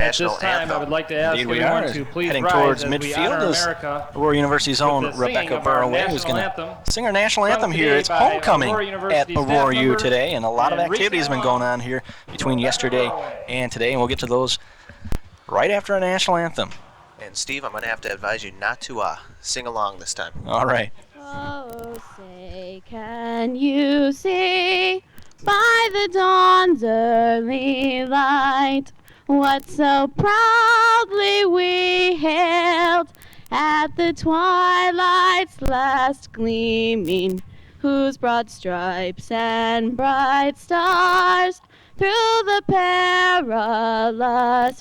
At this time, I would like to ask everyone to please heading rise towards as we midfield honor is America Aurora University's own with the singing Rebecca of our Burroway, who's national going anthem, to sing our national sung anthem here. today It's by homecoming Aurora at University Aurora staff U members today, and a lot of and activities have been going on here between yesterday and today, and we'll get to those right after our national anthem. And Steve, I'm going to have to advise you not to sing along this time. All right. Oh, say, can you see by the dawn's early light what so proudly we hailed at the twilight's last gleaming, whose broad stripes and bright stars through the perilous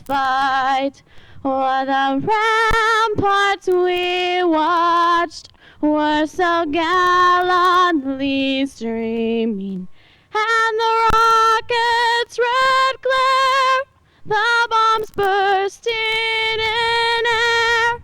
fight o'er the ramparts we watched were so gallantly streaming, and the rocket's red glare, the bombs bursting in air,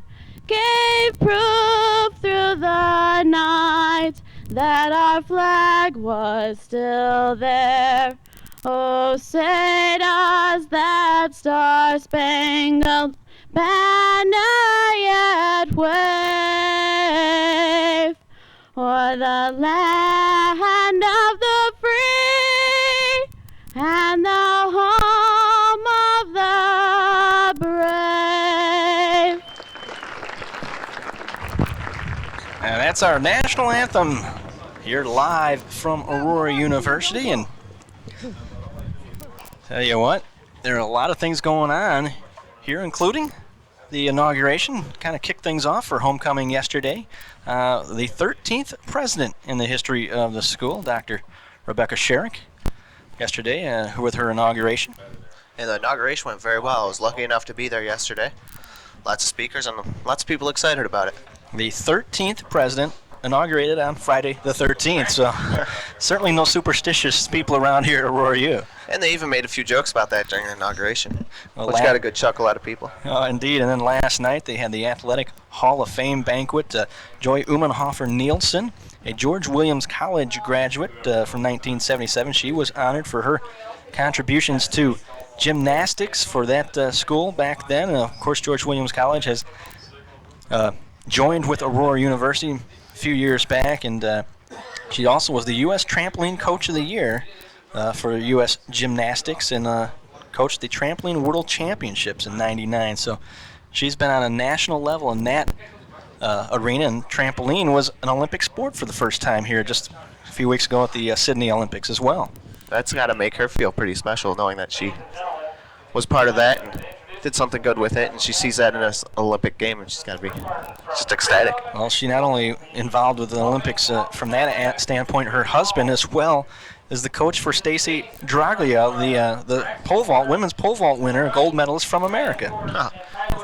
gave proof through the night that our flag was still there. Oh, say does that star-spangled banner yet wave o'er the land of the free and the home of the brave. And that's our national anthem here live from Aurora University. And tell you what, there are a lot of things going on here, including the inauguration. Kind of kicked things off for homecoming yesterday. The 13th president in the history of the school, Dr. Rebecca Sherrick, yesterday with her inauguration. And the inauguration went very well. I was lucky enough to be there yesterday. Lots of speakers and lots of people excited about it. The 13th president inaugurated on Friday the 13th, so certainly no superstitious people around here at Aurora U. And they even made a few jokes about that during the inauguration, Well, which got a good chuckle out of people. Indeed, and then last night they had the Athletic Hall of Fame banquet. Joy Umenhofer-Nielsen, a George Williams College graduate from 1977, she was honored for her contributions to gymnastics for that school back then. And of course, George Williams College has joined with Aurora University a few years back, and she also was the U.S. Trampoline Coach of the Year for U.S. Gymnastics, and coached the Trampoline World Championships in '99. So she's been on a national level in that arena, and trampoline was an Olympic sport for the first time here just a few weeks ago at the Sydney Olympics as well. That's got to make her feel pretty special, knowing that she was part of that and did something good with it, and she sees that in an Olympic game, and she's got to be just ecstatic. Well, she not only involved with the Olympics from that standpoint, her husband as well is the coach for Stacy Draglia, the pole vault, women's pole vault winner, gold medalist from America.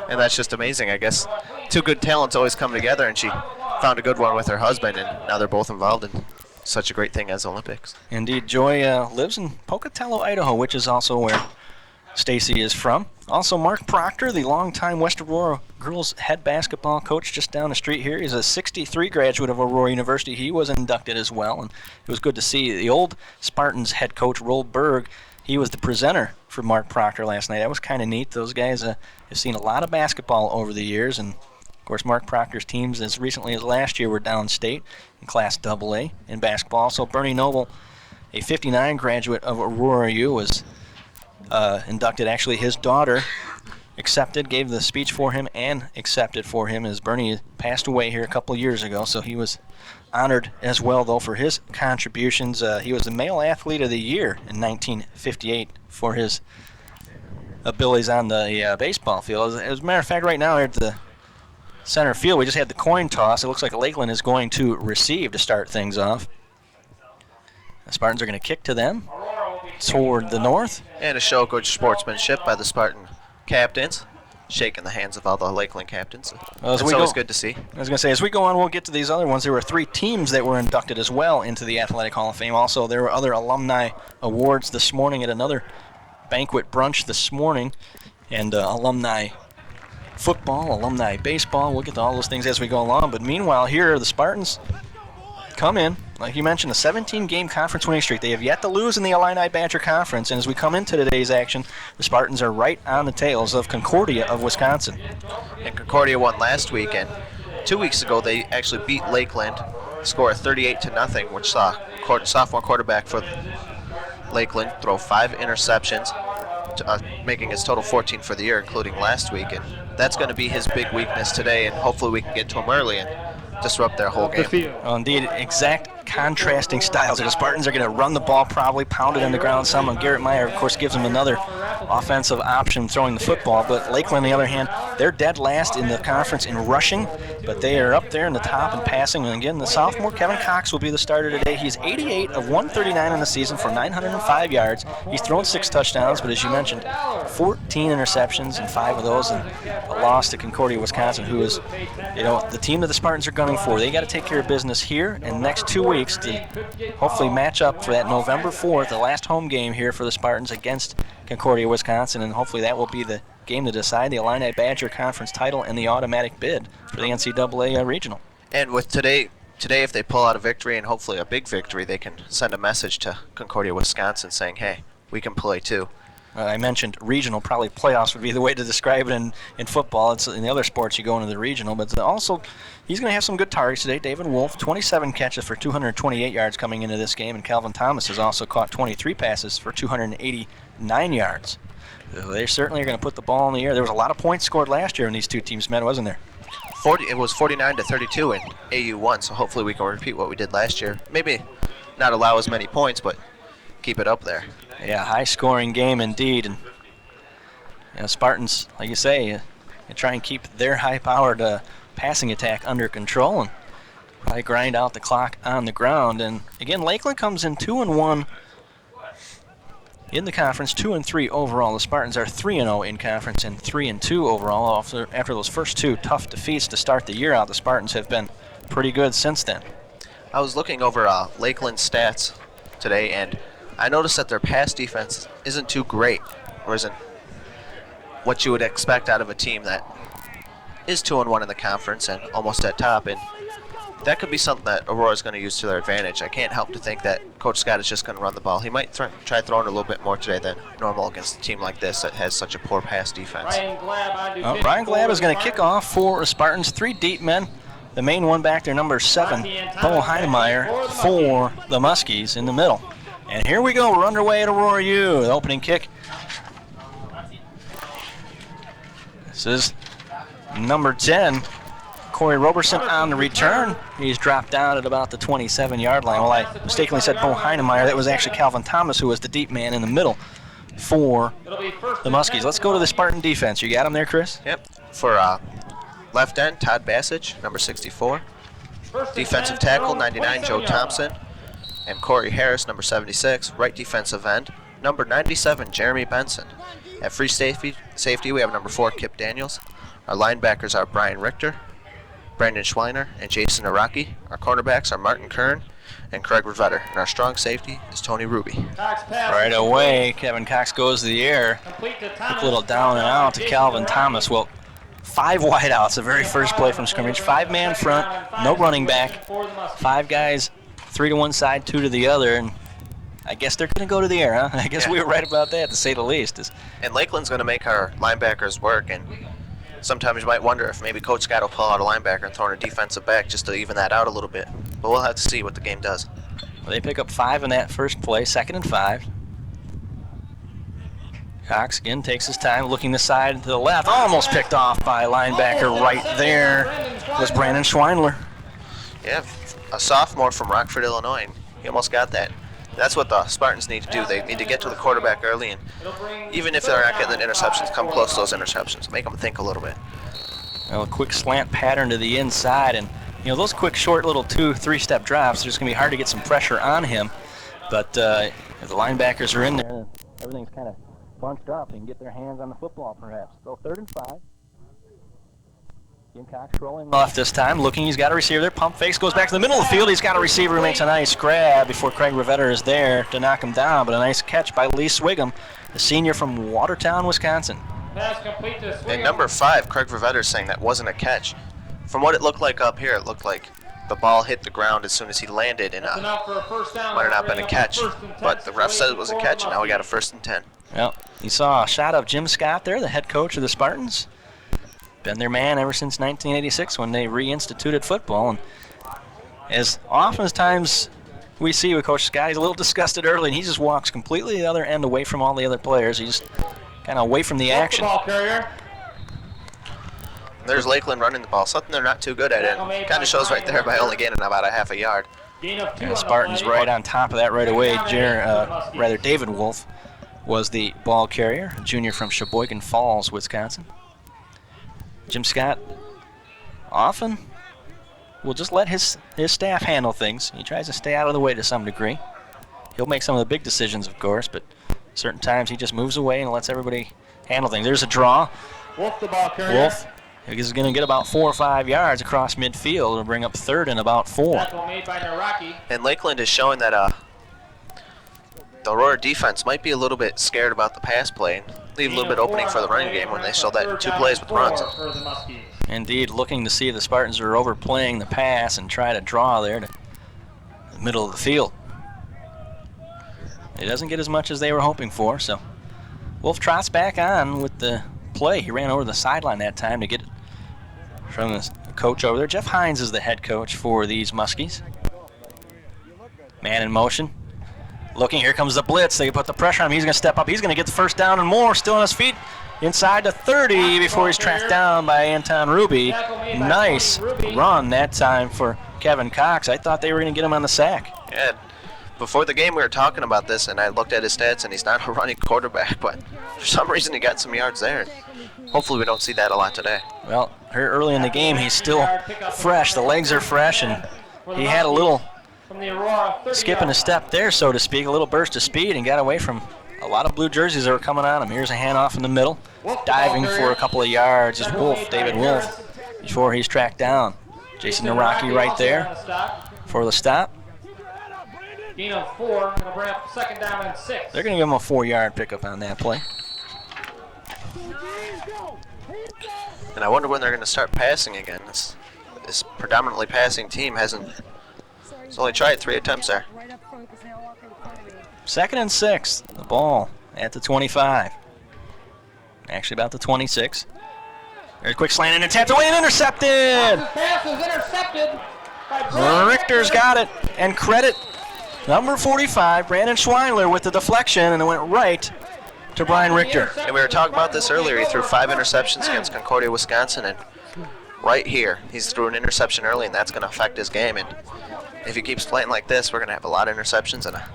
And that's just amazing. I guess two good talents always come together, and she found a good one with her husband, and now they're both involved in such a great thing as Olympics. Indeed, Joy lives in Pocatello, Idaho, which is also where Stacy is from. Also, Mark Proctor, the longtime West Aurora girls head basketball coach just down the street here. He's a 63 graduate of Aurora University. He was inducted as well, and it was good to see the old Spartans head coach, Roll Berg. He was the presenter for Mark Proctor last night. That was kind of neat. Those guys have seen a lot of basketball over the years, and of course, Mark Proctor's teams as recently as last year were downstate in Class AA in basketball. Also, Bernie Noble, a 59 graduate of Aurora U, was inducted. Actually, his daughter accepted, gave the speech for him, and accepted for him as Bernie passed away here a couple of years ago. So he was honored as well, though, for his contributions. He was the Male Athlete of the Year in 1958 for his abilities on the baseball field. As a matter of fact, right now here at the center field, we just had the coin toss. It looks like Lakeland is going to receive to start things off. The Spartans are going to kick to them toward the north. And to show good sportsmanship by the Spartan captains, shaking the hands of all the Lakeland captains. It's always good to see. I was going to say, as we go on, we'll get to these other ones. There were 3 teams that were inducted as well into the Athletic Hall of Fame. Also, there were other alumni awards this morning at another banquet brunch this morning, and alumni football, alumni baseball. We'll get to all those things as we go along. But meanwhile, here are the Spartans come in, like you mentioned, a 17-game conference winning streak. They have yet to lose in the Illini-Badger Conference, and as we come into today's action, the Spartans are right on the tails of Concordia of Wisconsin. And Concordia won last week, and 2 weeks ago they actually beat Lakeland, score 38-0, which saw sophomore quarterback for Lakeland throw 5 interceptions, making his total 14 for the year, including last week. And that's going to be his big weakness today, and hopefully we can get to him early and disrupt their whole game. Well, indeed, exact contrasting styles. The Spartans are going to run the ball, probably pound it on the ground some, and Garrett Meyer, of course, gives them another offensive option throwing the football. But Lakeland, on the other hand, they're dead last in the conference in rushing, but they are up there in the top in passing. And again, the sophomore Kevin Cox will be the starter today. He's 88 of 139 in the season for 905 yards. He's thrown 6 touchdowns, but as you mentioned, 14 interceptions, and 5 of those, and a loss to Concordia, Wisconsin, who is, the team that the Spartans are gunning for. They got to take care of business here in the next 2 weeks to hopefully match up for that November 4th, the last home game here for the Spartans against Concordia, Wisconsin, and hopefully that will be the game to decide the Illini-Badger Conference title and the automatic bid for the NCAA regional. And with today, if they pull out a victory, and hopefully a big victory, they can send a message to Concordia, Wisconsin saying, hey, we can play too. I mentioned regional, probably playoffs would be the way to describe it in football. It's in the other sports you go into the regional, but also he's going to have some good targets today. David Wolf, 27 catches for 228 yards coming into this game, and Calvin Thomas has also caught 23 passes for 289 yards. They certainly are going to put the ball in the air. There was a lot of points scored last year when these two teams met, wasn't there? It was 49-32, and AU won, so hopefully we can repeat what we did last year. Maybe not allow as many points, but keep it up there. Yeah, high-scoring game indeed. And Spartans, like you say, try and keep their high-powered passing attack under control and probably grind out the clock on the ground. And again, Lakeland comes in 2-1 in the conference, 2-3 overall. The Spartans are 3-0 in conference and 3-2 overall. After those first 2 tough defeats to start the year out, the Spartans have been pretty good since then. I was looking over Lakeland stats today, and I noticed that their pass defense isn't too great, or isn't what you would expect out of a team that is 2-1 in the conference and almost at top, and that could be something that Aurora's going to use to their advantage. I can't help to think that Coach Scott is just going to run the ball. He might try throwing a little bit more today than normal against a team like this that has such a poor pass defense. Ryan Glab is going to kick off for the Spartans. 3 deep men. The main one back there, number 7, Bo Heinemeyer, for the Muskies in the middle. And here we go. We're underway at Aurora U. The opening kick. This is number 10, Corey Roberson on the return. He's dropped down at about the 27-yard line. Well, I mistakenly said Bo Heinemeyer. That was actually Calvin Thomas, who was the deep man in the middle for the Muskies. Let's go to the Spartan defense. You got him there, Chris? Yep. For left end, Todd Bassage, number 64. Defensive tackle, 99, Joe Thompson. And Corey Harris, number 76, right defensive end. Number 97, Jeremy Benson. At free safety, we have number 4, Kip Daniels. Our linebackers are Brian Richter, Brandon Schweiner, and Jason Araki. Our cornerbacks are Martin Kern and Craig Revetter. And our strong safety is Tony Ruby. Right away, Kevin Cox goes to the air. Quick little down and out to Calvin Thomas. Well, 5 wideouts, the very first play from scrimmage. 5-man front, no running back. 5 guys, 3 to one side, 2 to the other, and I guess they're going to go to the air, huh? I guess we were right about that, to say the least. And Lakeland's going to make our linebackers work, and sometimes you might wonder if maybe Coach Scott will pull out a linebacker and throw in a defensive back just to even that out a little bit. But we'll have to see what the game does. Well, they pick up 5 in that first play, 2nd and 5. Cox again takes his time, looking the side to the left. Almost picked off by a linebacker right there was Brandon Schweinler. Yeah, a sophomore from Rockford, Illinois. He almost got that. That's what the Spartans need to do. They need to get to the quarterback early, and even if they're not getting the interceptions, come close to those interceptions. Make them think a little bit. Well, a quick slant pattern to the inside, and those quick, short little 2-3-step drops, it's going to be hard to get some pressure on him. But if the linebackers are in there, everything's kind of bunched up and get their hands on the football perhaps. So 3rd and 5. Jim Cox rolling left this time, looking, he's got a receiver there, pump fakes, goes back to the middle of the field, he's got a receiver who makes a nice grab before Craig Revetter is there to knock him down, but a nice catch by Lee Swigum, the senior from Watertown, Wisconsin. Pass complete to Swigum. And number 5, Craig Revetter, saying that wasn't a catch. From what it looked like up here, it looked like the ball hit the ground as soon as he landed, and might have not been a catch. But the ref said it was a catch, and now we got a 1st and 10. Well, you saw a shot of Jim Scott there, the head coach of the Spartans. Been their man ever since 1986 when they reinstituted football. And as often as times we see with Coach Scott, he's a little disgusted early, and he just walks completely the other end away from all the other players. He's just kind of away from the action. There's Lakeland running the ball, something they're not too good at. It kind of shows right there by only gaining about a half a yard. And the Spartans right on top of that right away. David Wolf was the ball carrier, a junior from Sheboygan Falls, Wisconsin. Jim Scott often will just let his staff handle things. He tries to stay out of the way to some degree. He'll make some of the big decisions, of course, but certain times he just moves away and lets everybody handle things. There's a draw. Wolf, the ball carrier. Wolf is going to get about 4 or 5 yards across midfield to bring up 3rd and about 4. Made by Naraki. And Lakeland is showing that the Aurora defense might be a little bit scared about the pass play and leave a little bit opening for the running game when they show that in 2 plays with runs. Indeed, looking to see if the Spartans are overplaying the pass and try to draw there to the middle of the field. It doesn't get as much as they were hoping for, so Wolf trots back on with the play. He ran over the sideline that time to get it from the coach over there. Jeff Hines is the head coach for these Muskies. Man in motion. Looking, here comes the blitz. They put the pressure on him. He's going to step up. He's going to get the 1st down and more. Still on his feet. Inside the 30 before he's tracked down by Anton Ruby. Nice run that time for Kevin Cox. I thought they were going to get him on the sack. Yeah. Before the game we were talking about this, and I looked at his stats, and he's not a running quarterback, but for some reason he got some yards there. Hopefully we don't see that a lot today. Well, here early in the game, he's still fresh. The legs are fresh, and he had a little skip and a step there, so to speak, a little burst of speed, and got away from a lot of blue jerseys that were coming on him. Here's a handoff in the middle. Diving for a couple of yards is Wolf, David Wolf, before he's tracked down. Jason Naraki right there for the stop. Gain of 4, going to bring up 2nd down and 6. They're going to give him a 4-yard pickup on that play. And I wonder when they're going to start passing again. This predominantly passing team has only tried 3 attempts there. 2nd and 6. The ball at the 25. Actually about the 26. There's a quick slant and attempt away and intercepted. Pass is intercepted by Richter's got it, and credit number 45, Brandon Schweiler, with the deflection, and it went right to Brian Richter. And we were talking about this earlier. He threw 5 interceptions against Concordia, Wisconsin, and right here, he's threw an interception early, and that's going to affect his game. And if he keeps playing like this, we're going to have a lot of interceptions and a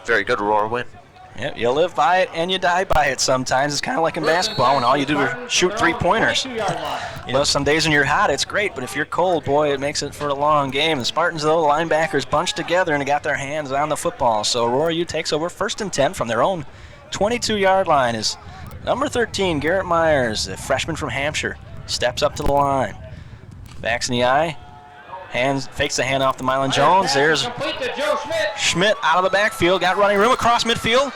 very good Aurora win. Yep, you live by it and you die by it sometimes. It's kind of like in basketball when all you do is shoot 3-pointers. You know, some days when you're hot, it's great, but if you're cold, boy, it makes it for a long game. The Spartans, though, the linebackers bunched together and got their hands on the football. So Aurora U takes over 1st and 10 from their own 22-yard line. Is number 13, Garrett Myers, a freshman from Hampshire, steps up to the line. Backs in the eye. Fakes the handoff to Mylan Jones. There's Schmidt out of the backfield. Got running room across midfield.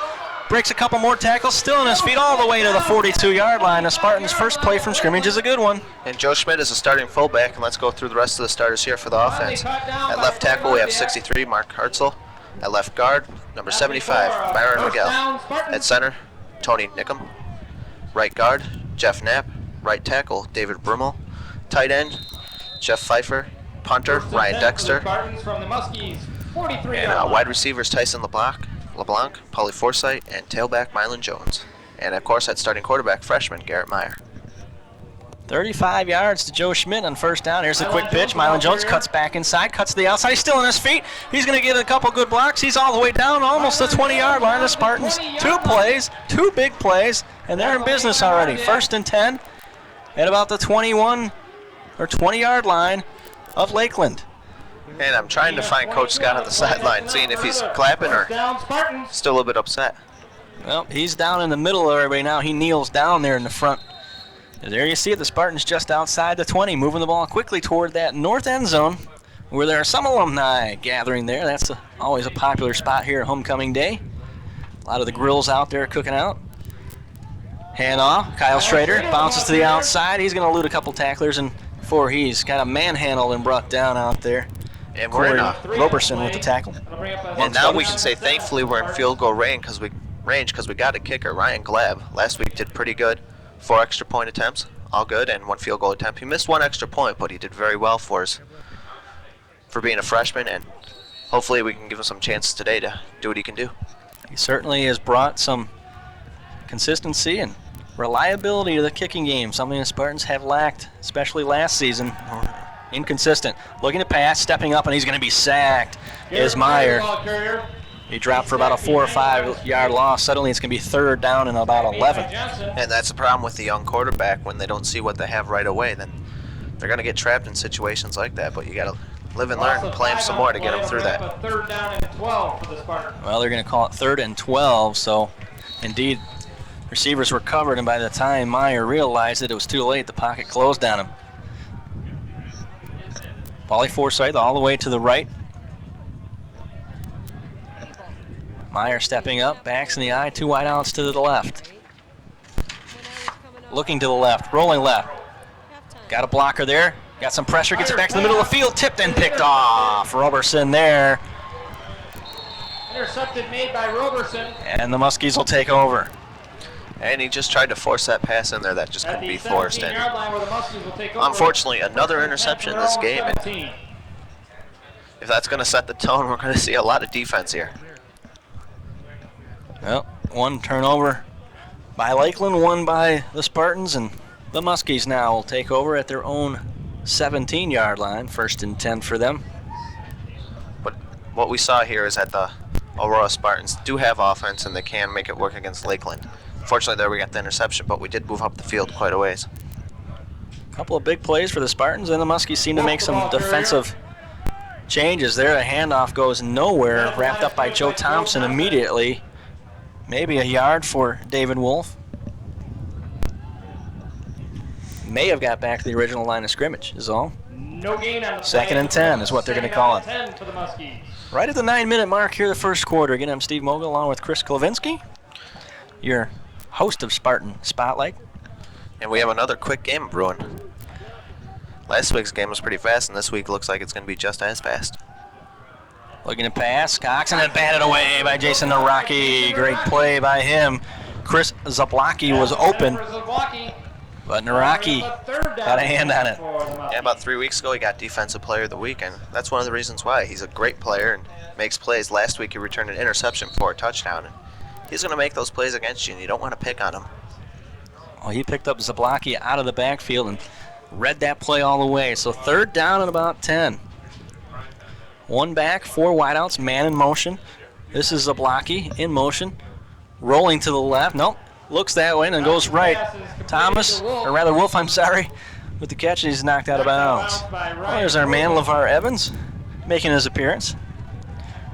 Breaks a couple more tackles. Still on his feet all the way to the 42-yard line. The Spartans' first play from scrimmage is a good one. And Joe Schmidt is a starting fullback. And let's go through the rest of the starters here for the offense. At left tackle, we have 63, Mark Hartzell. At left guard, number 75, Byron Miguel. At center, Tony Nickum. Right guard, Jeff Knapp. Right tackle, David Brummel. Tight end, Jeff Pfeiffer. Punter, Ryan Dexter. And wide receivers, Tyson LeBlanc, Paulie Forsythe, and tailback, Mylan Jones. And of course, that starting quarterback, freshman, Garrett Meyer. 35 yards to Joe Schmidt on 1st down. Here's a quick pitch. Mylan Jones cuts back inside, cuts to the outside. He's still on his feet. He's going to get a couple good blocks. He's all the way down, almost the 20-yard line. The Spartans, 2 plays, 2 big plays, and they're in business already. 1st and 10 at about the 21 or 20-yard line of Lakeland. And I'm trying to find Coach Scott on the sideline, seeing if he's clapping or still a little bit upset. Well, he's down in the middle of everybody now. He kneels down there in the front. There you see it, the Spartans just outside the 20, moving the ball quickly toward that north end zone where there are some alumni gathering there. That's always a popular spot here at homecoming day. A lot of the grills out there cooking out. Handoff, Kyle Schrader bounces to the outside. He's going to elude a couple tacklers and before he's kind of manhandled and brought down out there. And we're Corey in a, Roberson with the tackle. and now we can say thankfully we're in field goal range because we got a kicker, Ryan Gleb. Last week did pretty good. 4 extra point attempts, all good, and 1 field goal attempt. He missed 1 extra point, but he did very well for being a freshman, and hopefully we can give him some chances today to do what he can do. He certainly has brought some consistency and reliability to the kicking game, something the Spartans have lacked, especially last season. Inconsistent. Looking to pass, stepping up, and he's going to be sacked. Is Meyer. He dropped for about a 4 or 5 yard loss. Suddenly it's going to be 3rd down and about 11. And that's the problem with the young quarterback. When they don't see what they have right away, then they're going to get trapped in situations like that. But you got to live and learn and play him some more to get them through that. 3rd down and 12 for the Spartans. Well, they're going to call it 3rd and 12, so indeed receivers were covered, and by the time Meyer realized that it was too late, the pocket closed on him. Paulie Forsythe all the way to the right. Meyer stepping up, backs in the eye, 2 wideouts to the left. Looking to the left, rolling left. Got a blocker there, got some pressure, gets it back to the middle of the field, tipped and picked off. Roberson there. Intercepted made by Roberson. And the Muskies will take over. And he just tried to force that pass in there that just couldn't be forced. And Line where the Muskies will take over. unfortunately, another interception in this game. And if that's going to set the tone, we're going to see a lot of defense here. Well, 1 turnover by Lakeland, 1 by the Spartans, and the Muskies now will take over at their own 17-yard line. 1st and 10 for them. But what we saw here is that the Aurora Spartans do have offense and they can make it work against Lakeland. Unfortunately, there we got the interception, but we did move up the field quite a ways. A couple of big plays for the Spartans, and the Muskies seem to make some defensive changes there. A handoff goes nowhere, wrapped up by Joe Thompson immediately. Maybe a yard for David Wolf. May have got back to the original line of scrimmage, is all. No gain on the 2nd and 10 is what they're going to call it. 10 for the Muskies. Right at the 9-minute mark here, the first quarter. Again, I'm Steve Mogul along with Chris Klavinsky, your host of Spartan Spotlight. And we have another quick game brewing. Last week's game was pretty fast, and this week looks like it's going to be just as fast. Looking to pass, Cox, and then batted away by Jason Naraki. Great play by him. Chris Zablocki was open, but Naraki got a hand on it. Yeah, about 3 weeks ago he got Defensive Player of the Week, and that's one of the reasons why. He's a great player and makes plays. Last week he returned an interception for a touchdown, and he's going to make those plays against you, and you don't want to pick on him. Well, he picked up Zablocki out of the backfield and read that play all the way. So 3rd down and about 10. 1 back, 4 wideouts, man in motion. This is Zablocki in motion, rolling to the left. Nope, looks that way and then goes right. Thomas, or rather Wolf, I'm sorry, with the catch, and he's knocked out of bounds. Well, there's our man, LeVar Evans, making his appearance.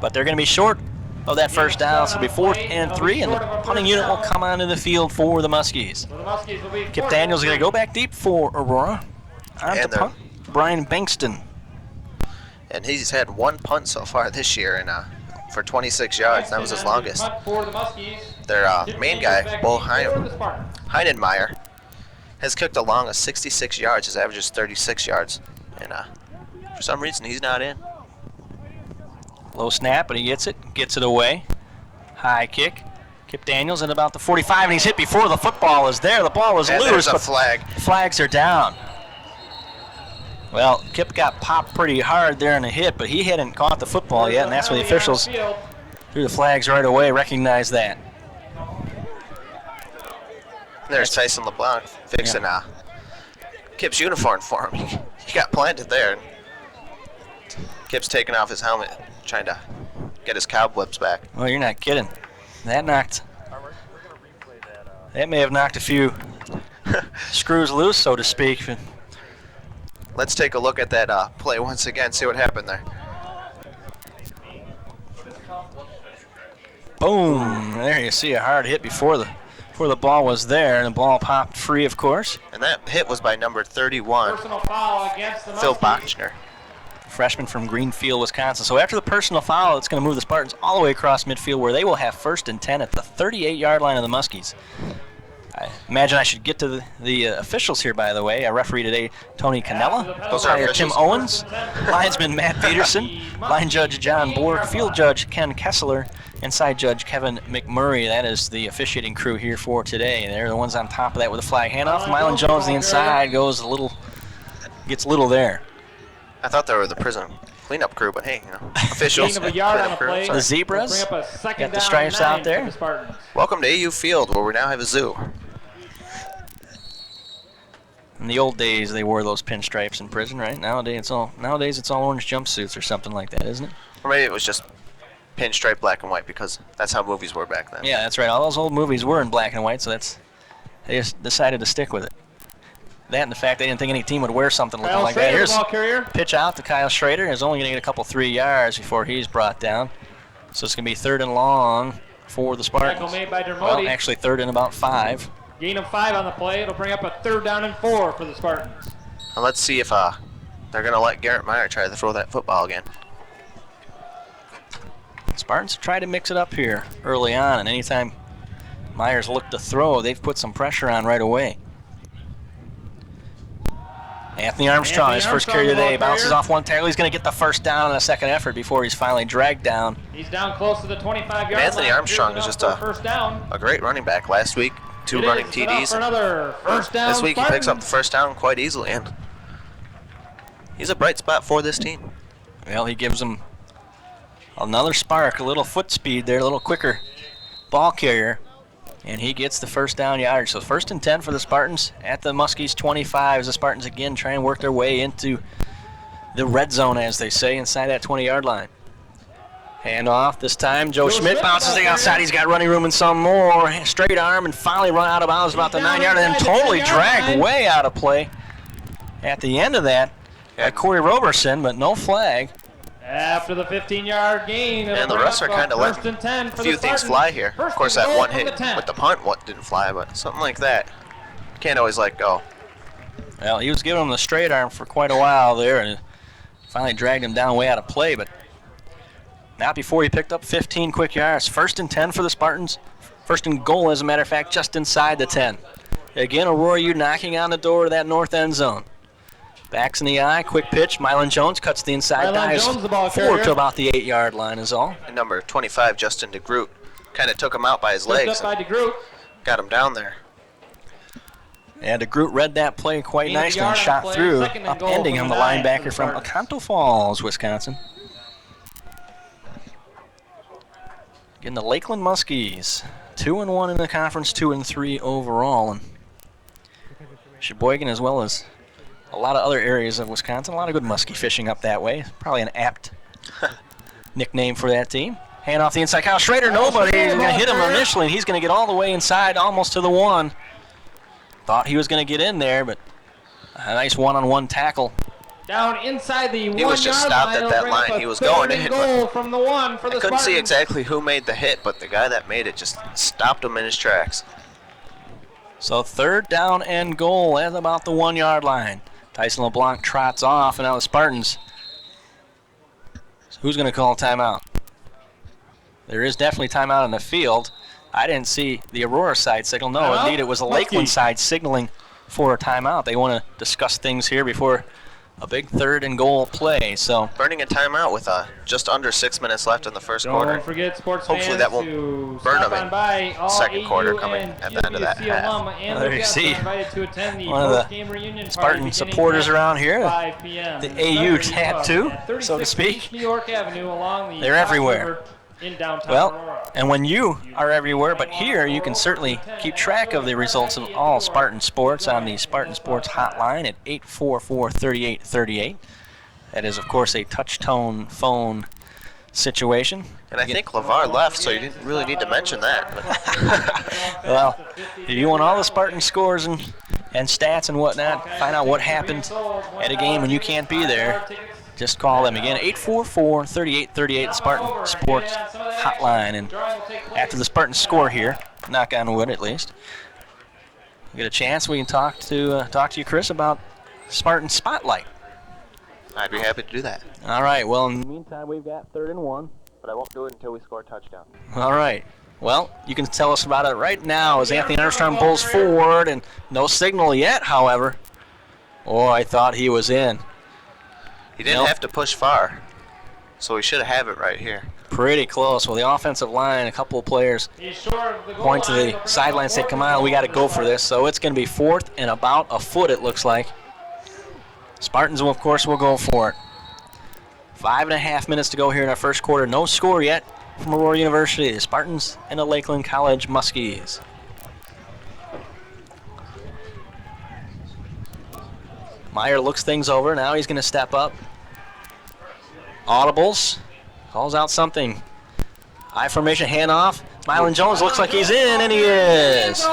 But they're going to be short of that 1st down, so it'll be 4th and 3, and the punting unit will come onto the field for the Muskies. Kip Daniels is going to go back deep for Aurora. On to punt, Brian Bankston. And he's had 1 punt so far this year, and for 26 yards. That was his longest. Their main guy, Bo Heinenmeyer, has kicked a long of 66 yards. His average is 36 yards. And for some reason, he's not in. Low snap, but he gets it away. High kick. Kip Daniels at about the 45, and he's hit before the football is there. The ball was and loose, there's a but flag. Flags are down. Well, Kip got popped pretty hard there in the hit, but he hadn't caught the football yet, and that's when the officials threw the flags right away, recognized that. There's Tyson LeBlanc fixing Kip's uniform for him. He got planted there. Kip's taking off his helmet, trying to get his cobwebs back. Well, you're not kidding. That may have knocked a few screws loose, so to speak. Let's take a look at that play once again, see what happened there. Boom! There you see a hard hit before the ball was there, and the ball popped free, of course. And that hit was by number 31, Personal foul against the Phil Muskies. Bachner. Freshman from Greenfield, Wisconsin. So after the personal foul, it's going to move the Spartans all the way across midfield, where they will have 1st and 10 at the 38-yard line of the Muskies. I imagine I should get to the officials here, by the way. Our referee today, Tony Cannella. Those are Umpire officials. Tim Owens. Linesman Matt Peterson. Line judge John Bork. Field judge Ken Kessler. And side judge Kevin McMurray. That is the officiating crew here for today. They're the ones on top of that with the flag. Handoff. Mylan Jones, the inside, gets a little there. I thought they were the prison cleanup crew, but hey, officials. Gain of a yard on the crew, play. sorry. The Zebras Bring up a second got the down stripes and 9 out there. for the Spartans. Welcome to AU Field, where we now have a zoo. In the old days, they wore those pinstripes in prison, right? Nowadays, it's all orange jumpsuits or something like that, isn't it? Or maybe it was just pinstripe black and white, because that's how movies were back then. Yeah, that's right. All those old movies were in black and white, so they just decided to stick with it. That and the fact they didn't think any team would wear something looking Kyle like that. Schrader, Here's ball carrier. pitch out to Kyle Schrader. He's only going to get a couple 3 yards before he's brought down. So it's going to be 3rd and long for the Spartans. Tackle made by Dermody. Well, actually 3rd and about 5. Gain of 5 on the play. It'll bring up a 3rd down and 4 for the Spartans. And let's see if they're going to let Garrett Meyer try to throw that football again. Spartans try to mix it up here early on, and anytime Myers looked to throw, they've put some pressure on right away. Anthony Armstrong, his first carry today, bounces off one tackle. He's going to get the first down on a second effort before he's finally dragged down. He's down close to the 25-yard line. Anthony Armstrong is just first down. a great running back. Last week, 2 running TDs. For another first down. This week he picks up the first down quite easily, and he's a bright spot for this team. Well, he gives them another spark, a little foot speed there, a little quicker ball carrier, and he gets the first down yardage. So 1st and 10 for the Spartans at the Muskies 25 as the Spartans again try and work their way into the red zone, as they say, inside that 20-yard line. Hand off this time. Joe Schmidt bounces the outside. He's got running room and some more. Straight arm and finally run out of bounds about the 9-yard and then totally dragged way out of play at the end of that by Corey Roberson, but no flag. After the 15-yard gain. And the refs are kind of letting a few things fly here. Of course, that one hit with the punt didn't fly, but something like that can't always let go. Well, he was giving him the straight arm for quite a while there, and finally dragged him down way out of play, but not before he picked up 15 quick yards. 1st and 10 for the Spartans. 1st and goal, as a matter of fact, just inside the 10. Again, Aurora U knocking on the door to that north end zone. Backs in the eye, quick pitch. Mylan Jones cuts the inside, dives forward to about the 8-yard line is all. And number 25, Justin DeGroot, kind of took him out by his Lift legs. Up by DeGroot. Got him down there. And DeGroot read that play quite nicely and shot through, upending him, the linebacker from Oconto Falls, Wisconsin. Getting the Lakeland Muskies, 2-1 in the conference, 2-3 overall. And Sheboygan, as well as a lot of other areas of Wisconsin, a lot of good muskie fishing up that way. Probably an apt nickname for that team. Hand off the inside. Kyle Schrader, nobody. He's going to hit him initially, and he's going to get all the way inside, almost to the 1. Thought he was going to get in there, but a nice one-on-one tackle. Down inside the 1-yard line. He was just stopped at that line. He was going to hit, goal from the 1 for the I couldn't see Spartans. exactly who made the hit, but the guy that made it just stopped him in his tracks. So 3rd down and goal at about the 1-yard line. Tyson LeBlanc trots off, and now the Spartans. So who's going to call timeout? There is definitely timeout on the field. I didn't see the Aurora side signal. No, Timeout? indeed, it was the Lakeland side signaling for a timeout. They want to discuss things here before a big 3rd and goal play. So Burning a timeout with just under 6 minutes left in the first quarter. Don't forget, sports Hopefully fans, that won't to burn stop them in on by. All second quarter AU coming and at the end of that UWC half. alum and There you guests see are invited to attend the one of the post-game reunion Spartan party supporters beginning around at here, 5 p.m. the in AU Spartan tattoo, Club at so to 36 speak. East New York Avenue along the They're Fox everywhere. River in downtown Well, Aurora. and when you are everywhere, but here you can certainly keep track of the results of all Spartan sports on the Spartan Sports hotline at 844-3838. That is, of course, a touch-tone phone situation. And I think LeVar left, so you didn't really need to mention that. But Well, if you want all the Spartan scores and stats and whatnot, find out what happened at a game when you can't be there, just call them again, 844-3838, Spartan Sports hotline. And after the Spartans score here, knock on wood at least, we get a chance, we can talk to you, Chris, about Spartan Spotlight. I'd be happy to do that. All right, well, in the meantime, we've got 3rd and 1. But I won't do it until we score a touchdown. All right. Well, you can tell us about it right now as Anthony Armstrong pulls forward, and no signal yet, however. Oh, I thought he was in. He didn't have to push far, so we should have it right here. Pretty close. Well, the offensive line, a couple of players point to the sideline and say, come on, we got to go for this. So it's going to be 4th and about a foot, it looks like. Spartans, of course, will go for it. 5.5 minutes to go here in our first quarter. No score yet from Aurora University. The Spartans and the Lakeland College Muskies. Meyer looks things over. Now he's going to step up. Audibles. Calls out something. I formation handoff. Mylan Jones looks like he's in, and he is.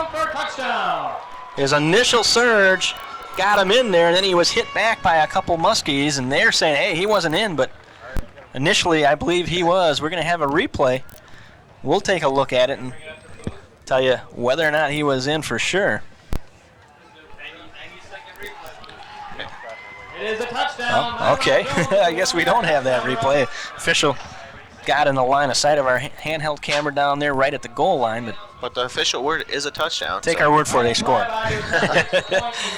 His initial surge got him in there, and then he was hit back by a couple Muskies, and they're saying, hey, he wasn't in, but initially I believe he was. We're going to have a replay. We'll take a look at it and tell you whether or not he was in for sure. It is a touchdown. Oh, okay. I guess we don't have that replay. Official got in the line of sight of our handheld camera down there right at the goal line, but the official word is a touchdown. Take our word for it, they score.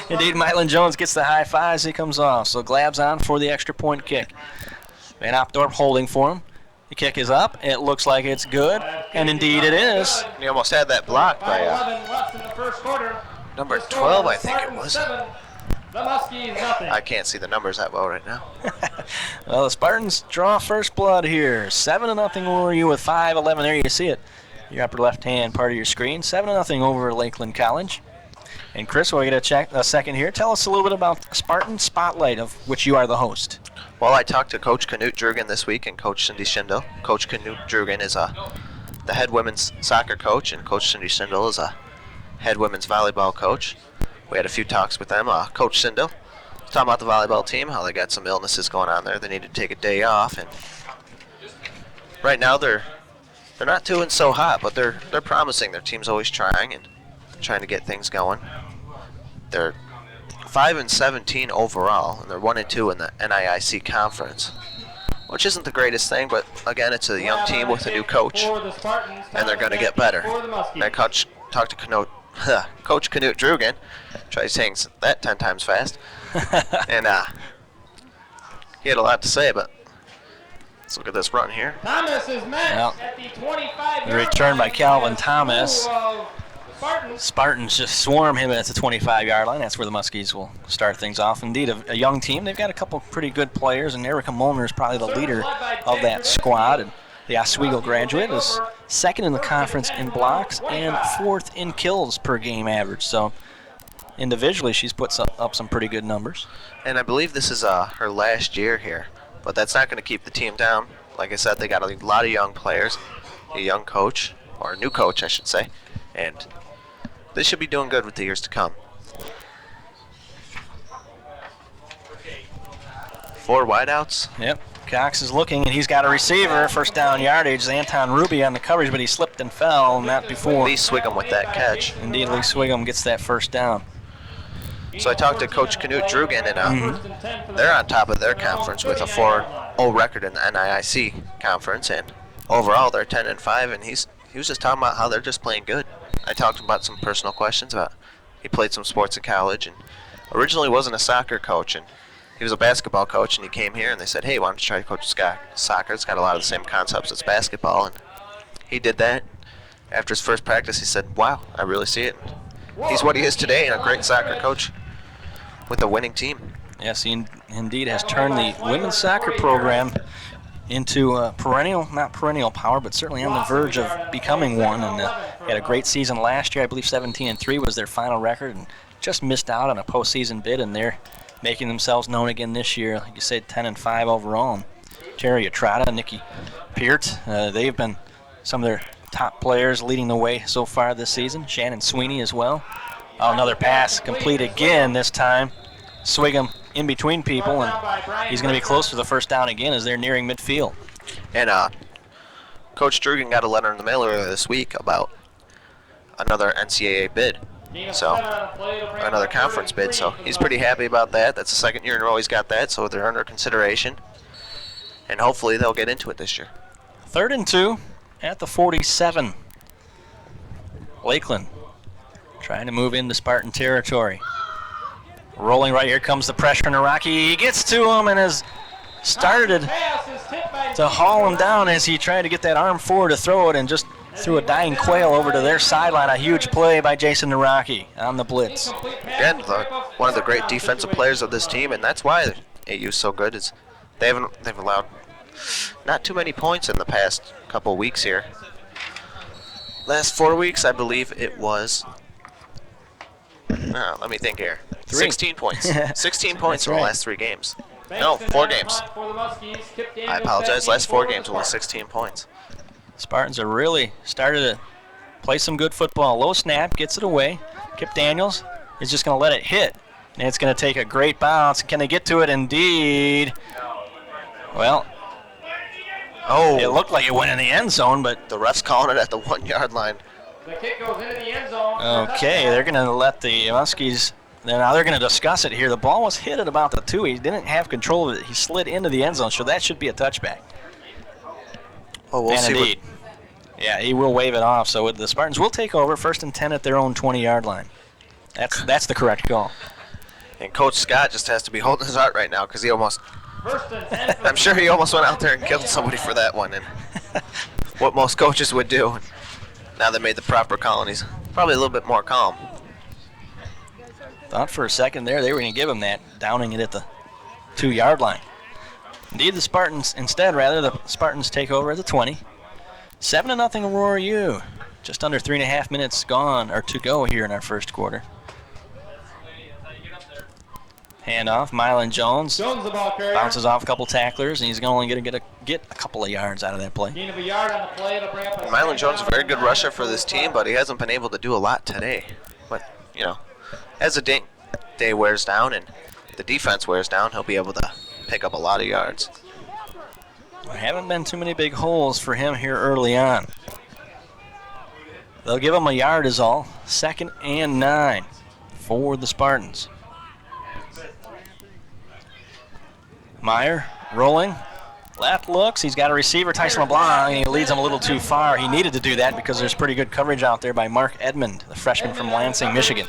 Indeed, Mylan Jones gets the high five as he comes off. So Glab's on for the extra point kick. Van Opdorp holding for him. The kick is up. It looks like it's good, and indeed it is. He almost had that blocked by number 12, I think it was. The Muskies, nothing. I can't see the numbers that well right now. Well, the Spartans draw first blood here. 7-0 over you with 5:11. There you see it. Your upper left-hand part of your screen. 7-0 over Lakeland College. And Chris, we'll get a second here. Tell us a little bit about Spartan Spotlight, of which you are the host. Well, I talked to Coach Knut Drugan this week and Coach Cindy Schindel. Coach Knut Drugan is the head women's soccer coach, and Coach Cindy Schindel is a head women's volleyball coach. We had a few talks with them. Coach Sindel talking about the volleyball team, how they got some illnesses going on there. They need to take a day off, and right now they're not doing so hot, but they're promising. Their team's always trying to get things going. They're 5-17 overall, and they're 1-2 in the NIIC conference, which isn't the greatest thing, but again, it's a young team with a new coach, and they're going to get better. And I talked to Coach Knut Drugan. Try saying that 10 times fast. And he had a lot to say, but let's look at this run here. Thomas is met at the 25-yard return by line. Calvin Thomas. Spartans just swarm him at the 25-yard line. That's where the Muskies will start things off. Indeed, a young team. They've got a couple pretty good players, and Erica Molnar is probably the leader of that squad. And the Oswego graduate is second in the conference in blocks and 4th in kills per game average. So individually, she's put up some pretty good numbers. And I believe this is her last year here, but that's not going to keep the team down. Like I said, they got a lot of young players, a young coach, or a new coach, I should say, and they should be doing good with the years to come. 4 wideouts. Yep. Cox is looking, and he's got a receiver. First down yardage. Anton Ruby on the coverage, but he slipped and fell, not before. Lee Swigum with that catch. Indeed, Lee Swigum gets that first down. So I talked to Coach Knut Drugan, and they're on top of their conference with a 4-0 record in the NIIC conference, and overall they're 10-5, and he was just talking about how they're just playing good. I talked about some personal questions about he played some sports in college, and originally wasn't a soccer coach, and he was a basketball coach, and he came here, and they said, hey, why don't you try to coach soccer? It's got a lot of the same concepts as basketball, and he did that. After his first practice, he said, wow, I really see it. He's what he is today, and a great soccer coach with a winning team. Yes, he indeed has turned the women's soccer program into not perennial power, but certainly on the verge of becoming one, and had a great season last year. I believe 17-3 was their final record, and just missed out on a postseason bid, and they're making themselves known again this year. Like you said, 10-5 overall. And Terry Estrada, Nikki Peart, they've been some of their top players leading the way so far this season. Shannon Sweeney as well. Oh, another pass complete again this time. Swigum in between people, and he's going to be close to the first down again as they're nearing midfield. And Coach Drugan got a letter in the mail earlier this week about another NCAA bid. So, another conference bid, so he's pretty happy about that. That's the second year in a row he's got that, so they're under consideration. And hopefully they'll get into it this year. 3rd and 2 at the 47. Lakeland trying to move into Spartan territory. Rolling right here comes the pressure on Rocky. He gets to him and has started to haul him down as he tried to get that arm forward to throw it and just threw a dying quail over to their sideline. A huge play by Jason Naraki on the blitz. Again, one of the great defensive players of this team, and that's why AU's so good. Is they've allowed not too many points in the past couple weeks here. Last 4 weeks, I believe it was. Let me think here. 16 points. 16 points in the last 3 games. No, 4 games. I apologize. Last 4 games, only 16 points. Spartans are really started to play some good football. Low snap, gets it away. Kip Daniels is just going to let it hit. And it's going to take a great bounce. Can they get to it? Indeed. Well, it looked like it went in the end zone, but the ref's calling it at the 1 yard line. The kick goes into the end zone. Okay, they're going to let the Muskies, now they're going to discuss it here. The ball was hit at about the 2. He didn't have control of it. He slid into the end zone, so that should be a touchback. Oh, we'll see. Indeed. Yeah, he will wave it off. So the Spartans will take over 1st and 10 at their own 20-yard line. That's the correct call. And Coach Scott just has to be holding his heart right now because he almost, 1st and 10. I'm sure he almost went out there and killed somebody for that one. And what most coaches would do. Now they made the proper call, and he's probably a little bit more calm. Thought for a second there they were going to give him that, downing it at the 2-yard line. Indeed, the Spartans take over at the 20. 7-0 Aurora U. Just under 3.5 minutes gone or to go here in our first quarter. Handoff, Mylan Jones The ball carrier. bounces off a couple tacklers, and he's only going to get a couple of yards out of that play. Gain of a yard on the play. It'll bring up a Mylan Jones is a very good rusher for this team, but he hasn't been able to do a lot today. But, as the day wears down and the defense wears down, he'll be able to pick up a lot of yards. There haven't been too many big holes for him here early on. They'll give him a yard is all. 2nd and 9 for the Spartans. Meyer rolling. Left looks. He's got a receiver, Tyson LeBlanc, and he leads him a little too far. He needed to do that because there's pretty good coverage out there by Mark Edmond, the freshman from Lansing, Michigan.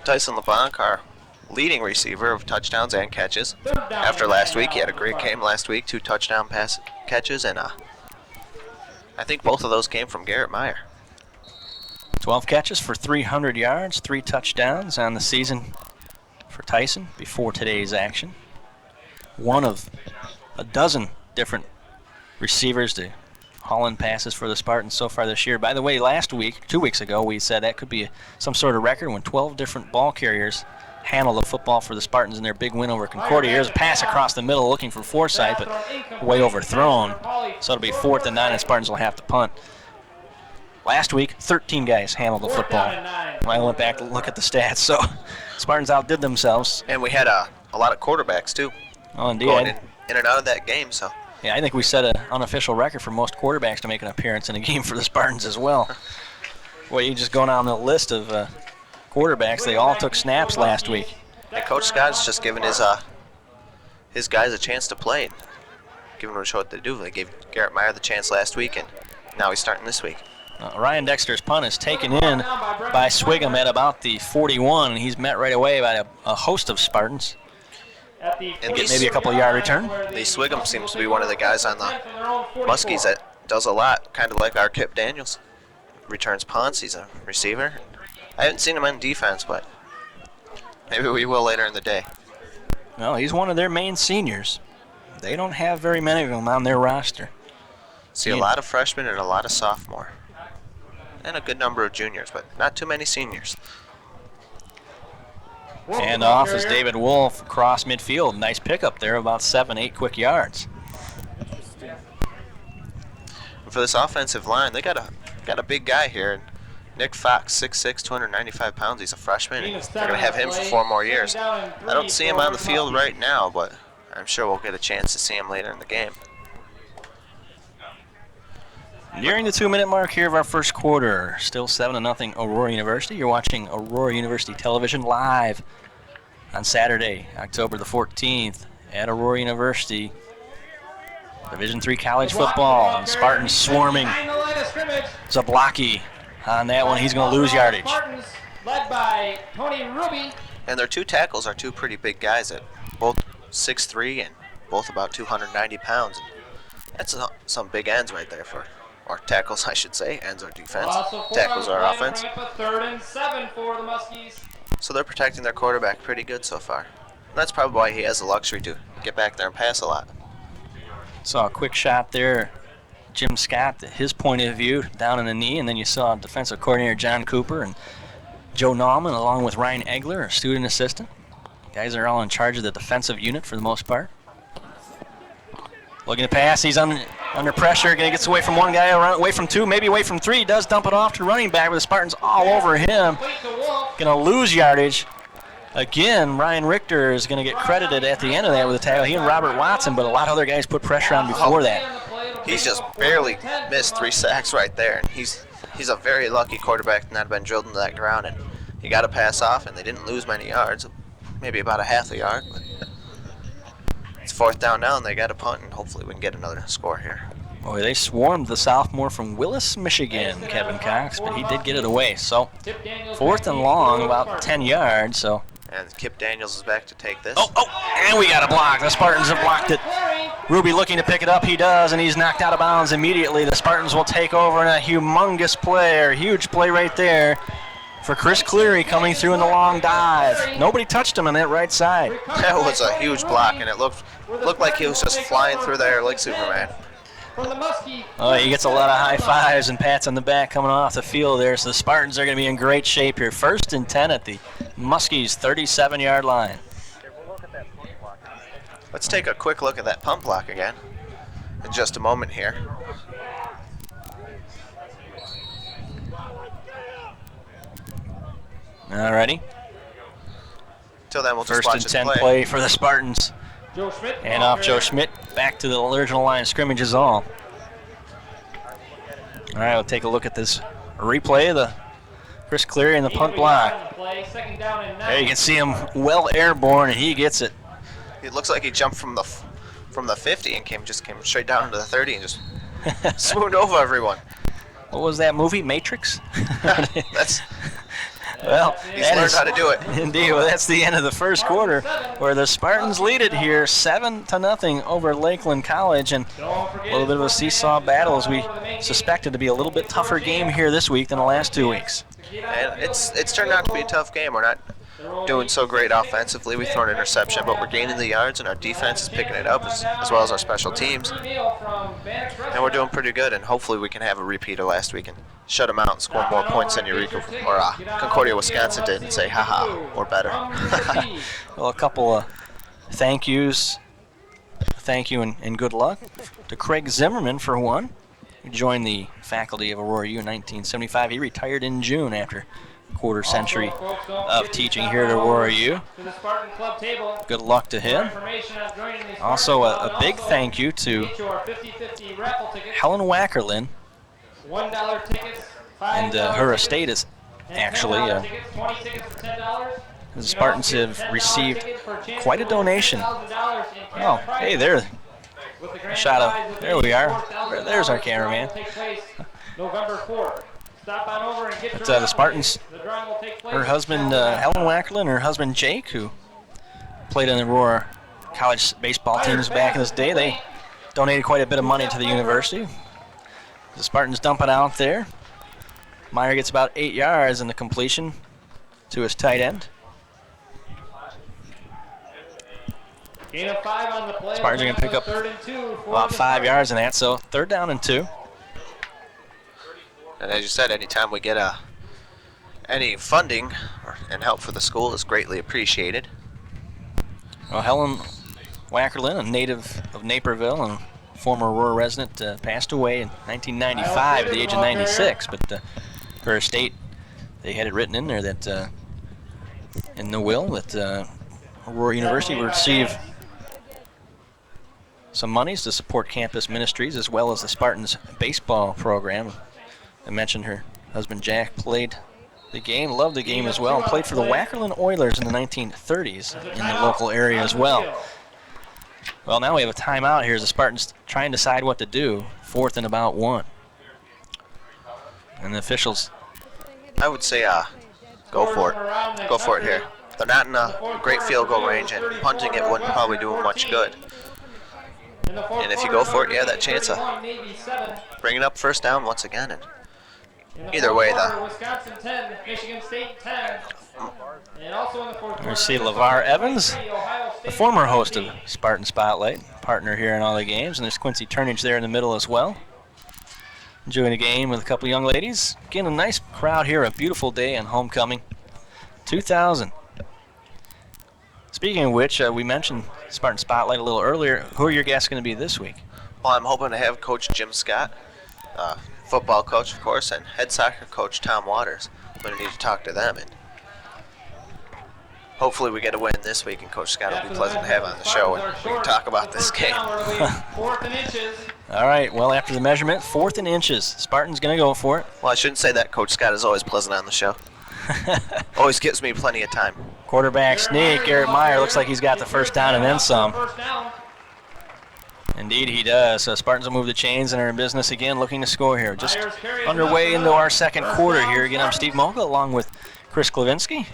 Tyson LeBlanc, our leading receiver of touchdowns and catches. After last week, he had a great game last week, 2 touchdown pass catches, and I think both of those came from Garrett Meyer. 12 catches for 300 yards, 3 touchdowns on the season for Tyson before today's action. One of a dozen different receivers to haul in passes for the Spartans so far this year. By the way, last week, 2 weeks ago, we said that could be some sort of record when 12 different ball carriers handle the football for the Spartans in their big win over Concordia. Here's a pass across the middle looking for Forsyth, but way overthrown. So it'll be 4th and 9, and Spartans will have to punt. Last week, 13 guys handled the football. When I went back to look at the stats, so Spartans outdid themselves. And we had a lot of quarterbacks, too. Oh, indeed. Going in and out of that game, so. Yeah, I think we set an unofficial record for most quarterbacks to make an appearance in a game for the Spartans as well. Well, you just go down the list of quarterbacks. They all took snaps last week. And Coach Scott's just giving his guys a chance to play, giving them a show what they do. They gave Garrett Meyer the chance last week, and now he's starting this week. Ryan Dexter's punt is taken in by Swigum at about the 41, and he's met right away by a host of Spartans. And get maybe a couple of yard return. Lee Swigum seems to be one of the guys on the Muskies that does a lot, kind of like our Kip Daniels. Returns punts, he's a receiver. I haven't seen him on defense, but maybe we will later in the day. No, he's one of their main seniors. They don't have very many of them on their roster. See a lot of freshmen and a lot of sophomore. And a good number of juniors, but not too many seniors. And off is David Wolf across midfield. Nice pickup there, about 7-8 quick yards. And for this offensive line, they got a big guy here. Nick Fox, 6'6", 295 pounds. He's a freshman. And they're going to have him for 4 more years. I don't see him on the field right now, but I'm sure we'll get a chance to see him later in the game. Nearing the 2-minute mark here of our first quarter, still 7-0 Aurora University. You're watching Aurora University Television live on Saturday, October the 14th at Aurora University. Division III college football, and Spartans swarming Zablocki on that one. He's going to lose yardage. Spartans, led by Tony Ruby. And their two tackles are two pretty big guys at both 6'3" and both about 290 pounds. That's some big ends right there or tackles, I should say. Ends are defense, tackles are offense. 3rd and 7 for the Muskies. So they're protecting their quarterback pretty good so far. And that's probably why he has the luxury to get back there and pass a lot. Saw a quick shot there. Jim Scott, his point of view, down in the knee, and then you saw defensive coordinator John Cooper and Joe Nauman, along with Ryan Egler, our student assistant. Guys are all in charge of the defensive unit for the most part. Looking to pass, he's under pressure, gonna get away from one guy, away from two, maybe away from three. He does dump it off to running back, with the Spartans all over him. Gonna lose yardage. Again, Ryan Richter is gonna get credited at the end of that with a tackle. He and Robert Watson, but a lot of other guys put pressure on before that. He's just barely missed 3 sacks right there. And he's a very lucky quarterback to not have been drilled into that ground. And he got a pass off, and they didn't lose many yards, maybe about a half a yard. But it's 4th down now, and they got a punt, and hopefully we can get another score here. Boy, they swarmed the sophomore from Willis, Michigan, Kevin Cox, but he did get it away. So 4th and long, about 10 yards. So. And Kip Daniels is back to take this. Oh, and we got a block. The Spartans have blocked it. Ruby looking to pick it up. He does, and he's knocked out of bounds immediately. The Spartans will take over in a humongous play, or huge play right there for Chris Cleary coming through in the long dive. Nobody touched him on that right side. That was a huge block, and it looked like he was just flying through there like Superman. Oh, he gets a lot of high fives and pats on the back coming off the field there. So the Spartans are going to be in great shape here. 1st and 10 at the Muskies' 37-yard line. Let's take a quick look at that punt block again in just a moment here. Alrighty. Till then, we'll just 1st watch and this 10 play for the Spartans. And off Joe Schmidt, back to the original line of scrimmage is all. All right, we'll take a look at this replay of the Chris Cleary and the punt block. There you can see him well airborne, and he gets it. It looks like he jumped from the 50 and came straight down to the 30 and just swooned over everyone. What was that movie, Matrix? Well, he's learned how to do it. Indeed. Well, that's the end of the first quarter, where the Spartans lead it here 7-0 over Lakeland College, and a little bit of a seesaw battle, as we suspected to be a little bit tougher game here this week than the last 2 weeks. And it's turned out to be a tough game. We're not doing so great offensively. We throw an interception, but we're gaining the yards, and our defense is picking it up, as well as our special teams. And we're doing pretty good, and hopefully we can have a repeat of last week and shut them out and score more points than Eureka or Concordia, Wisconsin did, and say, haha, we're better. Well, a couple of thank yous. Thank you and good luck to Craig Zimmerman, for one, who joined the faculty of Aurora U in 1975. He retired in June after a quarter century of teaching here at Aurora U. Good luck to him. Also, a big thank you to Helen Wackerlin, and her estate is actually, the Spartans have received quite a donation. Oh, hey, there, a shot of, there we are. There's our cameraman. But the Spartans, her husband Helen Wackerlin, and her husband Jake, who played in the Aurora college baseball teams back in this day, they donated quite a bit of money to the university. The Spartans dump it out there. Meyer gets about 8 yards in the completion to his tight end. Gain of 5 on the play. Spartans are going to pick up about 5 yards in that, so 3rd down and 2. And as you said, anytime we get any funding and help for the school is greatly appreciated. Well, Helen Wackerlin, a native of Naperville and former Aurora resident, passed away in 1995 at the age of 96, but her estate, they had it written in there that in the will that Aurora University would receive some monies to support campus ministries as well as the Spartans baseball program. I mentioned her husband Jack played the game, loved the game as well, and played for the Wackerlin Oilers in the 1930s in the local area as well. Well, now we have a timeout here as the Spartans try and decide what to do. 4th and about 1. And the officials. I would say go for it. Go for it here. They're not in a great field goal range, and punting it wouldn't probably do them much good. And if you go for it, you have that chance of bringing up first down once again. And either way, Wisconsin 10, Michigan State 10. And also in the fourth We see LeVar Evans, the former host of Spartan Spotlight, partner here in all the games. And there's Quincy Turnage there in the middle as well. Enjoying the game with a couple young ladies. Again, a nice crowd here, a beautiful day on homecoming 2000. Speaking of which, we mentioned Spartan Spotlight a little earlier. Who are your guests going to be this week? well, I'm hoping to have Coach Jim Scott, football coach, of course, and head soccer coach Tom Waters. I'm going to need to talk to them, and hopefully we get a win this week, and Coach Scott will be pleasant to have on the show, and we can talk about this game. All right, well, after the measurement, 4th and inches. Spartan's going to go for it. Well, I shouldn't say that. Coach Scott is always pleasant on the show. Always gives me plenty of time. Quarterback sneak. Garrett Meyer looks like he's got the first down and then some. Indeed he does. So Spartans will move the chains and are in business again, looking to score here. Just underway into our second quarter here. Again, I'm Steve Moga along with Chris Klavinsky,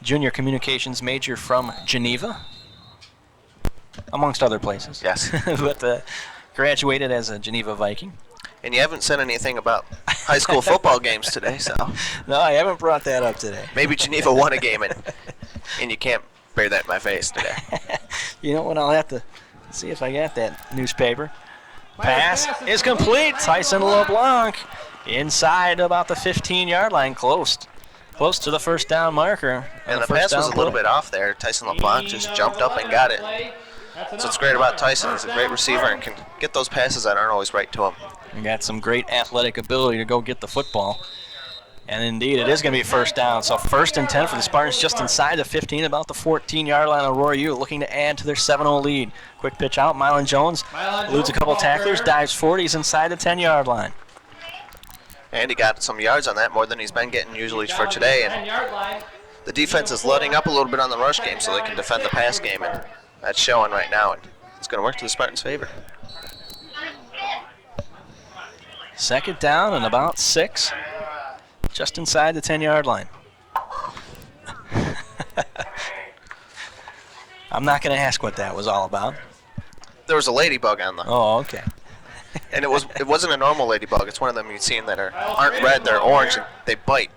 junior communications major from Geneva, amongst other places. Yes. But graduated as a Geneva Viking. And you haven't said anything about high school football games today, so. No, I haven't brought that up today. Maybe Geneva won a game, and you can't bear that in my face today. You know what? I'll have to see if I got that newspaper. Pass is complete. Tyson LeBlanc inside about the 15-yard line, close to the first down marker. And the pass was a little bit off there. Tyson LeBlanc just jumped up and got it. So what's great about Tyson, he's a great receiver and can get those passes that aren't always right to him. He got some great athletic ability to go get the football. And indeed, it is going to be first down. So 1st and 10 for the Spartans, just inside the 15, about the 14-yard line. Aurora U looking to add to their 7-0 lead. Quick pitch out. Mylan Jones eludes a couple tacklers, dives 40. He's inside the 10-yard line. And he got some yards on that, more than he's been getting usually for today. And the defense is loading up a little bit on the rush game so they can defend the pass game. And that's showing right now. And it's going to work to the Spartans' favor. 2nd down and about 6. Just inside the 10-yard line. I'm not going to ask what that was all about. There was a ladybug on the. Oh, okay. And it wasn't a normal ladybug. It's one of them you've seen that aren't red. They're orange. And they bite.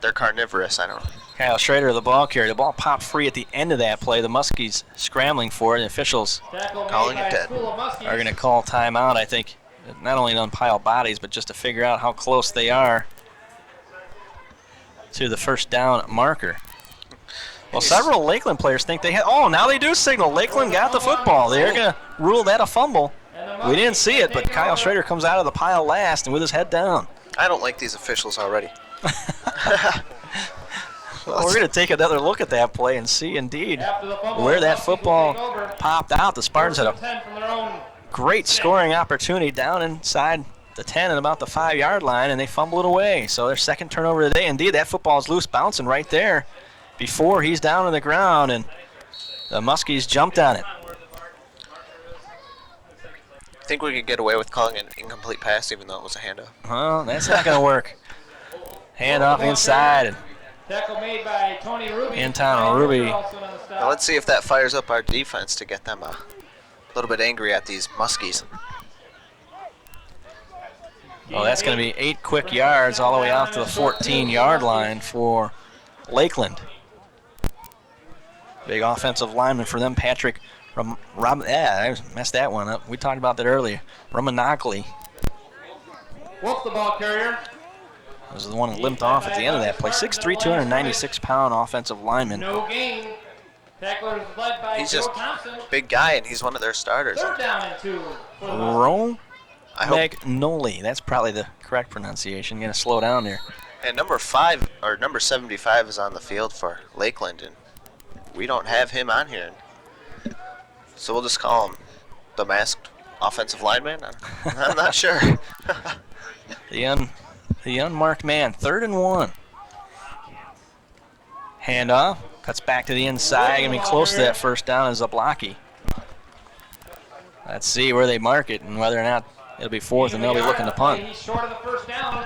They're carnivorous. I don't know. Kyle Schrader, the ball carrier. The ball popped free at the end of that play. The Muskies scrambling for it. The officials Calling it dead. are going to call timeout, I think, not only to unpile bodies, but just to figure out how close they are to the first down marker. Well, several Lakeland players think they had. Oh, now they do signal. Lakeland got the football. They're going to rule that a fumble. We didn't see it, but Kyle Schrader comes out of the pile last and with his head down. I don't like these officials already. Well, we're going to take another look at that play and see indeed where that football popped out. The Spartans had a great scoring opportunity down inside the 10 and about the 5-yard line, and they fumble it away. So their second turnover of the day. Indeed, that football is loose, bouncing right there before he's down on the ground, and the Muskies jumped on it. I think we could get away with calling it an incomplete pass even though it was a handoff. Well, that's not going to work. Handoff inside. And tackle made by Tony Ruby. Anton Ruby. Now let's see if that fires up our defense to get them a little bit angry at these Muskies. Well, that's going to be 8 quick yards all the way out to the 14-yard line for Lakeland. Big offensive lineman for them, Patrick I messed that one up. We talked about that earlier. Romanogly Wolf, the ball carrier. was the one that limped off at the end of that play. 6'3", 296-pound offensive lineman. No gain. Tacklers led by He's Joe just Thompson. big guy, and he's one of their starters. 3rd down and 2. Magnoli. That's probably the correct pronunciation. Going to slow down there. And number 75 is on the field for Lakeland, and we don't have him on here. So we'll just call him the masked offensive lineman. I'm not sure. The unmarked man. 3rd and 1. Handoff. Cuts back to the inside. Going to be close to that first down as Zablocki. Let's see where they mark it and whether or not it'll be 4th and they'll be looking to punt. He's short of the first down.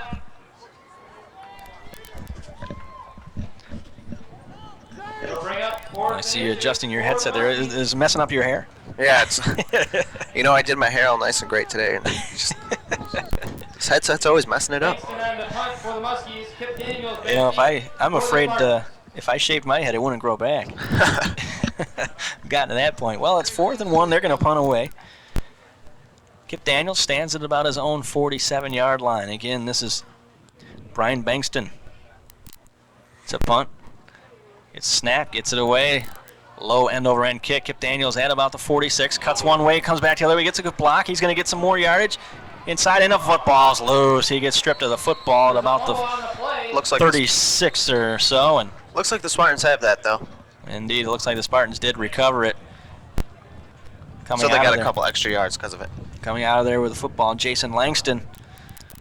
I see you adjusting your headset there. Is it messing up your hair? Yeah, it's. You know, I did my hair all nice and great today, and just, this headset's always messing it up. You know, I'm afraid if I shaved my head, it wouldn't grow back. Gotten to that point. Well, it's 4th and 1. They're going to punt away. Kip Daniels stands at about his own 47-yard line. Again, this is Brian Bankston. It's a punt. It's snapped, gets it away. Low end-over-end kick. Kip Daniels at about the 46. Cuts one way, comes back the other way, gets a good block. He's going to get some more yardage. Inside, and the football's loose. He gets stripped of the football at about the Looks like 36 or so. And looks like the Spartans have that, though. indeed, it looks like the Spartans did recover it. So they got a couple extra yards because of it. Coming out of there with the football, Jason Langston,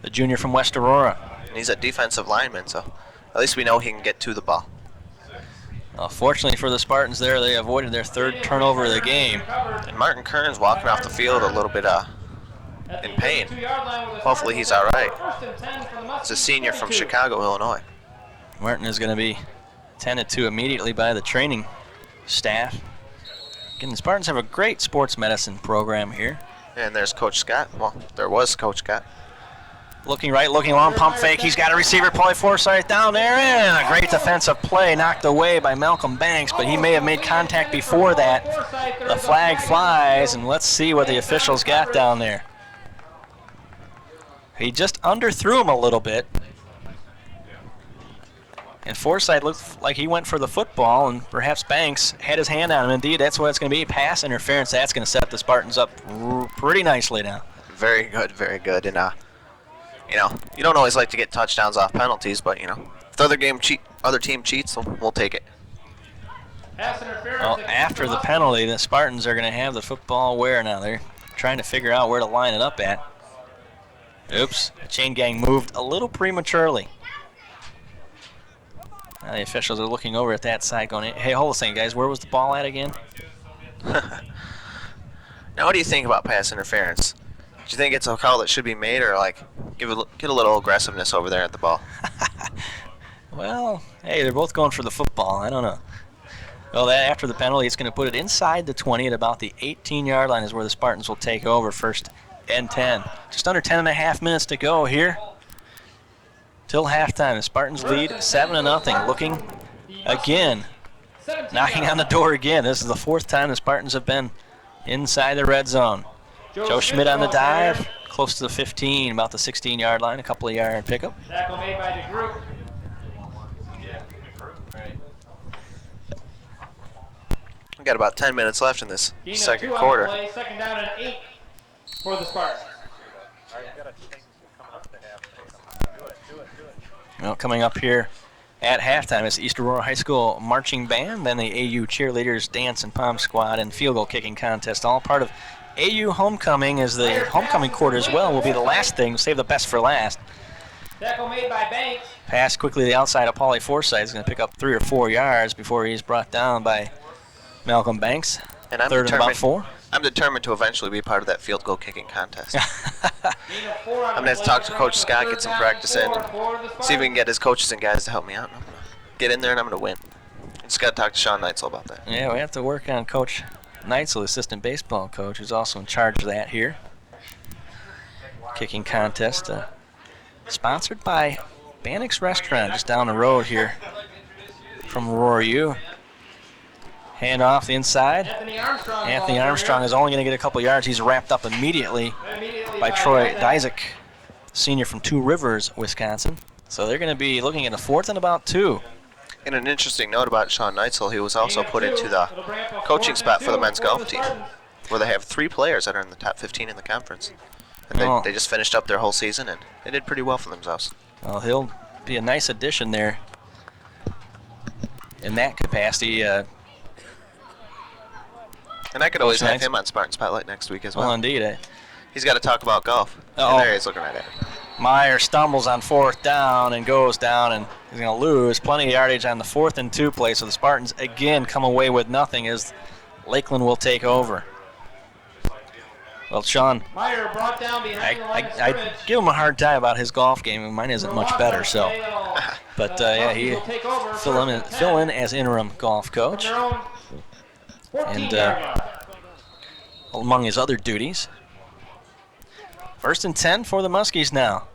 the junior from West Aurora. And he's a defensive lineman, so at least we know he can get to the ball. Fortunately for the Spartans there, they avoided their 3rd turnover of the game. And Martin Kearns walking off the field a little bit in pain. Hopefully he's all right. He's a senior from Chicago, Illinois. Martin is going to be tended to immediately by the training staff. Again, the Spartans have a great sports medicine program here. And there's Coach Scott. Well, there was Coach Scott. Looking right, looking long, pump fake. He's got a receiver, Paulie Forsythe down there, and a great defensive play knocked away by Malcolm Banks, but he may have made contact before that. The flag flies, and let's see what the officials got down there. He just underthrew him a little bit. And Forsythe looked like he went for the football, and perhaps Banks had his hand on him. Indeed, that's what it's going to be, pass interference. That's going to set the Spartans up pretty nicely now. Very good, very good. And, you know, you don't always like to get touchdowns off penalties, but, you know, if the other team cheats, we'll take it. Well, after the penalty, the Spartans are going to have the football where now? They're trying to figure out where to line it up at. Oops, the chain gang moved a little prematurely. Now the officials are looking over at that side going, hey, hold on a second, guys, where was the ball at again? Now, what do you think about pass interference? Do you think it's a call that should be made, or like get a little aggressiveness over there at the ball? Well, hey, they're both going for the football. I don't know. Well, after the penalty, it's going to put it inside the 20 at about the 18-yard line is where the Spartans will take over, 1st and 10. Just under 10 and a half minutes to go here till halftime. The Spartans lead 7-0. Looking again, knocking on the door again. This is the 4th time the Spartans have been inside the red zone. Joe Schmidt on the dive, close to the 15, about the 16-yard line, a couple of yard pickup. Tackle made by the group. We got about 10 minutes left in this Gain of second 2 on quarter. the play, 2nd down and 8 for the Spartans. Well, coming up here at halftime is East Aurora High School marching band, then the AU cheerleaders, dance and pom squad, and field goal kicking contest, all part of AU homecoming. As the homecoming quarter as well will be the last thing. We'll save the best for last. Tackle made by Banks. Pass quickly to the outside of Paulie Forsythe. Is going to pick up 3 or 4 yards before he's brought down by Malcolm Banks. And I'm 3rd and about 4. I'm determined to eventually be part of that field goal kicking contest. I'm going to talk to Coach Scott, get some practice in, see if we can get his coaches and guys to help me out. I'm going to get in there and I'm going to win. Just got to talk to Sean Neitzel about that. Yeah, we have to work on Coach Neitzel, assistant baseball coach, who's also in charge of that here. Kicking contest sponsored by Bannock's Restaurant just down the road here from Aurora U. Hand off the inside. Anthony Armstrong is only going to get a couple yards. He's wrapped up immediately by Troy Dyzik, senior from Two Rivers, Wisconsin. So they're going to be looking at a 4th and about 2. And an interesting note about Sean Neitzel, he was also put into the coaching spot for the men's golf team, where they have 3 players that are in the top 15 in the conference. And they just finished up their whole season, and they did pretty well for themselves. Well, he'll be a nice addition there in that capacity. And I could always have him on Spartan Spotlight next week as well. Well, indeed. He's got to talk about golf. Uh-oh. And there he's looking at it. Meyer stumbles on 4th down and goes down, and he's going to lose plenty of yardage on the 4th and 2 play. So the Spartans again come away with nothing as Lakeland will take over. Well, Sean, Meyer brought down behind the line of I scrimmage. give him a hard time about his golf game, and mine isn't much better. So, but yeah, he fill in as interim golf coach. and among his other duties. 1st and 10 for the Muskies now.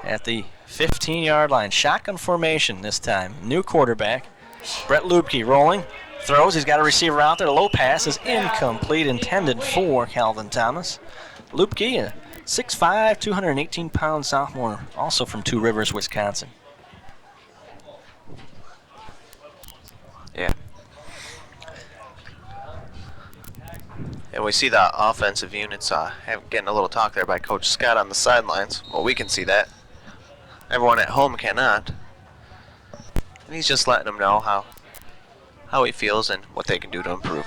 At the 15-yard line. Shotgun formation this time. New quarterback. Brett Lubke rolling. Throws. He's got a receiver out there. The low pass is incomplete. Intended for Calvin Thomas. Lubke, a 6'5", 218-pound sophomore. Also from Two Rivers, Wisconsin. Yeah. And we see the offensive units getting a little talk there by Coach Scott on the sidelines. Well, we can see that. Everyone at home cannot. And he's just letting them know how he feels and what they can do to improve.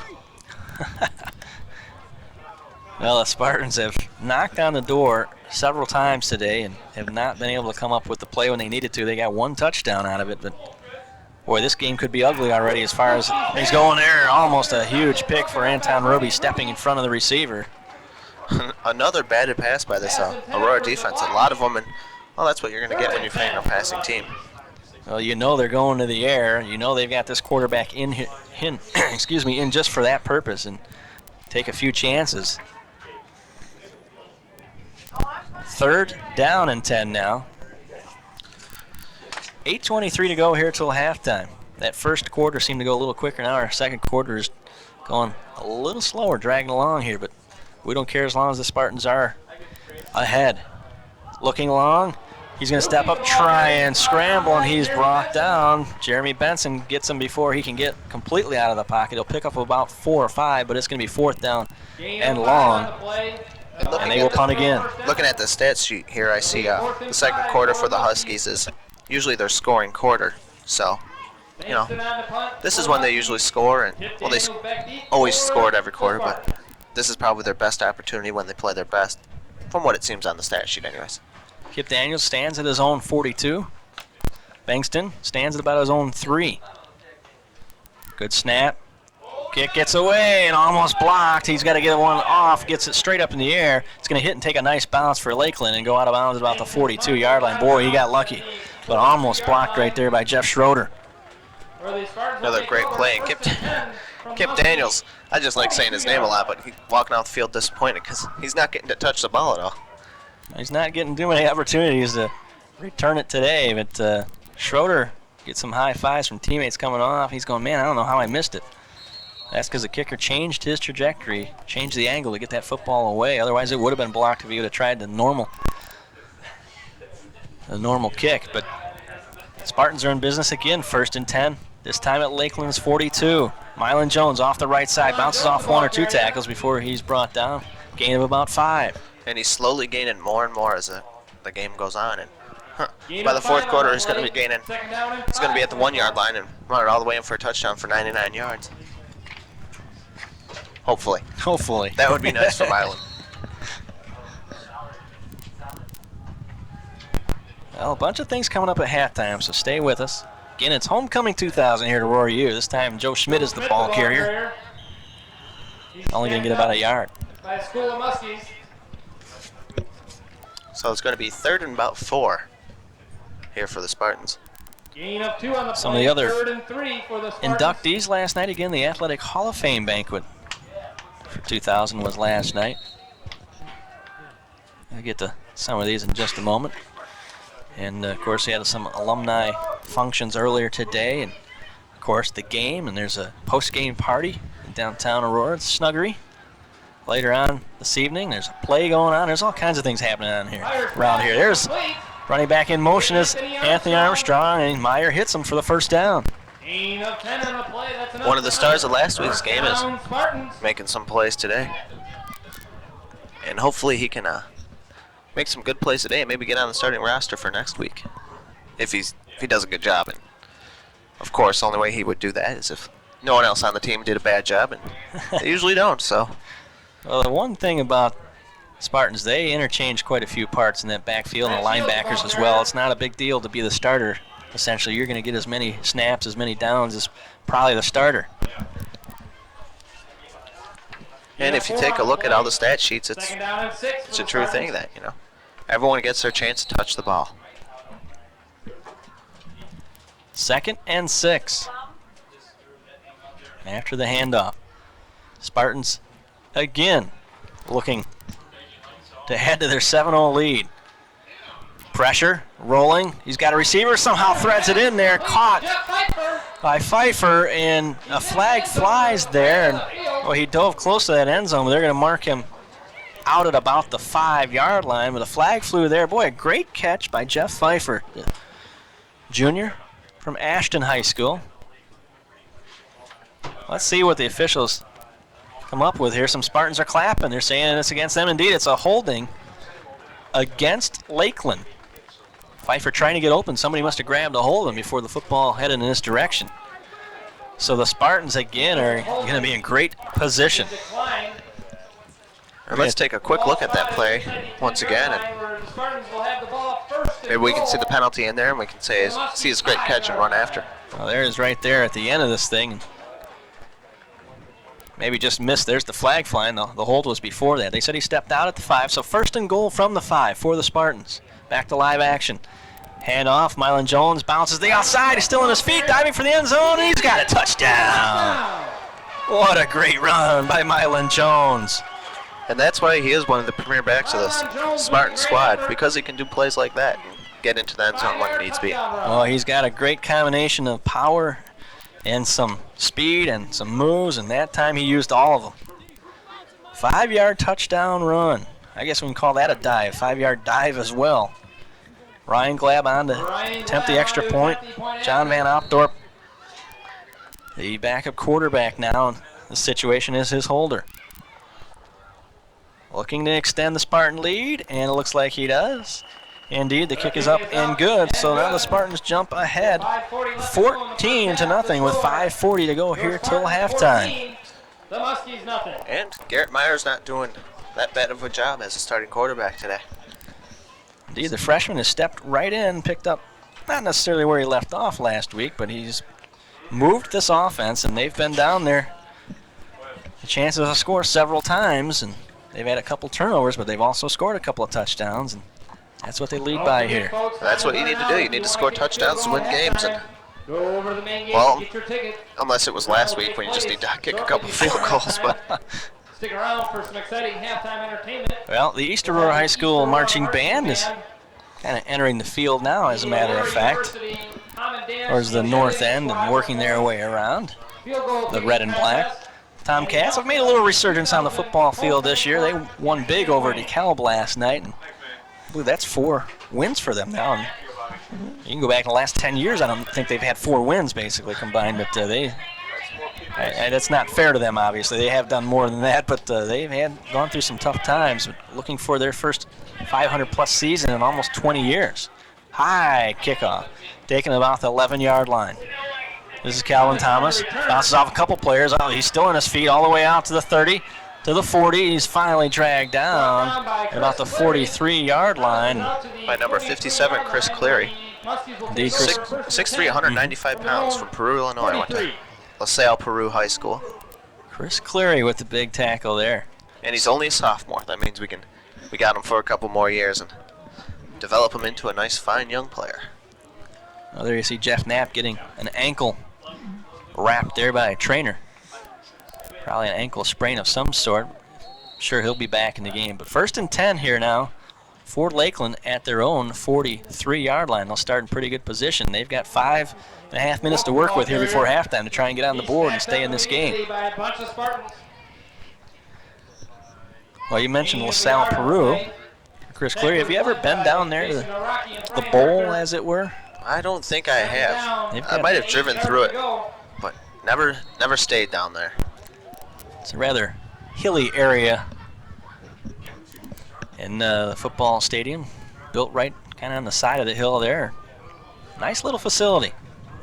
Well, the Spartans have knocked on the door several times today and have not been able to come up with the play when they needed to. They got one touchdown out of it, but boy, this game could be ugly already as far as he's going there. Almost a huge pick for Anton Ruby stepping in front of the receiver. Another batted pass by this Aurora defense. A lot of them, and well, that's what you're going to get when you're playing a passing team. Well, you know they're going to the air. You know they've got this quarterback in just for that purpose and take a few chances. 3rd down and 10 now. 8:23 to go here till halftime. That first quarter seemed to go a little quicker. Now our second quarter is going a little slower, dragging along here, but we don't care as long as the Spartans are ahead. Looking long. He's going to step up, try and scramble, and he's brought down. Jeremy Benson gets him before he can get completely out of the pocket. He'll pick up about 4 or 5, but it's going to be 4th down and long, and they will punt again. Looking at the stats sheet here, I see the second quarter for the Huskies is usually their scoring quarter. So, you know, this is when they usually score, and well, they always scored every quarter, but this is probably their best opportunity when they play their best, from what it seems on the stat sheet anyways. Kip Daniels stands at his own 42. Bankston stands at about his own 3. Good snap. Kick gets away and almost blocked. He's got to get one off, gets it straight up in the air. It's going to hit and take a nice bounce for Lakeland and go out of bounds about the 42-yard line. Boy, he got lucky, but almost blocked right there by Jeff Schroeder. Another great play. And Kip Daniels, I just like saying his name a lot, but he's walking off the field disappointed because he's not getting to touch the ball at all. He's not getting too many opportunities to return it today, but Schroeder gets some high fives from teammates coming off. He's going, man, I don't know how I missed it. That's because the kicker changed his trajectory, changed the angle to get that football away. Otherwise, it would have been blocked if he would have tried the normal kick. But Spartans are in business again, 1st and 10. This time at Lakeland's 42. Mylan Jones off the right side, bounces off 1 or 2 tackles before he's brought down. Gain of about 5. And he's slowly gaining more and more as the game goes on. And by the 4th quarter, he's going to be gaining. He's going to be at the 1-yard line and run it all the way in for a touchdown for 99 yards. Hopefully. Hopefully. That would be nice for Mylan. Well, a bunch of things coming up at halftime, so stay with us. Again, it's Homecoming 2000 here at Aurora U. This time, Joe Schmidt is the ball carrier. Only going to get about a yard. By the School of Muskies. So it's going to be 3rd and about 4 here for the Spartans. Gain of 2 on the Some of the other 3rd and 3 for the Spartans. inductees last night, again, the Athletic Hall of Fame banquet for 2000 was last night. I'll get to some of these in just a moment. And, of course, we had some alumni functions earlier today. And, of course, the game. And there's a post-game party in downtown Aurora, the Snuggery. Later on this evening, there's a play going on. There's all kinds of things happening around here. There's running back in motion is Anthony Armstrong, and Meyer hits him for the 1st down. One of the stars of last week's game is making some plays today. And hopefully he can make some good plays today and maybe get on the starting roster for next week. If he does a good job. And, of course, the only way he would do that is if no one else on the team did a bad job, and they usually don't, so... Well, the one thing about Spartans, they interchange quite a few parts in that backfield and the linebackers as well. It's not a big deal to be the starter. Essentially, you're going to get as many snaps, as many downs as probably the starter. And if you take a look at all the stat sheets, it's a true thing that, you know, everyone gets their chance to touch the ball. 2nd and 6. after the handoff. Spartans again looking to head to their 7-0 lead. Pressure, rolling. He's got a receiver, somehow threads it in there, caught by Pfeiffer, and a flag flies there. And, well, he dove close to that end zone, but they're going to mark him out at about the 5-yard line, but a flag flew there. Boy, a great catch by Jeff Pfeiffer, junior from Ashton High School. Let's see what the officials come up with here. Some Spartans are clapping. They're saying it's against them. Indeed, it's a holding against Lakeland. Pfeiffer trying to get open. Somebody must have grabbed a hold of him before the football headed in this direction. So the Spartans again are going to be in great position. And let's take a quick look at that play once again, and maybe we can see the penalty in there, and we can see his great catch and run after. Well, there it is right there at the end of this thing. Maybe just missed. There's the flag flying. The hold was before that. They said he stepped out at the 5, so first and goal from the 5 for the Spartans. Back to live action. Hand off. Mylan Jones bounces the outside. He's still on his feet, diving for the end zone, and he's got a touchdown. What a great run by Mylan Jones. And that's why he is one of the premier backs of the Spartan squad, because he can do plays like that and get into the end zone when it needs to be. Oh, he's got a great combination of power and some speed and some moves, and that time he used all of them. 5-yard touchdown run. I guess we can call that a dive. 5-yard dive as well. Ryan Glab on to attempt the extra point. John Van Opdorp, the backup quarterback now, and the situation is his holder. Looking to extend the Spartan lead, and it looks like he does. Indeed, the kick is up and good, so now the Spartans jump ahead 14-0 with 5:40 to go here till halftime. The Muskies nothing. And Garrett Meyer's not doing that bad of a job as a starting quarterback today. Indeed, the freshman has stepped right in, picked up not necessarily where he left off last week, but he's moved this offense, and they've been down there. The chances to score several times, and they've had a couple turnovers, but they've also scored a couple of touchdowns, and that's what they lead by here. That's what you need to do. You need to score touchdowns to win games. And, well, unless it was last week when you just need to kick a couple field goals. But stick around for some exciting halftime entertainment. Well, the East Aurora High School marching band is kind of entering the field now, as a matter of fact, towards the north end and working their way around the red and black. Tomcats have made a little resurgence on the football field this year. They won big over DeKalb last night, and I believe that's 4 wins for them now. And you can go back in the last 10 years, I don't think they've had 4 wins basically combined, but that's not fair to them, obviously. They have done more than that, but they've gone through some tough times, looking for their first 500-plus season in almost 20 years. High kickoff, taken about the 11-yard line. This is Calvin Thomas, bounces off a couple players. Oh, he's still on his feet all the way out to the 30, to the 40. He's finally dragged down at about the 43-yard line. By number 57, Chris Cleary. Indeed, Chris. 6'3", 195 pounds from Peru, Illinois. Went to LaSalle Peru High School. Chris Cleary with the big tackle there. And he's only a sophomore. That means we got him for a couple more years and develop him into a nice, fine young player. Oh, there you see Jeff Knapp getting an ankle wrapped there by a trainer. Probably an ankle sprain of some sort. Sure, he'll be back in the game. But 1st and 10 here now for Lakeland at their own 43-yard line. They'll start in pretty good position. They've got 5.5 minutes to work with here before halftime to try and get on the board and stay in this game. Well, you mentioned LaSalle Peru. Chris Cleary, have you ever been down there to the bowl, as it were? I don't think I have. I might have driven through it, but never stayed down there. It's a rather hilly area in the football stadium, built right kind of on the side of the hill there. Nice little facility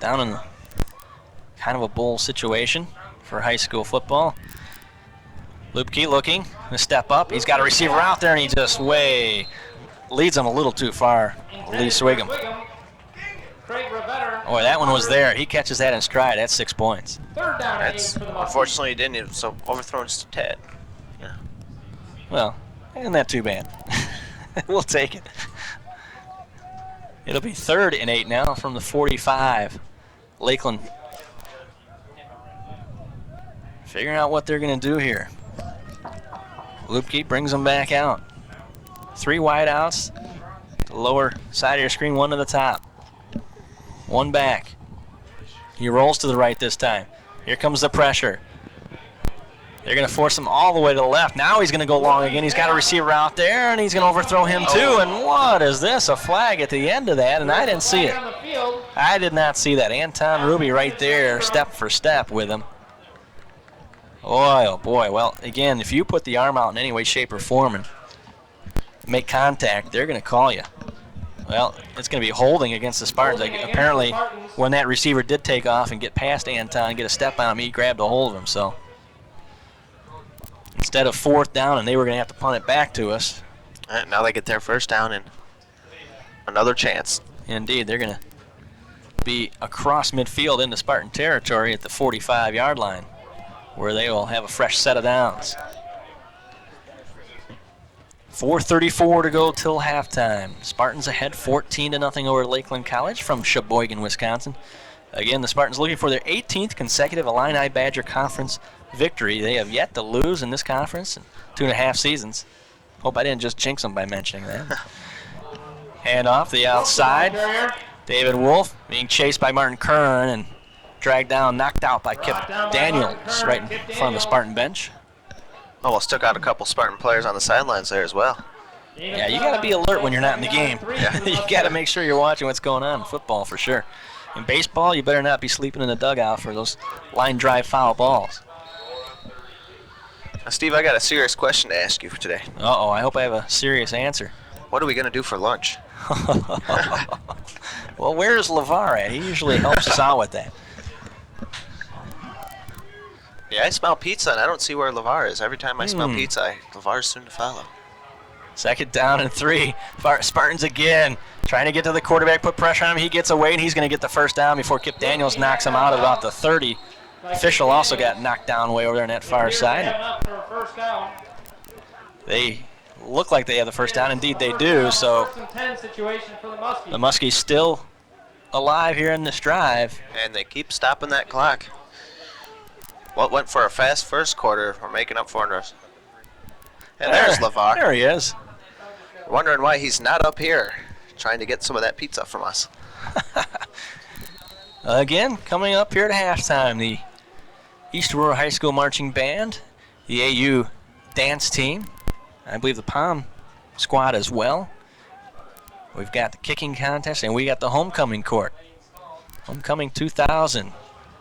down in kind of a bowl situation for high school football. Lupke looking to step up. He's got a receiver out there, and he just leads him a little too far. Lee Swigum. Boy, that one was there. He catches that in stride. That's 6 points. That's unfortunately he didn't. It was so overthrown just a tad. Yeah. Well, isn't that too bad? We'll take it. It'll be 3rd and 8 now from the 45. Lakeland Figuring out what they're going to do here. Lupke brings them back out. 3 wide outs. The lower side of your screen, 1 to the top. 1 back. He rolls to the right this time. Here comes the pressure. They're going to force him all the way to the left. Now he's going to go long again. He's got a receiver out there, and he's going to overthrow him too. And what is this? A flag at the end of that, and I didn't see it. I did not see that. Anton Ruby right there, step for step with him. Boy, oh boy. Well, again, if you put the arm out in any way, shape, or form and make contact, they're going to call you. Well, it's going to be holding against the Spartans. Apparently, when that receiver did take off and get past Anton, get a step on him, he grabbed a hold of him. So instead of 4th down, and they were going to have to punt it back to us. Now they get their 1st down and another chance. Indeed, they're going to be across midfield into Spartan territory at the 45-yard line, where they will have a fresh set of downs. 4:34 to go till halftime. Spartans ahead 14-0 over Lakeland College from Sheboygan, Wisconsin. Again, the Spartans looking for their 18th consecutive Illini-Badger Conference victory. They have yet to lose in this conference in 2.5 seasons. Hope I didn't just jinx them by mentioning that. Hand off the outside. David Wolf being chased by Martin Kern and dragged down, knocked out by Kip Daniels right in front of the Spartan bench. Almost took out a couple Spartan players on the sidelines there as well. Yeah, you got to be alert when you're not in the game. Yeah. You got to make sure you're watching what's going on in football for sure. In baseball, you better not be sleeping in the dugout for those line drive foul balls. Now, Steve, I got a serious question to ask you for today. Uh-oh, I hope I have a serious answer. What are we going to do for lunch? Well, where's LeVar at? He usually helps us out with that. Yeah, I smell pizza, and I don't see where LeVar is. Every time I smell pizza, LeVar's soon to follow. 2nd down and 3. Spartans again trying to get to the quarterback, put pressure on him. He gets away, and he's going to get the 1st down before Kip Daniels knocks him out at about the 30. Official also got knocked down way over there on that far side. They look like they have the 1st down. Indeed, they do. So the Muskies still alive here in this drive. And they keep stopping that clock. What went for a fast first quarter, we're making up for it. And there's LeVar. There he is. Wondering why he's not up here trying to get some of that pizza from us. Again, coming up here to halftime, the East Aurora High School Marching Band, the AU dance team, I believe the Palm squad as well. We've got the kicking contest, and we got the homecoming court. Homecoming 2000.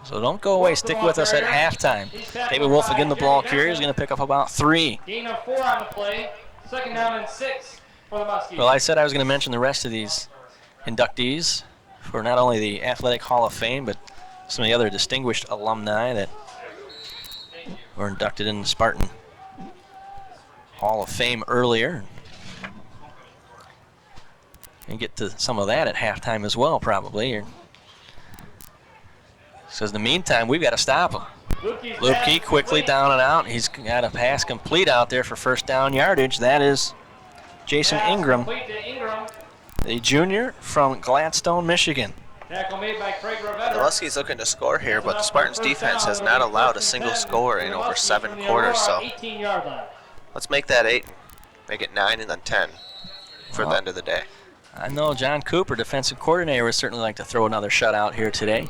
So don't go away. Stick with us at halftime. David Wolf again, the ball carrier, is going to pick up about 3. Gain of 4 on the play. 2nd down and 6 for the Muskies. Well, I said I was going to mention the rest of these inductees for not only the Athletic Hall of Fame, but some of the other distinguished alumni that were inducted in the Spartan Hall of Fame earlier. And get to some of that at halftime as well, probably. Says in the meantime, we've got to stop him. Lupke quickly down and out. He's got a pass complete out there for 1st down yardage. That is Jason Ingram, the junior from Gladstone, Michigan. Tackle made by Craig The Rivetta. Muskies looking to score here, but the Spartans defense has not allowed a single score in over 7 quarters, so 18-yard line. let's make that 8, make it 9, and then 10 for the end of the day. I know John Cooper, defensive coordinator, would certainly like to throw another shutout here today.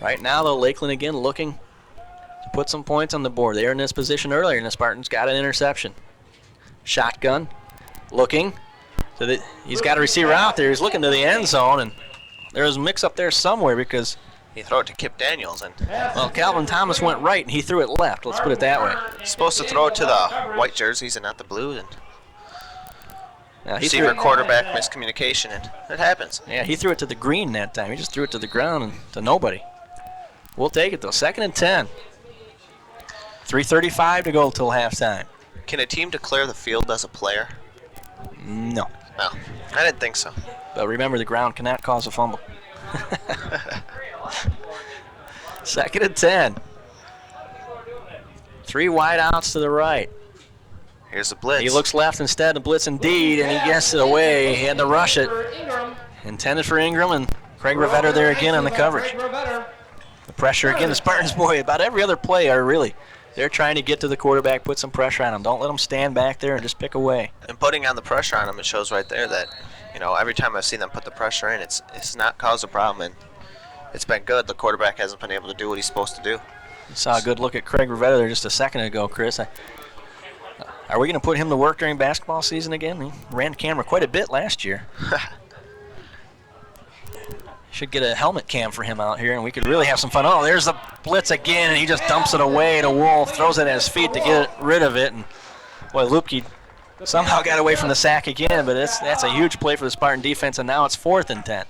Right now, though, Lakeland again looking to put some points on the board. They were in this position earlier, and the Spartans got an interception. Shotgun, looking. So he's got a receiver out there. He's looking to the end zone, and there's a mix-up there somewhere because He threw it to Kip Daniels, and well, Calvin Thomas went right, and he threw it left. Let's put it that way. he's supposed to throw it to the white jerseys and not the blue, and Now, he receiver threw it, quarterback miscommunication, and it happens. yeah, he threw it to the green that time. He just threw it to the ground and to nobody. We'll take it, though. 2nd and 10. 3:35 to go till halftime. Can a team declare the field as a player? No. No, I didn't think so. But remember, the ground cannot cause a fumble. 2nd and 10. 3 wide outs to the right. Here's the blitz. He looks left instead, a blitz indeed, and he gets it away. He had to rush it. For Ingram. Intended for Ingram, and Craig Rivetta there again on the coverage. Craig Rivetta. The pressure again, the Spartans, boy, about every other play are really, they're trying to get to the quarterback, put some pressure on him. Don't let them stand back there and just pick away. And putting on the pressure on him, it shows right there that, you know, every time I've seen them put the pressure in, it's not caused a problem, and it's been good. The quarterback hasn't been able to do what he's supposed to do. You saw a good look at Craig Rivetta there just a second ago, Chris. Are we going to put him to work during basketball season again? He ran camera quite a bit last year. Should get a helmet cam for him out here, and we could really have some fun. Oh, there's the blitz again, and he just dumps it away to Wolf, throws it at his feet to get rid of it. And boy, Lupke somehow got away from the sack again, but that's a huge play for the Spartan defense, and now it's 4th and 10.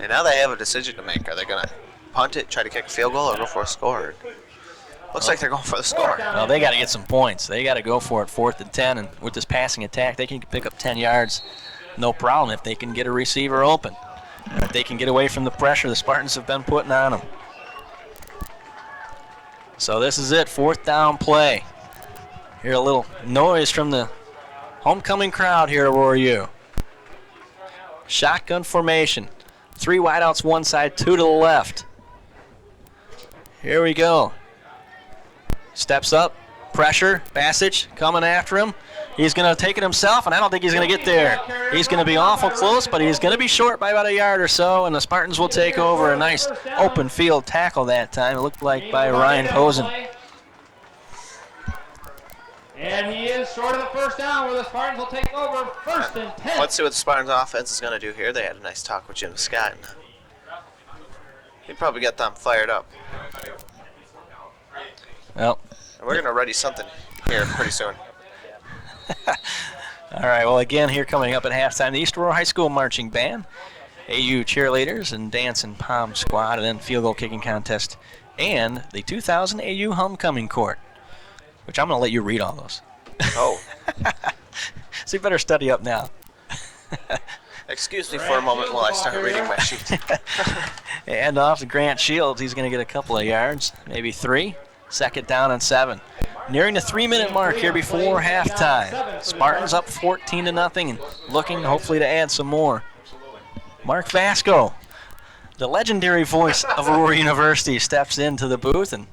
And now they have a decision to make. Are they going to punt it, try to kick a field goal, or go for a score? Looks like they're going for the score. Well, they got to get some points. They got to go for it, 4th and 10, and with this passing attack, they can pick up 10 yards, no problem, if they can get a receiver open. If they can get away from the pressure the Spartans have been putting on them. So this is it, 4th down play. Hear a little noise from the homecoming crowd here at Aurora U. Shotgun formation. 3 wideouts one side, 2 to the left. Here we go. Steps up, pressure, Bassage coming after him. He's going to take it himself, and I don't think he's going to get there. He's going to be awful close, but he's going to be short by about a yard or so, and the Spartans will take over. A nice open field tackle that time. It looked like by Ryan Posen. And he is short of the first down, where the Spartans will take over 1st and 10. Let's see what the Spartans offense is going to do here. They had a nice talk with Jim Scott. He probably got them fired up. Well, and we're going to ready something here pretty soon. All right, well, again, here coming up at halftime, the East Aurora High School Marching Band, AU cheerleaders and dance and pom squad, and then field goal kicking contest, and the 2000 AU homecoming court, which I'm going to let you read all those. Oh. So you better study up now. Excuse me for a moment while I start reading my sheet. And off to Grant Shields. He's going to get a couple of yards, maybe 3. 2nd down and 7. Nearing the 3-minute mark here before halftime. Spartans up 14-0 and looking hopefully to add some more. Mark Vasco, the legendary voice of Aurora University, steps into the booth. And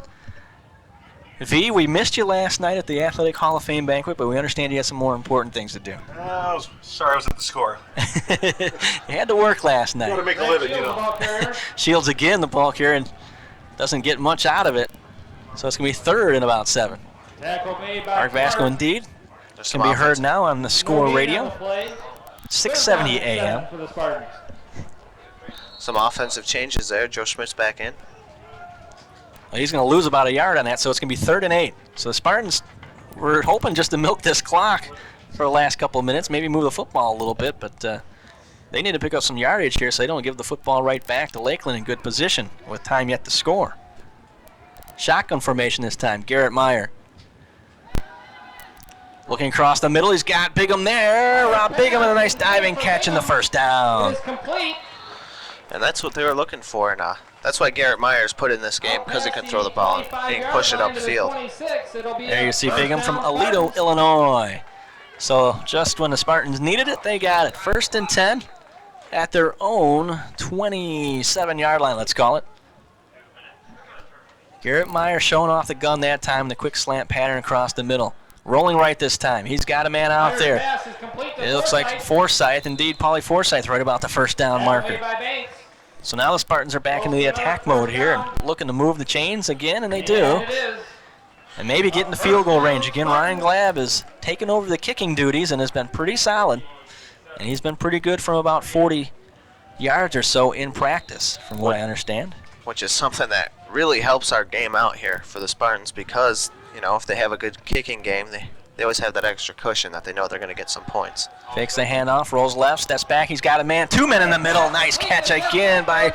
V, we missed you last night at the Athletic Hall of Fame banquet, but we understand you had some more important things to do. Sorry I was at the score. You had to work last night. Want to make a living, you know. Shields again, the ball carrier, and doesn't get much out of it. So it's going to be 3rd and about 7. Mark Vasco, indeed, can be heard now on the Score Radio, 670 AM. Some offensive changes there. Joe Schmidt's back in. Well, he's going to lose about a yard on that, so it's going to be 3rd and 8. So the Spartans were hoping just to milk this clock for the last couple of minutes, maybe move the football a little bit, but they need to pick up some yardage here so they don't give the football right back to Lakeland in good position with time yet to score. Shotgun formation this time, Garrett Meyer. Looking across the middle, he's got Bigham there. Rob Bigham with a nice diving catch in the 1st down. And that's what they were looking for, and that's why Garrett Myers put in this game, because he can throw the ball and he can push it upfield. There you see Bigham from Aledo, Illinois. So just when the Spartans needed it, they got it. 1st and 10 at their own 27-yard line, let's call it. Garrett Meyer showing off the gun that time, the quick slant pattern across the middle. Rolling right this time. He's got a man out there. It looks like Forsyth, indeed, Pauly Forsyth, right about the 1st down marker. So now the Spartans are back into the attack mode here and looking to move the chains again, and they do. And maybe get in the field goal range again. Ryan Glab has taken over the kicking duties and has been pretty solid. And he's been pretty good from about 40 yards or so in practice, from what I understand. Which is something that really helps our game out here for the Spartans, because, you know, if they have a good kicking game, they always have that extra cushion that they know they're going to get some points. Fakes the handoff, rolls left, steps back. He's got a man, 2 men in the middle. Nice catch again by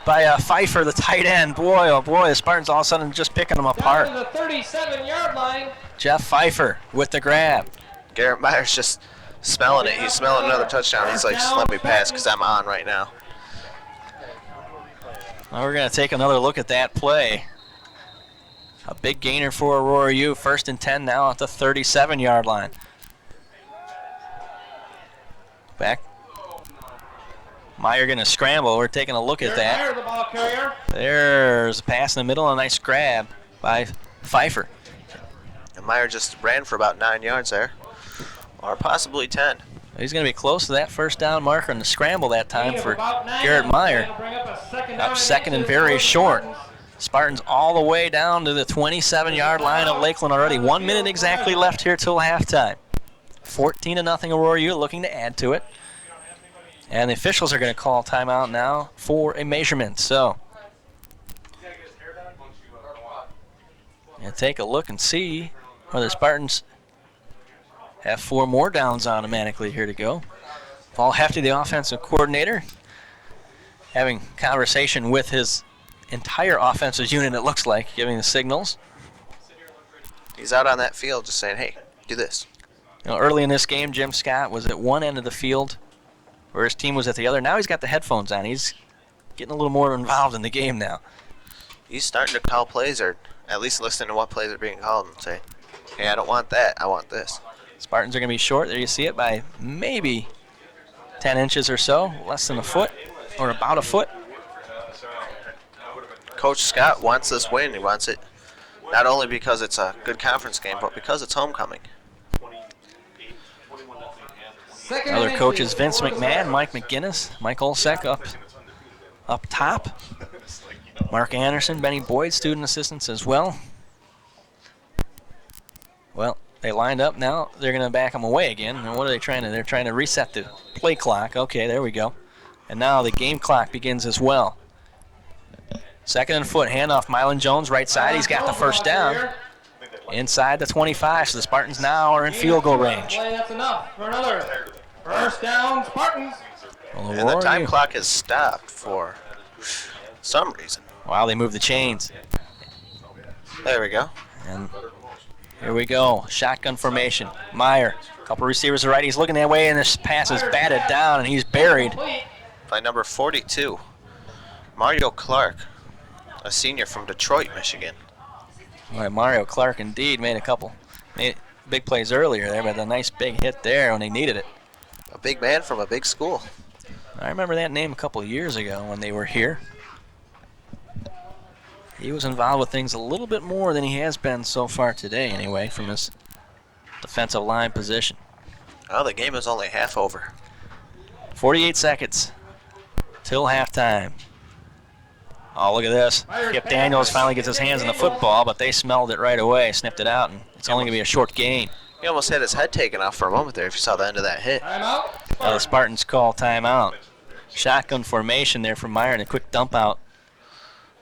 Pfeiffer, the tight end. Boy, oh boy, the Spartans all of a sudden just picking them apart. Down to the 37-yard line. Jeff Pfeiffer with the grab. Garrett Myers just smelling it. He's smelling another touchdown. He's like, just let me pass because I'm on right now. Well, we're going to take another look at that play. A big gainer for Aurora U. 1st and 10 now at the 37-yard line. Back. Meyer going to scramble. We're taking a look at that. Meyer, the ball carrier. There's a pass in the middle, a nice grab by Pfeiffer. And Meyer just ran for about 9 yards there, or possibly 10. He's going to be close to that first down marker and the scramble that time for About 9 Garrett yards. Meyer. That'll bring up a second Up down second and initiative very for the short. Spartans. Spartans all the way down to the 27-yard line of Lakeland already. 1 minute exactly left here till halftime. 14-0 Aurora U, looking to add to it. And the officials are going to call timeout now for a measurement. So, and take a look and see whether the Spartans have 4 more downs automatically here to go. Paul Hefty, the offensive coordinator, having conversation with his entire offensive unit, it looks like, giving the signals. He's out on that field just saying, hey, do this. You know, early in this game, Jim Scott was at one end of the field where his team was at the other. Now he's got the headphones on. He's getting a little more involved in the game now. He's starting to call plays, or at least listen to what plays are being called and say, hey, I don't want that, I want this. Spartans are going to be short. There you see it by maybe 10 inches or so, less than a foot, or about a foot. Coach Scott wants this win. He wants it not only because it's a good conference game, but because it's homecoming. Second Other and coaches, inches Vince for the McMahon, Spartans. Mike McGinnis, Mike Olsek up top. Mark Anderson, Benny Boyd, student assistants as well. Well, they lined up now. They're going to back them away again. And what are they trying to? They're trying to reset the play clock. Okay, there we go. And now the game clock begins as well. Second and foot, handoff, Mylan Jones, right side. He's got the first down. Inside the 25, so the Spartans now are in field goal range. Play, that's enough for another first down, Spartans. Well, And the time Aurora- clock has stopped for some reason. Wow, they moved the chains. There we go. And here we go, shotgun formation. Meyer, a couple receivers are right. He's looking that way, and this pass is batted down, and he's buried. Complete. By number 42, Mario Clark, a senior from Detroit, Michigan. All right, Mario Clark indeed made big plays earlier there, but a nice big hit there when they needed it. A big man from a big school. I remember that name a couple of years ago when they were here. He was involved with things a little bit more than he has been so far today anyway from his defensive line position. Well, the game is only half over. 48 seconds till halftime. Oh, look at this. Skip Daniels finally gets his hands on the football, but they smelled it right away, sniffed it out, and it's only going to be a short gain. He almost had his head taken off for a moment there if you saw the end of that hit. Timeout. The Spartans call timeout. Shotgun formation there from Meyer and a quick dump out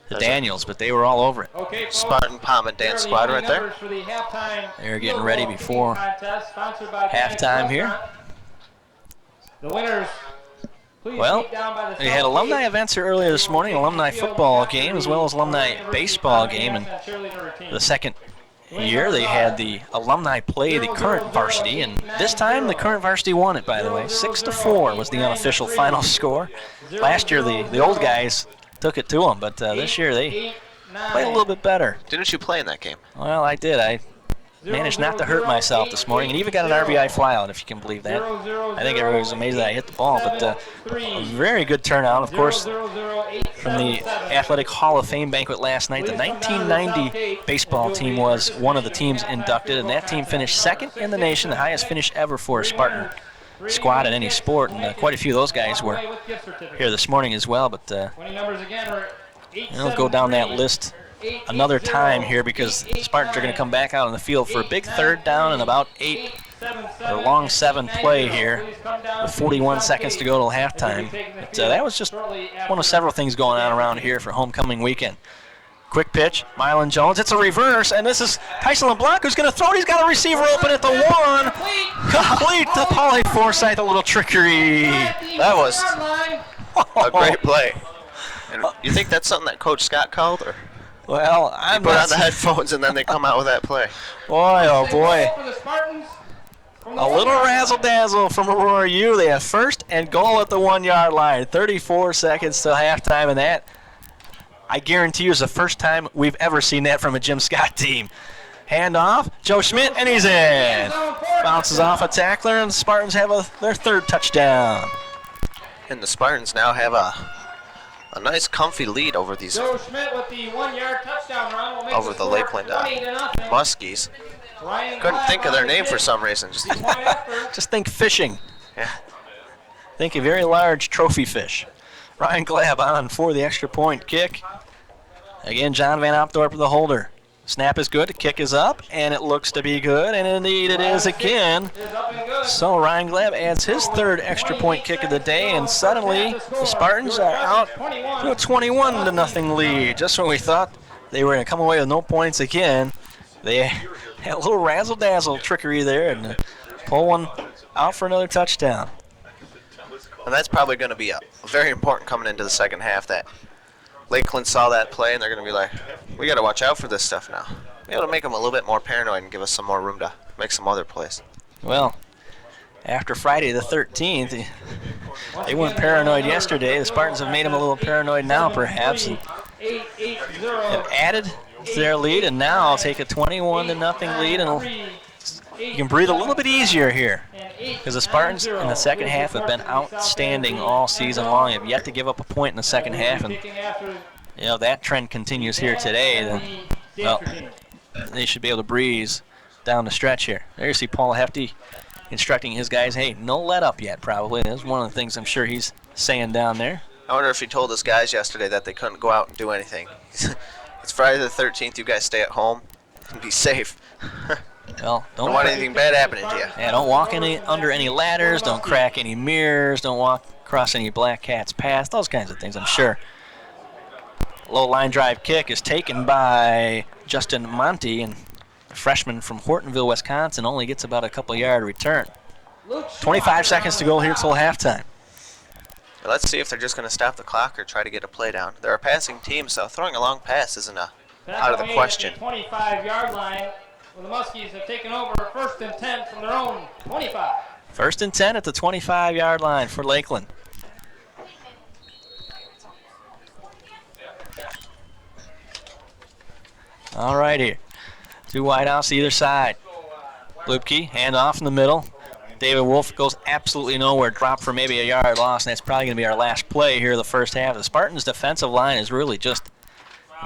to Daniels, but they were all over it. Okay, folks. Spartan Palm and Dan squad right there. Numbers for the halftime They're getting field ready goal before kicking contest, sponsored by halftime here. Restaurant. The winners. Please Well, keep down by the they had south alumni gate. events here earlier this morning, alumni football game as well as alumni baseball game, and the second year they had the alumni play the current varsity, and this time the current varsity won it, by the way. 6-4 was the unofficial final score. Last year the old guys took it to them, but this year they played a little bit better. Didn't you play in that game? Well, I did. I managed not to hurt myself this morning, and even got an RBI flyout, if you can believe that. I think everybody was amazed that I hit the ball, but a very good turnout. Of course, from the Athletic Hall of Fame banquet last night, the 1990 baseball team was one of the teams inducted, and that team finished second in the nation, the highest finish ever for a Spartan squad in any sport, and quite a few of those guys were here this morning as well, but we'll go down that list another time here because the Spartans are going to come back out on the field for a big third down and about 8 or long 7 play here with 41 seconds to go till halftime. But that was just one of several things going on around here for homecoming weekend. Quick pitch, Mylan Jones. It's a reverse, and this is Tyson LeBlanc who's going to throw it. He's got a receiver open at the 1. Complete to Paulie Forsythe, a little trickery. That was a great play. And you think that's something that Coach Scott called? Or Well, I'm put not on the headphones and then they come out with that play. Boy, oh boy. A little razzle-dazzle from Aurora U. They have first and goal at the 1-yard line. 34 seconds till halftime, and that, I guarantee you, is the first time we've ever seen that from a Jim Scott team. Hand off, Joe Schmidt, and he's in. Bounces off a tackler, and the Spartans have their third touchdown. And the Spartans now have a nice comfy lead over these Joe Schmidt with the 1-yard touchdown run will make over the Lakeland 20-0. Muskies. Ryan Couldn't Glab think of on their the name for kick. some reason. Just Point after. Just think fishing. yeah. Think a very large trophy fish. Ryan Glab on for the extra point kick. Again, John Van Opdorp, the holder. Snap is good, kick is up, and it looks to be good, and indeed it is again. Is up and good. So Ryan Glab adds his third extra point kick of the day, and suddenly the Spartans are out to a 21-0 lead. Just when we thought they were going to come away with no points again, they had a little razzle-dazzle trickery there and pull one out for another touchdown. And that's probably going to be very important coming into the second half. That Lakeland saw that play, and they're going to be like, we got to watch out for this stuff now. Be able to make them a little bit more paranoid and give us some more room to make some other plays. Well, after Friday the 13th, they weren't paranoid yesterday. The Spartans have made them a little paranoid now, perhaps, and have added to their lead, and now take a 21-0 lead, and you can breathe a little bit easier here, because the Spartans in the second half have been outstanding all season long. Have yet to give up a point in the second half, and that trend continues here today. Then, well, they should be able to breeze down the stretch here. There you see Paul Hefty instructing his guys, hey, no let up yet, probably. That's one of the things I'm sure he's saying down there. I wonder if he told his guys yesterday that they couldn't go out and do anything. It's Friday the 13th. You guys stay at home and be safe. Well, Don't want anything bad happening to you. Yeah, don't walk under any ladders, don't crack any mirrors, don't walk across any black cat's path, those kinds of things, I'm sure. Low line drive kick is taken by Justin Monty, and a freshman from Hortonville, Wisconsin, only gets about a couple-yard return. 25 seconds to go here till halftime. Let's see if they're just going to stop the clock or try to get a play down. They're a passing team, so throwing a long pass isn't out of the question. 25-yard line. Well, the Muskies have taken over 1st and 10 from their own 25. 1st and 10 at the 25-yard line for Lakeland. All right here. Two wideouts either side. Lupke, hand off in the middle. David Wolf goes absolutely nowhere, dropped for maybe a yard loss, and that's probably going to be our last play here of the first half. The Spartans' defensive line is really just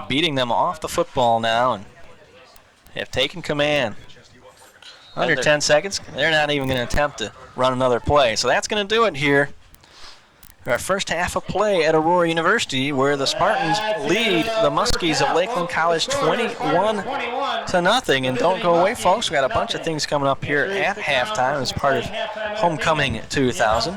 beating them off the football now and have taken command. Under 10 seconds, they're not even going to attempt to run another play. So that's going to do it here. Our first half of play at Aurora University, where the Spartans lead the Muskies of Lakeland College 21-0. And don't go away, folks. We got a bunch of things coming up here at halftime as part of Homecoming 2000.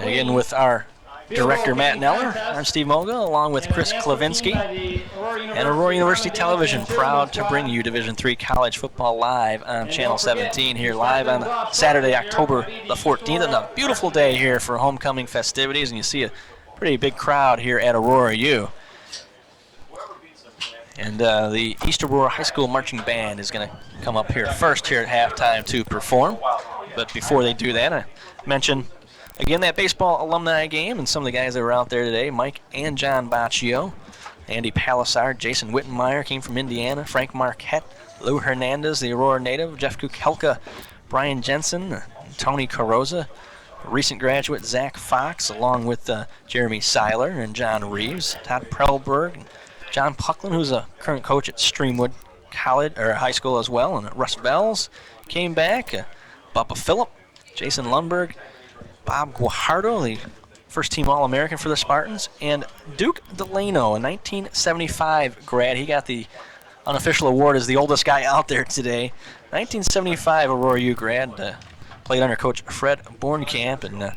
Again, with our director Matt Neller, I'm Steve Moga, along with Chris Klavinsky, and Aurora University Television, proud to bring you Division III college football live on Channel 17 here, live on Saturday, October the 14th, and a beautiful day here for homecoming festivities, and you see a pretty big crowd here at Aurora U. And the East Aurora High School Marching Band is going to come up here first here at halftime to perform. But before they do that, I mentioned again that baseball alumni game and some of the guys that were out there today, Mike and John Baccio, Andy Palisard, Jason Wittenmeyer came from Indiana, Frank Marquette, Lou Hernandez, the Aurora native, Jeff Kukelka, Brian Jensen, Tony Carosa, recent graduate Zach Fox, along with Jeremy Seiler and John Reeves, Todd Prellberg, and John Pucklin, who's a current coach at Streamwood College or High School as well, and Russ Bells came back, Bubba Phillip, Jason Lundberg, Bob Guajardo, the first-team All-American for the Spartans, and Duke Delano, a 1975 grad. He got the unofficial award as the oldest guy out there today. 1975 Aurora U grad, played under Coach Fred Bornkamp, and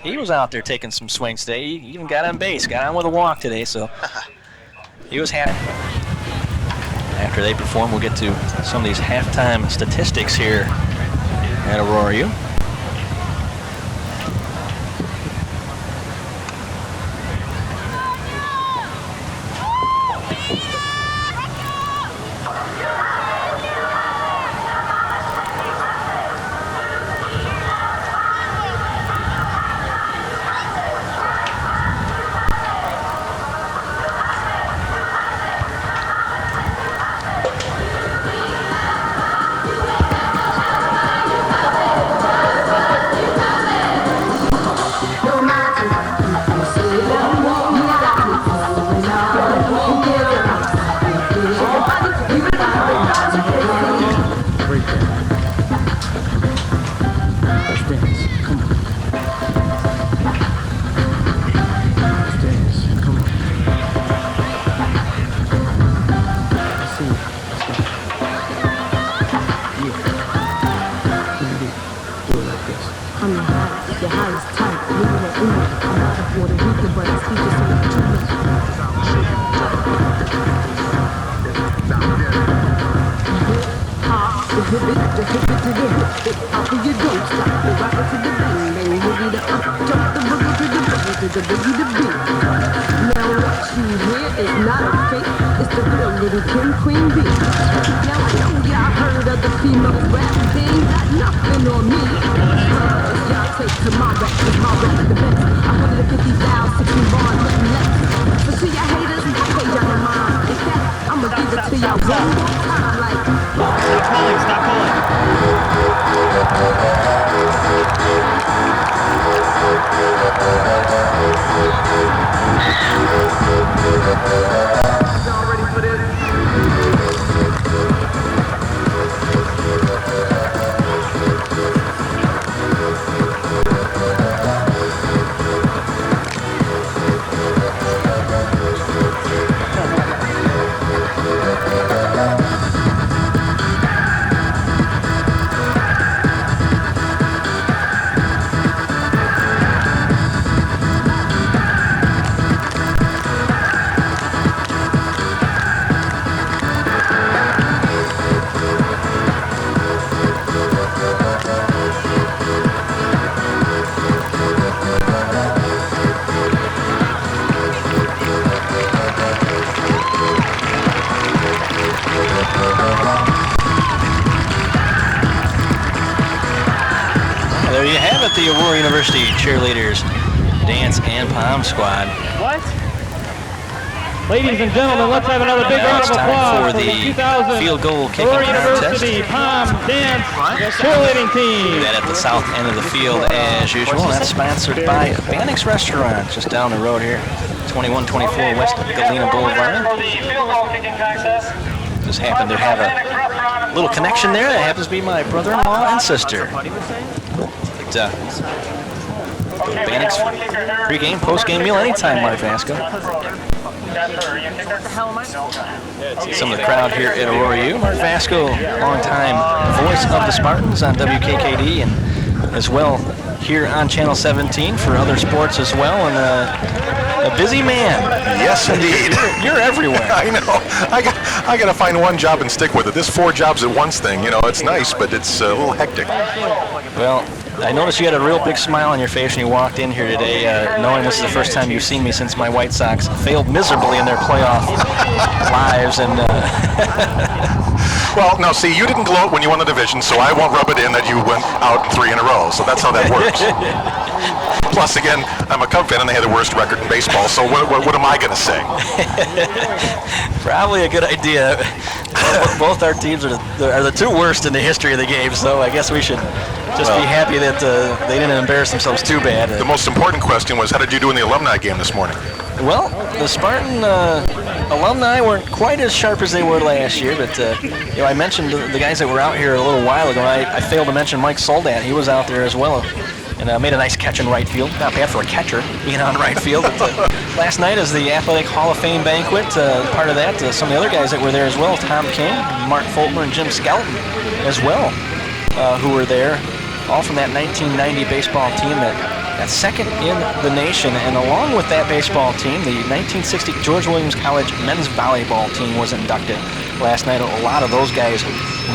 he was out there taking some swings today. He even got on base, got on with a walk today, so he was happy. After they perform, we'll get to some of these halftime statistics here at Aurora U. Now what you hear is not a fake, it's the real little King Queen bee. Now I know y'all heard of the female rap, they ain't got nothing on me. Y'all take to my rap, cause my rap is the best. 150,000, 60 bars, nothing less. So to y'all haters, I pay y'all no mind. In fact, I'ma give it to y'all one more time, like. Stop calling, stop calling. Y'all ready for this? There you have it, the Aurora University cheerleaders dance and pom squad. What? Ladies and gentlemen, let's have another big round of It's time applause for the 2000 field goal kicking Aurora contest. University Pom Dance Cheerleading Team. That at the south end of the field as usual. That's sponsored by Bannick's Restaurant, just down the road here, 2124 West of Galena Boulevard. Just happened to have a little connection there. That happens to be my brother-in-law and sister. But, Bannick's pre-game, post-game meal anytime, Mark Vasco. See some of the crowd here at Aurora U. Mark Vasco, longtime voice of the Spartans on WKKD, and as well here on Channel 17 for other sports as well, and a busy man. Yes, indeed. You're everywhere. I know. I got to find one job and stick with it. This 4 jobs at once thing, you know, it's nice, but it's a little hectic. Well, I noticed you had a real big smile on your face when you walked in here today, knowing this is the first time you've seen me since my White Sox failed miserably in their playoff lives. And Well, no, see, you didn't gloat when you won the division, so I won't rub it in that you went out 3 in a row. So that's how that works. Plus, again, I'm a Cub fan, and they had the worst record in baseball. So what am I going to say? Probably a good idea. Both our teams are the 2 worst in the history of the game, so I guess we should just be happy that they didn't embarrass themselves too bad. The most important question was, how did you do in the alumni game this morning? Well, the Spartan alumni weren't quite as sharp as they were last year, but you know, I mentioned the guys that were out here a little while ago. I failed to mention Mike Soldat. He was out there as well, and made a nice catch in right field. Not bad for a catcher being on right field. But, last night is the Athletic Hall of Fame banquet. Part of that, some of the other guys that were there as well, Tom King, Mark Fultmer, and Jim Skelton as well, who were there, all from that 1990 baseball team that's second in the nation. And along with that baseball team, the 1960 George Williams College men's volleyball team was inducted last night. A lot of those guys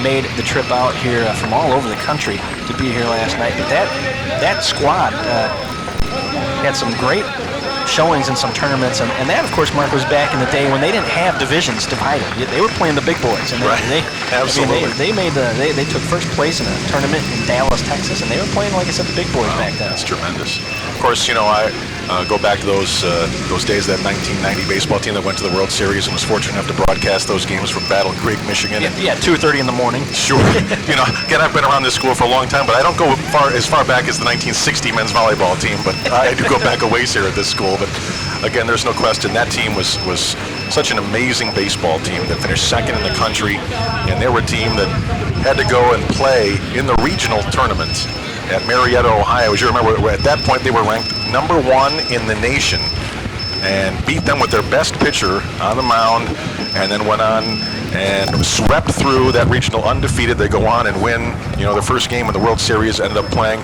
made the trip out here from all over the country to be here last night. But that squad had some great showings in some tournaments, and that, of course, Mark, was back in the day when they didn't have divisions divided. They were playing the big boys, and Absolutely. they took first place in a tournament in Dallas, Texas, and they were playing, like I said, the big boys back then. That's tremendous. Of course, you know, I go back to those days, that 1990 baseball team that went to the World Series and was fortunate enough to broadcast those games from Battle Creek, Michigan. Yeah, 2:30 in the morning. Sure. You know, again, I've been around this school for a long time, but I don't go as far back as the 1960 men's volleyball team, but I do go back a ways here at this school. But again, there's no question that team was such an amazing baseball team that finished second in the country, and they were a team that had to go and play in the regional tournament at Marietta, Ohio. As you remember, at that point they were ranked #1 in the nation, and beat them with their best pitcher on the mound, and then went on and swept through that regional undefeated. They go on and win, you know, their first game in the World Series, ended up playing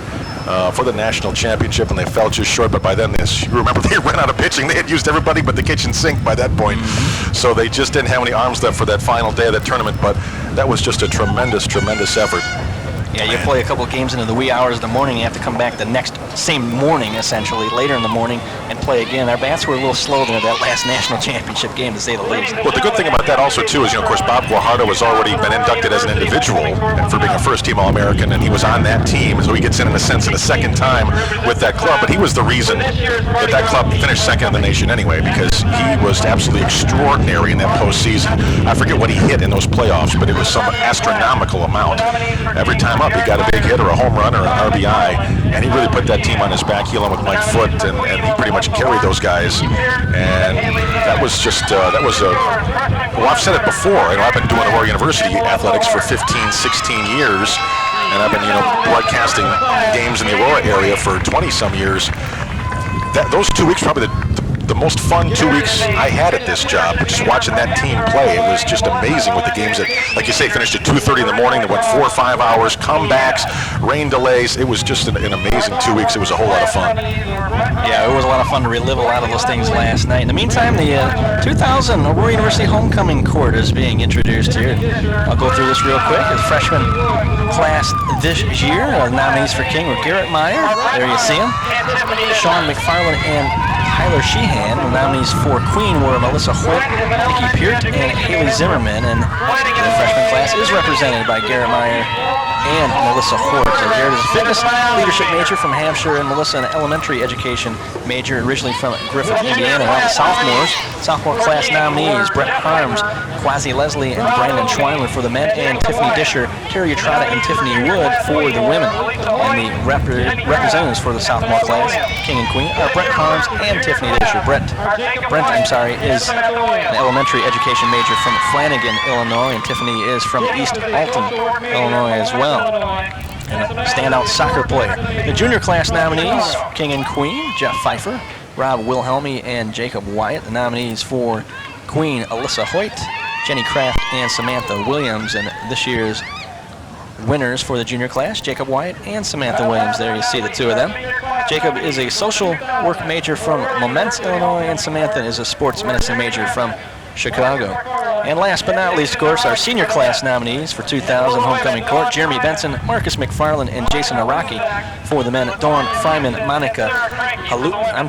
for the national championship, and they fell just short. But by then, you remember, they ran out of pitching. They had used everybody but the kitchen sink by that point. So they just didn't have any arms left for that final day of that tournament. But that was just a tremendous, tremendous effort. Yeah, you play a couple games into the wee hours of the morning. You have to come back the same morning, essentially, later in the morning, and play again. Our bats were a little slow there that last national championship game, to say the least. Well, the good thing about that also, too, is, of course, Bob Guajardo has already been inducted as an individual for being a first-team All-American, and he was on that team, so he gets in a sense, in a second time with that club. But he was the reason that club finished second in the nation anyway, because he was absolutely extraordinary in that postseason. I forget what he hit in those playoffs, but it was some astronomical amount. Every time up, he got a big hit or a home run or an RBI, and he really put that team on his back heel with Mike Foote, and he pretty much carried those guys. And that was just, well, I've said it before, I've been doing Aurora University athletics for 15, 16 years, and I've been, broadcasting games in the Aurora area for 20-some years. Those 2 weeks probably the most fun 2 weeks I had at this job, just watching that team play. It was just amazing with the games that, like you say, finished at 2:30 in the morning. They went 4 or 5 hours, comebacks, rain delays. It was just an amazing 2 weeks. It was a whole lot of fun. Yeah, it was a lot of fun to relive a lot of those things last night. In the meantime, the 2000 Aurora University Homecoming Court is being introduced here. I'll go through this real quick. The freshman class this year, nominees for King were Garrett Meyer. There you see him. Sean McFarland and Tyler Sheehan. The nominees for Queen were Melissa Holt, Nikki Peart, and Haley Zimmerman. And the freshman class is represented by Garrett Meyer and Melissa Holt. So Garrett is a fitness leadership major from Hampshire, and Melissa an elementary education major, originally from Griffith, Indiana. Now the sophomore class nominees, Brett Harms, Quasi Leslie, and Brandon Schweinler for the men, and Tiffany Disher, Terry Utrata, and Tiffany Wood for the women. And the representatives for the sophomore class, King and Queen, are Brett Harms and Tiffany Disher. Brent, is an elementary education major from Flanagan, Illinois, and Tiffany is from East Alton, Illinois as well. And a standout soccer player. The junior class nominees, King and Queen, Jeff Pfeiffer, Rob Wilhelmy, and Jacob Wyatt. The nominees for Queen, Alyssa Hoyt, Jenny Kraft, and Samantha Williams. And this year's winners for the junior class, Jacob Wyatt and Samantha Williams. There you see the two of them. Jacob is a social work major from Momence, Illinois, and Samantha is a sports medicine major from Chicago. And last but not least, of course, our senior class nominees for 2000 Homecoming Court, Jeremy Benson, Marcus McFarland, and Jason Araki. For the men, Dawn Fryman, Monica Haluzak,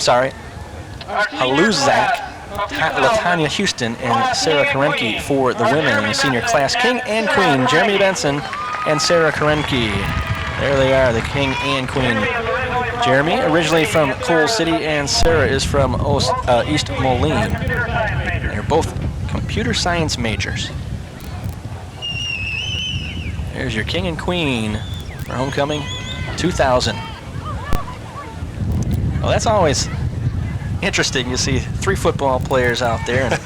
LaTanya Houston, and Sarah Karenke. For the women in the senior class, King and Queen, Jeremy Benson and Sarah Karenke. There they are, the King and Queen. Jeremy, originally from Coal City, and Sarah is from East Moline. They're both computer science majors. There's your King and Queen for Homecoming 2000. Well, that's always interesting. You see 3 football players out there.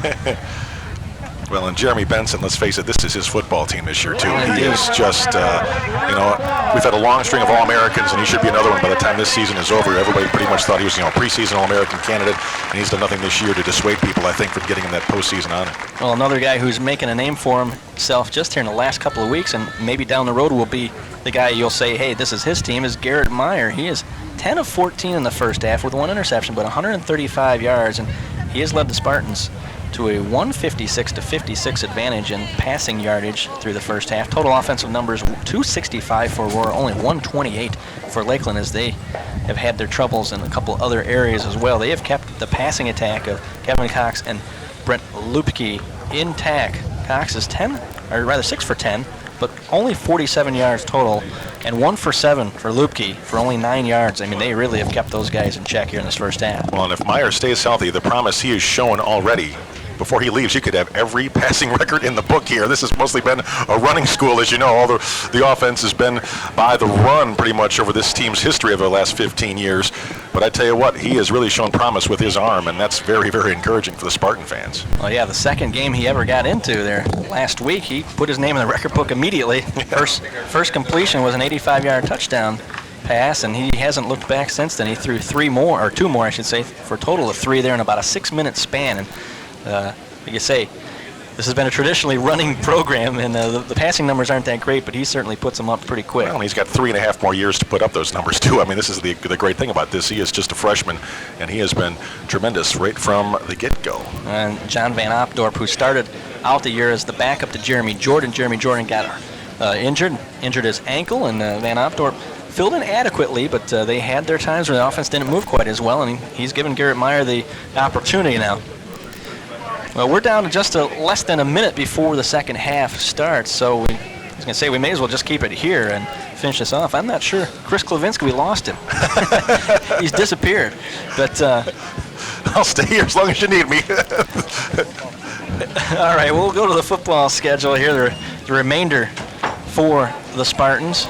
Well, and Jeremy Benson, let's face it, this is his football team this year, too. He is just, we've had a long string of All-Americans, and he should be another one by the time this season is over. Everybody pretty much thought he was, preseason All-American candidate, and he's done nothing this year to dissuade people, I think, from getting him that postseason honor. Well, another guy who's making a name for himself just here in the last couple of weeks, and maybe down the road will be the guy you'll say, hey, this is his team, is Garrett Meyer. He is 10 of 14 in the first half with 1 interception, but 135 yards, and he has led the Spartans to a 156-56 advantage in passing yardage through the first half. Total offensive numbers, 265 for Aurora, only 128 for Lakeland, as they have had their troubles in a couple other areas as well. They have kept the passing attack of Kevin Cox and Brent Lupke intact. Cox is 6 for 10, but only 47 yards total, and 1 for 7 for Lupke for only 9 yards. I mean, they really have kept those guys in check here in this first half. Well, and if Meyer stays healthy, the promise he has shown already, before he leaves, he could have every passing record in the book here. This has mostly been a running school, as you know. All the offense has been by the run pretty much over this team's history over the last 15 years. But I tell you what, he has really shown promise with his arm, and that's very, very encouraging for the Spartan fans. Well, yeah, the second game he ever got into there last week, he put his name in the record book immediately. First completion was an 85-yard touchdown pass, and he hasn't looked back since then. He threw 2 more, for a total of 3 there in about a 6-minute span. And like you say, This has been a traditionally running program, and the passing numbers aren't that great, but he certainly puts them up pretty quick. Well, he's got 3.5 more years to put up those numbers, too. I mean, this is the great thing about this. He is just a freshman, and he has been tremendous right from the get-go. And John Van Opdorp, who started out the year as the backup to Jeremy Jordan. Jeremy Jordan got injured his ankle, and Van Opdorp filled in adequately, but they had their times where the offense didn't move quite as well, and he's given Garrett Meyer the opportunity now. Well, we're down to just less than a minute before the second half starts, so I was going to say we may as well just keep it here and finish this off. I'm not sure. Chris Klavinsky, we lost him. He's disappeared. But I'll stay here as long as you need me. All right, we'll go to the football schedule here, the remainder for the Spartans.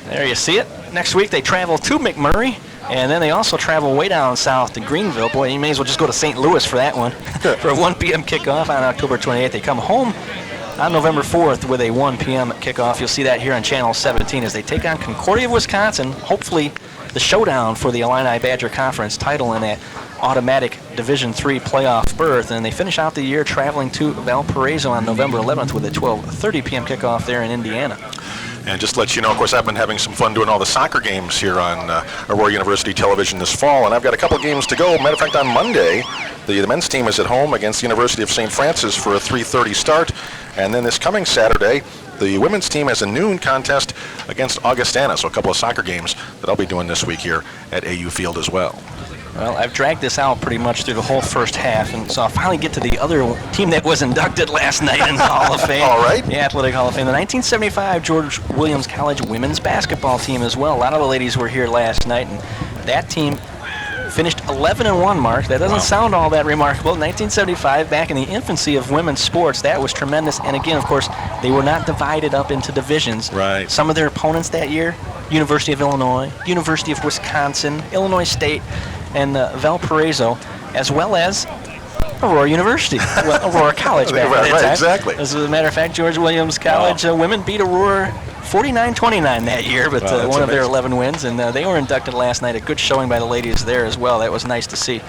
There you see it. Next week they travel to McMurray, and then they also travel way down south to Greenville. Boy, you may as well just go to St. Louis for that one. For a 1 p.m. kickoff on October 28th. They come home on November 4th with a 1 p.m. kickoff. You'll see that here on Channel 17 as they take on Concordia of Wisconsin, hopefully the showdown for the Illini-Badger Conference title in that automatic Division III playoff berth. And they finish out the year traveling to Valparaiso on November 11th with a 12:30 p.m. kickoff there in Indiana. And just to let you know, of course, I've been having some fun doing all the soccer games here on Aurora University Television this fall, and I've got a couple games to go. Matter of fact, on Monday, the men's team is at home against the University of St. Francis for a 3:30 start, and then this coming Saturday, the women's team has a noon contest against Augustana, so a couple of soccer games that I'll be doing this week here at AU Field as well. Well, I've dragged this out pretty much through the whole first half, and so I'll finally get to the other team that was inducted last night in the Hall of Fame. All right. The Athletic Hall of Fame. The 1975 George Williams College women's basketball team as well. A lot of the ladies were here last night, and that team finished 11-1, Mark. That doesn't sound all that remarkable. 1975, back in the infancy of women's sports, that was tremendous. And again, of course, they were not divided up into divisions. Right. Some of their opponents that year, University of Illinois, University of Wisconsin, Illinois State, and Valparaiso, as well as Aurora University, well, Aurora College back at that time. Exactly. As a matter of fact, George Williams College women beat Aurora 49-29 that year, but one of their 11 wins, and they were inducted last night. A good showing by the ladies there as well. That was nice to see.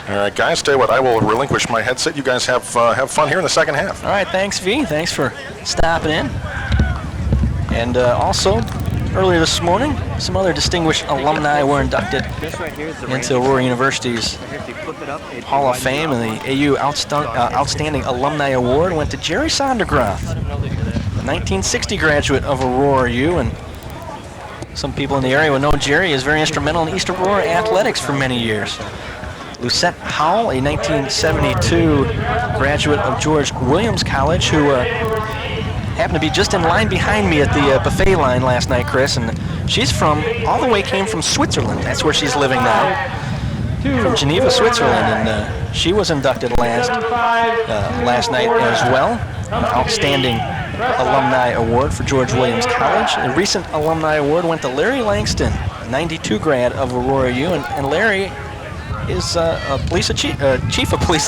All right, guys, tell you what, I will relinquish my headset. You guys have fun here in the second half. All right, thanks, V. Thanks for stopping in. And also, earlier this morning, some other distinguished alumni were inducted into Aurora University's Hall of Fame, and the AU Outstanding Alumni Award went to Jerry Sondergroth, the 1960 graduate of Aurora U, and some people in the area will know Jerry is very instrumental in East Aurora athletics for many years. Lucette Howell, a 1972 graduate of George Williams College, who happened to be just in line behind me at the buffet line last night, Chris, and she's all the way came from Switzerland. That's where she's living now, from Geneva, Switzerland, and she was inducted last night as well. An outstanding alumni award for George Williams College. The recent alumni award went to Larry Langston, a 92 grad of Aurora U, and Larry is chief of police,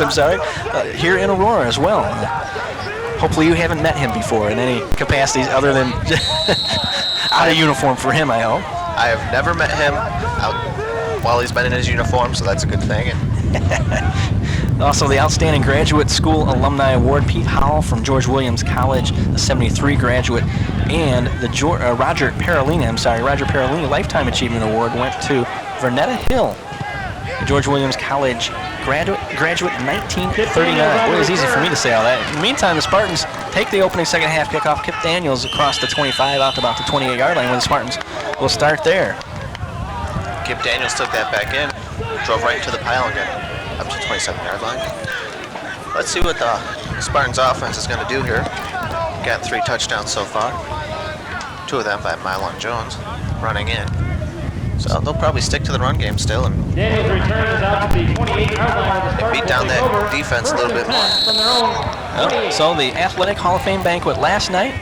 here in Aurora as well. Hopefully you haven't met him before in any capacities other than out of uniform for him, I hope. I have never met him while he's been in his uniform, so that's a good thing. Also, the Outstanding Graduate School Alumni Award, Pete Howell from George Williams College, the 73 graduate, and the Roger Parolini Lifetime Achievement Award went to Vernetta Hill, the George Williams College graduate in 1939. Boy, it was easy for me to say all that. In the meantime, the Spartans take the opening second half kickoff. Kip Daniels across the 25 out to about the 28-yard line, when the Spartans will start there. Kip Daniels took that back in, drove right into the pile and got up to the 27-yard line. Let's see what the Spartans offense is going to do here. Got 3 touchdowns so far. 2 of them by Mylon Jones running in. So they'll probably stick to the run game still and Daniels returns out to the 28-yard line. and beat down that defense a little bit more. From their own So the Athletic Hall of Fame banquet last night,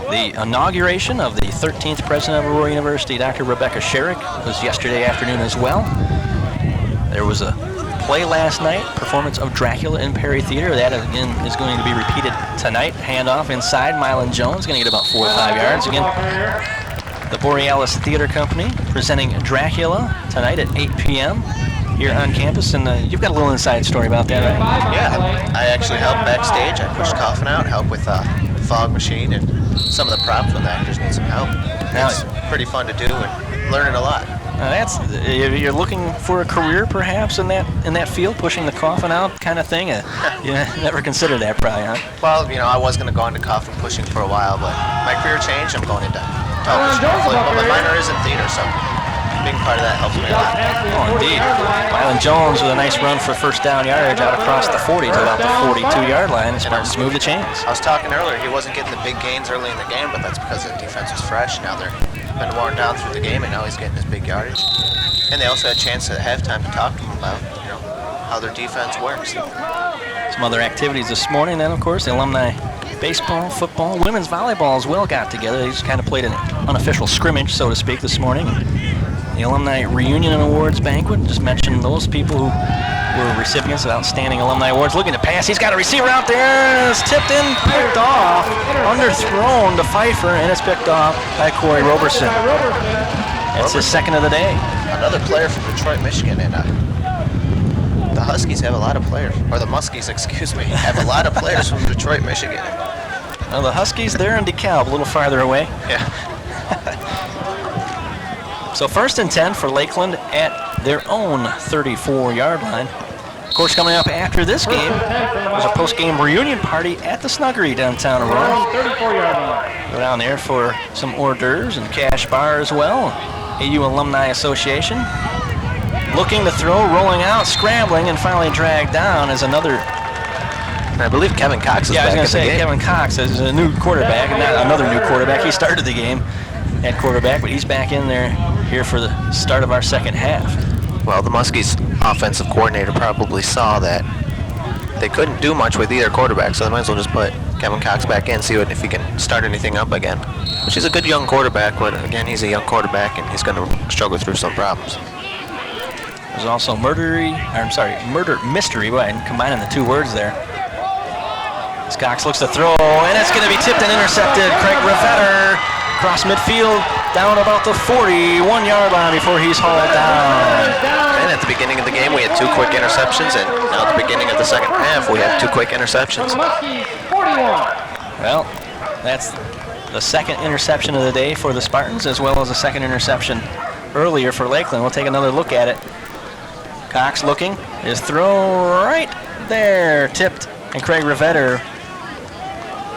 the inauguration of the 13th president of Aurora University, Dr. Rebecca Sherrick, was yesterday afternoon as well. There was a play last night, performance of Dracula in Perry Theater. That again is going to be repeated tonight. Handoff inside, Mylon Jones going to get about 4 or 5 yards. Again, the Borealis Theater Company presenting Dracula tonight at 8 p.m. here on campus, and you've got a little inside story about that, right? Yeah, I actually helped backstage. I pushed coffin out, helped with fog machine and some of the props when the actors need some help. It's pretty fun to do and learning a lot. You're looking for a career perhaps in that field, pushing the coffin out kind of thing. You never considered that, probably, huh? Well, I was going to go into coffin pushing for a while, but my career changed. I'm going into television. But my minor is in theater, so being part of that helps me a lot. Oh, indeed. Mylan Jones with a nice run for first down yardage out across the 40 to about the 42-yard line. And Spartans move the chains. I was talking earlier, he wasn't getting the big gains early in the game, but that's because the defense was fresh. Now they're been worn down through the game, and now he's getting his big yardage. And they also had a chance at halftime to talk to him about, how their defense works. Some other activities this morning, then, of course, the alumni baseball, football, women's volleyball as well got together. They just kind of played an unofficial scrimmage, so to speak, this morning. The alumni reunion and awards banquet, just mentioned those people who were recipients of outstanding alumni awards. Looking to pass, he's got a receiver out there. It's tipped in, picked off, underthrown to Pfeiffer, and it's picked off by Corey Roberson. That's his second of the day. Another player from Detroit, Michigan, and the Huskies have a lot of players, or the Muskies, excuse me, have a lot of players from Detroit, Michigan. Well, the Huskies, they're in DeKalb, a little farther away. Yeah. So 1st and 10 for Lakeland at their own 34-yard line. Of course, coming up after this game, there's a post-game reunion party at the Snuggery downtown Aurora. 34-yard line. Go down there for some hors d'oeuvres and cash bar as well. AU Alumni Association. Looking to throw, rolling out, scrambling, and finally dragged down is another. And I believe Kevin Cox is back. Yeah, I was going to say, in the game. Kevin Cox is a new quarterback, not another new quarterback. He started the game at quarterback, but he's back in there here for the start of our second half. Well, the Muskies offensive coordinator probably saw that they couldn't do much with either quarterback, so they might as well just put Kevin Cox back in, see if he can start anything up again. Which is a good young quarterback, but again, he's a young quarterback and he's going to struggle through some problems. There's also murder mystery, boy, and combining the two words there. As Cox looks to throw, and it's going to be tipped and intercepted. Craig Revetter across midfield, down about the 41-yard line before he's hauled down. And at the beginning of the game, we had 2 quick interceptions, and now at the beginning of the second half, we have 2 quick interceptions. Well, that's the second interception of the day for the Spartans, as well as a second interception earlier for Lakeland. We'll take another look at it. Cox looking, his throw right there, tipped, and Craig Revetter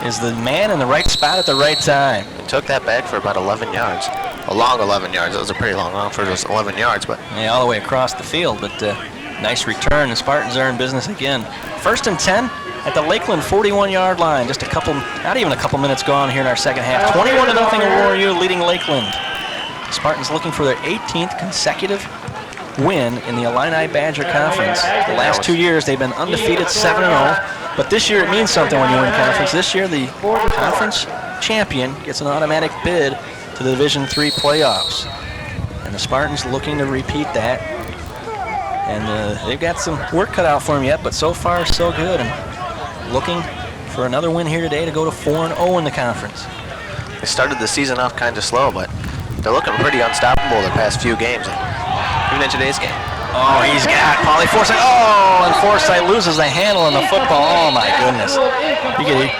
is the man in the right spot at the right time. He took that back for about 11 yards. A long 11 yards. It was a pretty long run for just 11 yards, but yeah, all the way across the field, but nice return. The Spartans are in business again. 1st and 10 at the Lakeland 41-yard line. Just not even a couple minutes gone here in our second half. 21-0 Aurora U leading Lakeland. The Spartans looking for their 18th consecutive win in the Illini-Badger Conference. The last 2 years they've been undefeated 7-0, but this year it means something when you win conference. This year the conference champion gets an automatic bid to the Division III playoffs. And the Spartans looking to repeat that. And they've got some work cut out for them yet, but so far so good. And looking for another win here today to go to 4-0 in the conference. they started the season off kind of slow, but they're looking pretty unstoppable the past few games. Even in today's game. Oh, he's got Paulie Forsythe. Oh, and Forsythe loses the handle on the football. Oh, my goodness. You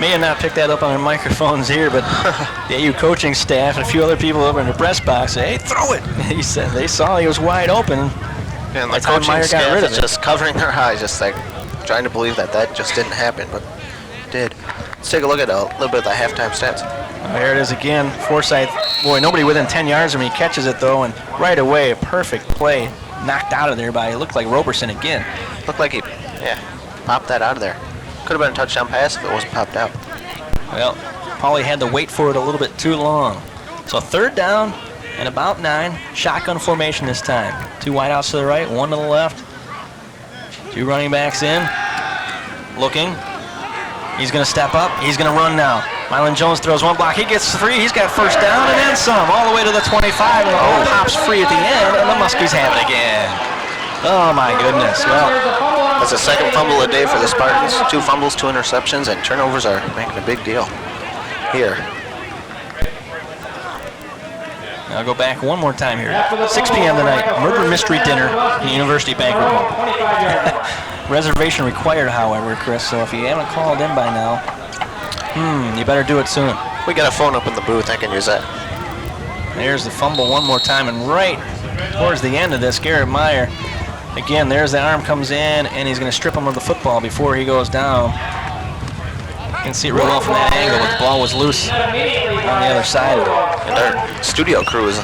may have not picked that up on their microphones here, but the AU coaching staff and a few other people over in the press box say, hey, throw it. He said they saw he was wide open. And the coaching staff is just covering their eyes, just like trying to believe that just didn't happen, but it did. Let's take a look at a little bit of the halftime stats. There it is again. Forsythe, boy, nobody within 10 yards of him. He catches it, though, and right away, a perfect play. Knocked out of there by, it looked like Roberson again. Looked like he, popped that out of there. Could have been a touchdown pass if it wasn't popped out. Well, Paulie had to wait for it a little bit too long. So third down and about 9. Shotgun formation this time. 2 wideouts to the right, 1 to the left. 2 running backs in. Looking. He's going to step up. He's going to run now. Mylan Jones throws 1 block. He gets 3. He's got first down and then some. All the way to the 25. And the ball pops free at the end, and the Muskies have it again. Oh, my goodness. Well, that's the second fumble a day for the Spartans. 2 fumbles, 2 interceptions, and turnovers are making a big deal here. I'll go back one more time here. 6 p.m. tonight, murder mystery dinner in the University Banquet Hall. Reservation required, however, Chris, so if you haven't called in by now, you better do it soon. We got a phone up in the booth. I can use that. There's the fumble one more time, and right towards the end of this, Garrett Meyer, again, there's the arm comes in, and he's going to strip him of the football before he goes down. You can see it real well from that angle, but the ball was loose on the other side of it. And our studio crew is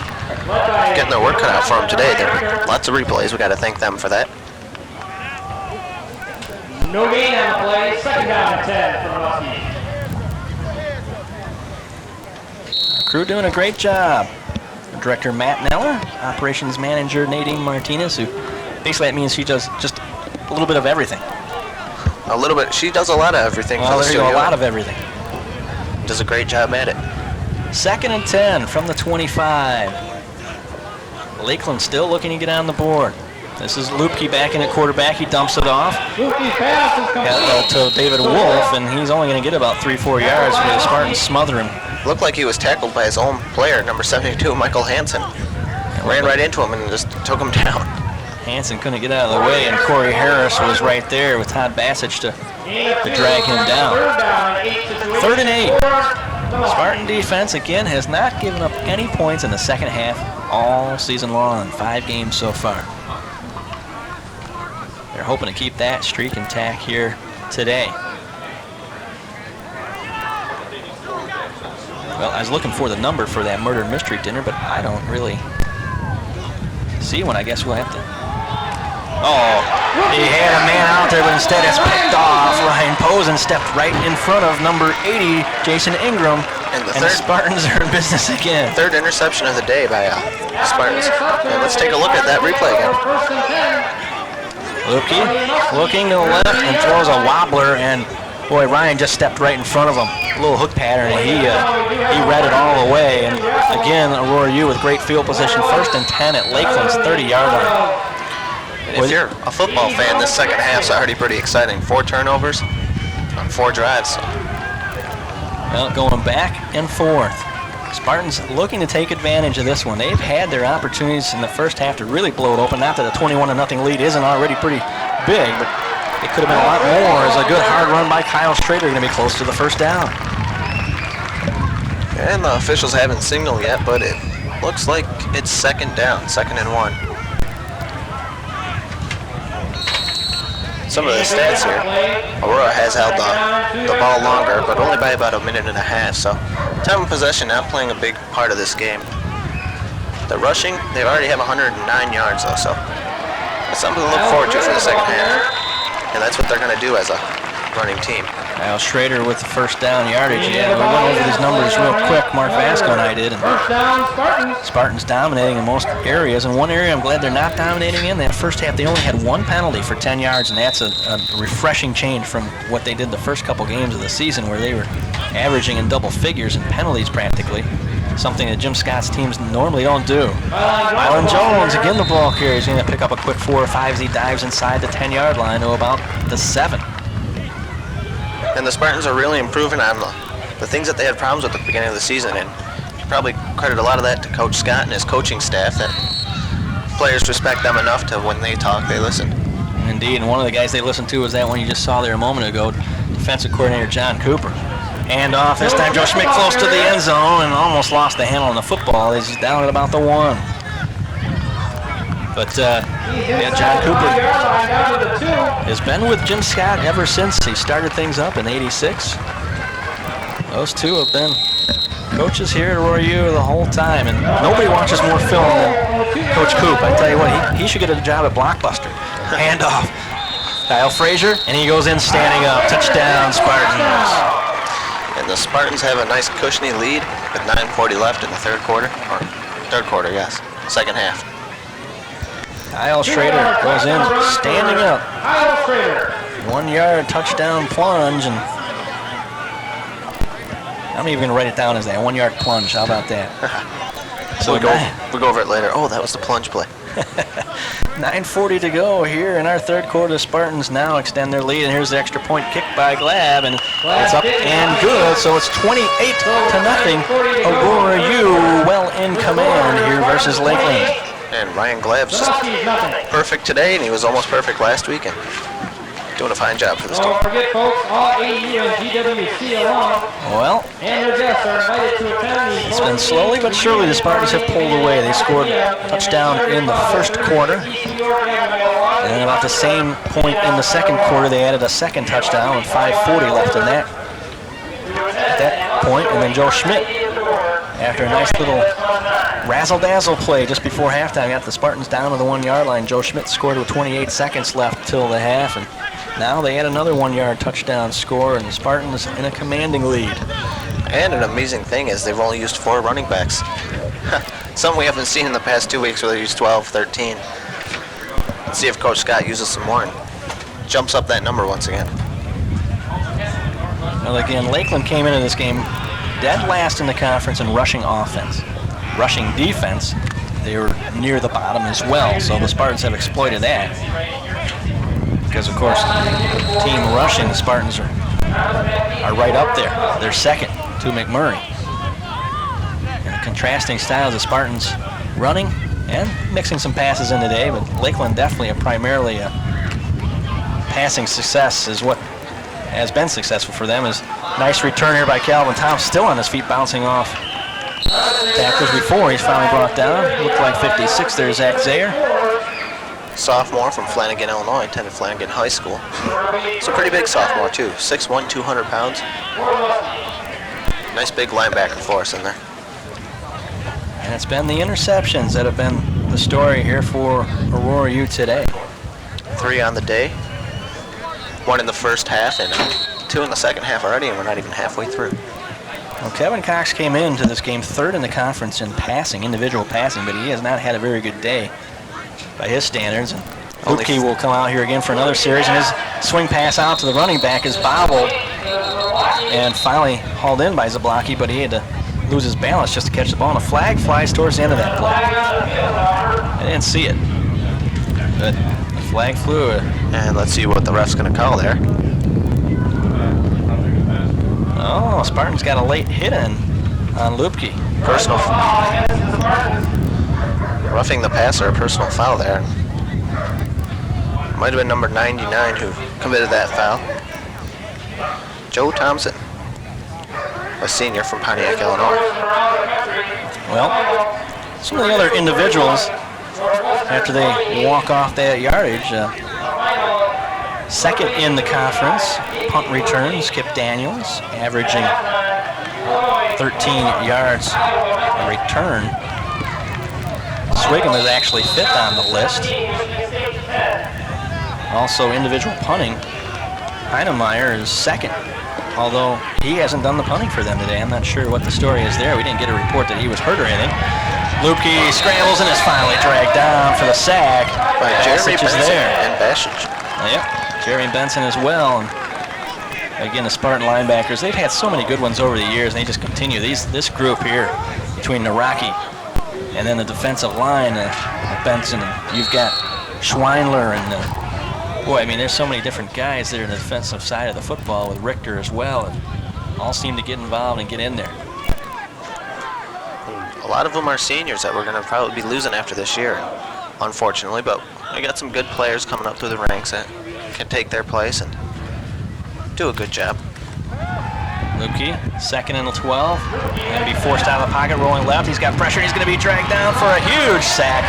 getting their work cut out for them today. There are lots of replays. We got to thank them for that. No gain on the play. Second down and 10 for the Muskies. Crew doing a great job. Director Matt Neller, operations manager Nadine Martinez, who basically that means she does just a little bit of everything. A little bit. She does a lot of everything for the there you studio. go, a lot of everything. Does a great job at it. 2nd and 10 from the 25. Lakeland still looking to get on the board. This is Lupke back in at quarterback. He dumps it off. Lupke's pass is complete. To David Wolf, and he's only going to get about 3-4 yards where the Spartans smother him. Looked like he was tackled by his own player, number 72, Michael Hansen. Ran right into him and just took him down. Hansen couldn't get out of the way, and Corey Harris was right there with Todd Bassich to drag him down. 3rd and 8. Spartan defense, again, has not given up any points in the second half all season long. 5 games so far. They're hoping to keep that streak intact here today. Well, I was looking for the number for that murder mystery dinner, but I don't really see one. I guess we'll have to. Oh, he had a man out there, but instead it's picked off. Ryan Posen stepped right in front of number 80, Jason Ingram, and the Spartans are in business again. 3rd interception of the day by Spartans. And let's take a look at that replay again. Lupke looking to the left and throws a wobbler, and boy, Ryan just stepped right in front of him. A little hook pattern, and he read it all the way. And again, Aurora U with great field position, 1st and 10 at Lakeland's 30-yard line. If you're a football fan, this second half's already pretty exciting. 4 turnovers on 4 drives. Well, going back and forth. Spartans looking to take advantage of this one. They've had their opportunities in the first half to really blow it open. Not that a 21-0 lead isn't already pretty big, but it could have been a lot more. As a good hard run by Kyle Schrader, going to be close to the 1st down. And the officials haven't signaled yet, but it looks like it's 2nd down, 2nd and 1. Some of the stats here, Aurora has held the ball longer, but only by about a minute and a half, so time of possession not playing a big part of this game. The rushing, they already have 109 yards though, so that's something to look forward to for the second half. And that's what they're going to do as a running team. Kyle Schrader with the 1st down yardage. Yeah, we went over these numbers real quick. Mark Vasco and I did. And First down, Spartans. Spartans dominating in most areas. In one area I'm glad they're not dominating in. That first half they only had 1 penalty for 10 yards, and that's a refreshing change from what they did the first couple games of the season, where they were averaging in double figures in penalties practically. Something that Jim Scott's teams normally don't do. Mylan Jones, again the ball carrier. He's going to pick up a quick 4 or 5 as he dives inside the 10-yard line to about the 7. And the Spartans are really improving on the things that they had problems with at the beginning of the season, and you probably credit a lot of that to Coach Scott and his coaching staff, that players respect them enough to when they talk, they listen. Indeed, and one of the guys they listened to was that one you just saw there a moment ago, defensive coordinator John Cooper. Hand off, this time Joe Schmidt close to the end zone and almost lost the handle on the football. He's down at about the 1. But yeah, John Cooper has been with Jim Scott ever since he started things up in '86. Those two have been coaches here at Aurora U the whole time, and nobody watches more film than Coach Coop. I tell you what, he should get a job at Blockbuster. Hand off. Kyle Frazier, and he goes in standing up. Touchdown, Spartans. And the Spartans have a nice cushiony lead with 9:40 left in the 3rd quarter. Or 3rd quarter, yes. Second half. Kyle Schrader goes in standing up. Kyle Schrader. 1-yard touchdown plunge, and I'm even gonna write it down as that 1-yard plunge. How about that? So we go over it later. Oh, that was the plunge play. 9:40 to go here in our third quarter. The Spartans now extend their lead, and here's the extra point kick by Glab, and it's up and good. So it's 28-0. Aurora U well in command here versus Lakeland. And Ryan Glab's just perfect today, and he was almost perfect last weekend. Doing a fine job for this team. Don't forget, folks, all AU and GWC alum Well, and their guests are invited to attend the... it's been slowly but surely the Spartans have pulled away. They scored a touchdown in the first quarter, and then about the same point in the second quarter, they added a second touchdown with 5:40 left in that. At that point, and then Joe Schmidt, after a nice little razzle-dazzle play just before halftime, got the Spartans down to the 1-yard line. Joe Schmidt scored with 28 seconds left till the half, and now they had another 1-yard touchdown score, and the Spartans in a commanding lead. And an amazing thing is they've only used 4 running backs. Something we haven't seen in the past 2 weeks where they used 12, 13. Let's see if Coach Scott uses some more and jumps up that number once again. Well, again, Lakeland came into this game dead last in the conference in rushing offense. Rushing defense, they were near the bottom as well, so the Spartans have exploited that. Because, of course, team rushing, the Spartans are right up there. They're second to McMurray. And contrasting styles, the Spartans running and mixing some passes in today, but Lakeland definitely primarily a passing success is what has been successful for them. Is nice return here by Calvin Thompson, still on his feet, bouncing off tackles before he's finally brought down. Looked like 56 there, Zach Zayer. Sophomore from Flanagan, Illinois, attended Flanagan High School. It's a pretty big sophomore too, 6'1", 200 pounds. Nice big linebacker for us in there. And it's been the interceptions that have been the story here for Aurora U today. 3 on the day, 1 in the first half and 2 in the second half already, and we're not even halfway through. Well, Kevin Cox came into this game 3rd in the conference in passing, individual passing, but he has not had a very good day by his standards. And Lupke will come out here again for another series, and his swing pass out to the running back is bobbled and finally hauled in by Zablocki, but he had to lose his balance just to catch the ball, and a flag flies towards the end of that play. I didn't see it, but the flag flew. And let's see what the ref's going to call there. Oh, Spartans got a late hit in on Lupke. Personal roughing the passer, a personal foul there. Might have been number 99 who committed that foul. Joe Thompson, a senior from Pontiac, Illinois. Well, some of the other individuals, after they walk off that yardage, second in the conference, punt returns, Kip Daniels, averaging 13 yards a return. Swigum is actually 5th on the list. Also individual punting, Heinemeyer is 2nd, although he hasn't done the punting for them today. I'm not sure what the story is there. We didn't get a report that he was hurt or anything. Lupke scrambles and is finally dragged down for the sack. By Jeremy Benson there. And Bashage. Yep, Jeremy Benson as well. And again, the Spartan linebackers, they've had so many good ones over the years, and they just continue. This group here, between Naraki and then the defensive line, Benson, and you've got Schweinler, and boy, I mean, there's so many different guys there in the defensive side of the football with Richter as well, and all seem to get involved and get in there. A lot of them are seniors that we're going to probably be losing after this year, unfortunately, but we got some good players coming up through the ranks that can take their place and do a good job. Lupke, 2nd and 12, going to be forced out of the pocket, rolling left. He's got pressure. He's going to be dragged down for a huge sack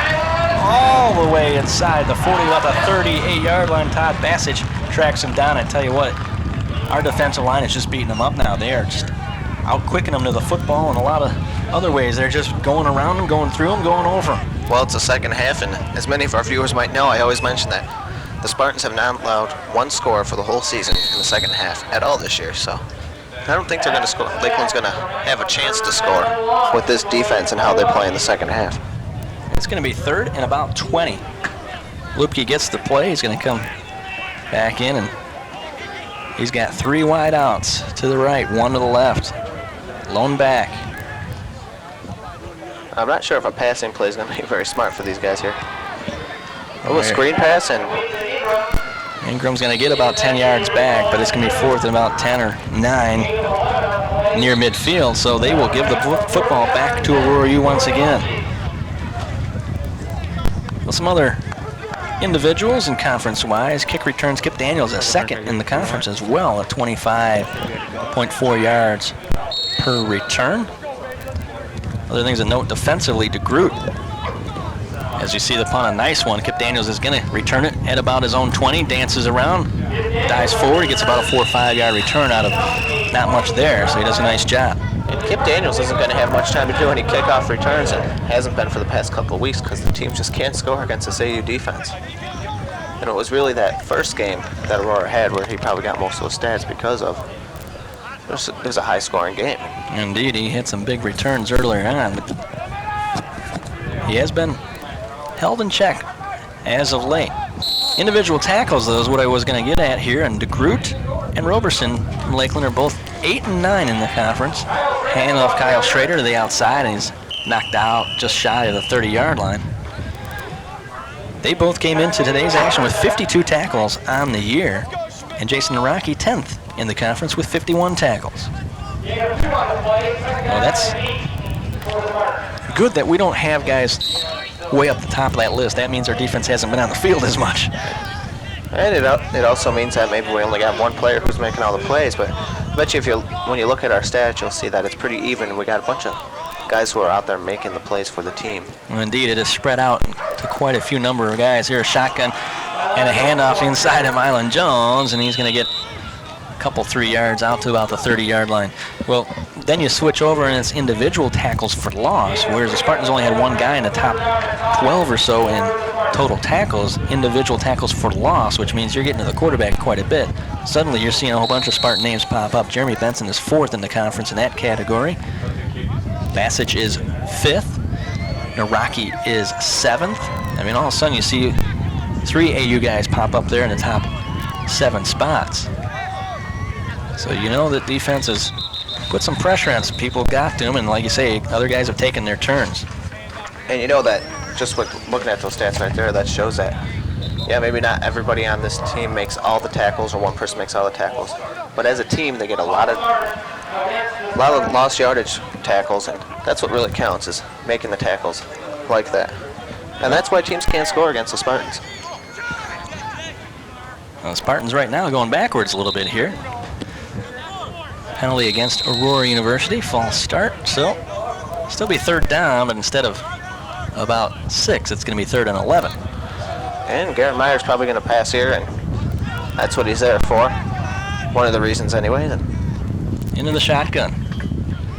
all the way inside the 40, about the 38-yard line. Todd Bassage tracks him down. I tell you what, our defensive line is just beating them up now. They are just out-quicking them to the football in a lot of other ways. They're just going around them, going through them, going over them. Well, it's the second half, and as many of our viewers might know, I always mention that the Spartans have not allowed 1 score for the whole season in the second half at all this year, so I don't think they're going to score. Lakeland's going to have a chance to score with this defense and how they play in the second half. It's going to be 3rd and about 20. Lupke gets the play. He's going to come back in, and he's got 3 wide outs to the right, 1 to the left. Lone back. I'm not sure if a passing play is going to be very smart for these guys here. Oh, a screen pass, and Ingram's going to get about 10 yards back, but it's going to be 4th and about 10 or 9 near midfield, so they will give the football back to Aurora U once again. Well, some other individuals and conference-wise, kick returns, Kip Daniels is second in the conference as well at 25.4 yards per return. Other things to note defensively, DeGroot, as you see the punt, a nice one. Kip Daniels is going to return it at about his own 20, dances around, dives forward, gets about a 4 or 5 yard return out of not much there, so he does a nice job. And Kip Daniels isn't going to have much time to do any kickoff returns, and hasn't been for the past couple of weeks because the team just can't score against this AU defense. And it was really that first game that Aurora had where he probably got most of those stats because of it was a high-scoring game. Indeed, he hit some big returns earlier on, but he has been held in check as of late. Individual tackles, though, is what I was going to get at here, and DeGroot and Roberson from Lakeland are both 8 and 9 in the conference. Hand off Kyle Schrader to the outside, and he's knocked out just shy of the 30-yard line. They both came into today's action with 52 tackles on the year, and Jason Naraki 10th in the conference with 51 tackles. Well, that's good that we don't have guys way up the top of that list. That means our defense hasn't been on the field as much. And it also means that maybe we only got one player who's making all the plays, but I bet you when you look at our stats, you'll see that it's pretty even. We got a bunch of guys who are out there making the plays for the team. Well, indeed, it is spread out to quite a few number of guys here. A shotgun and a handoff inside of Mylan Jones, and he's going to get a couple 3 yards out to about the 30-yard line. Well, then you switch over and it's individual tackles for loss, whereas the Spartans only had one guy in the top 12 or so in total tackles, individual tackles for loss, which means you're getting to the quarterback quite a bit. Suddenly you're seeing a whole bunch of Spartan names pop up. Jeremy Benson is 4th in the conference in that category. Bassage is 5th. Naraki is 7th. I mean, all of a sudden you see 3 AU guys pop up there in the top 7 spots. So you know that defense has put some pressure on some people, got to them, and like you say, other guys have taken their turns. And you know that just with looking at those stats right there, that shows that, yeah, maybe not everybody on this team makes all the tackles or one person makes all the tackles, but as a team they get a lot of lost yardage tackles, and that's what really counts, is making the tackles like that. And that's why teams can't score against the Spartans. Well, the Spartans right now going backwards a little bit here. Penalty against Aurora University, false start, so still be 3rd down, but instead of about 6, it's going to be 3rd and 11. And Garrett Meyer's probably going to pass here, and that's what he's there for. One of the reasons anyway. Into the shotgun.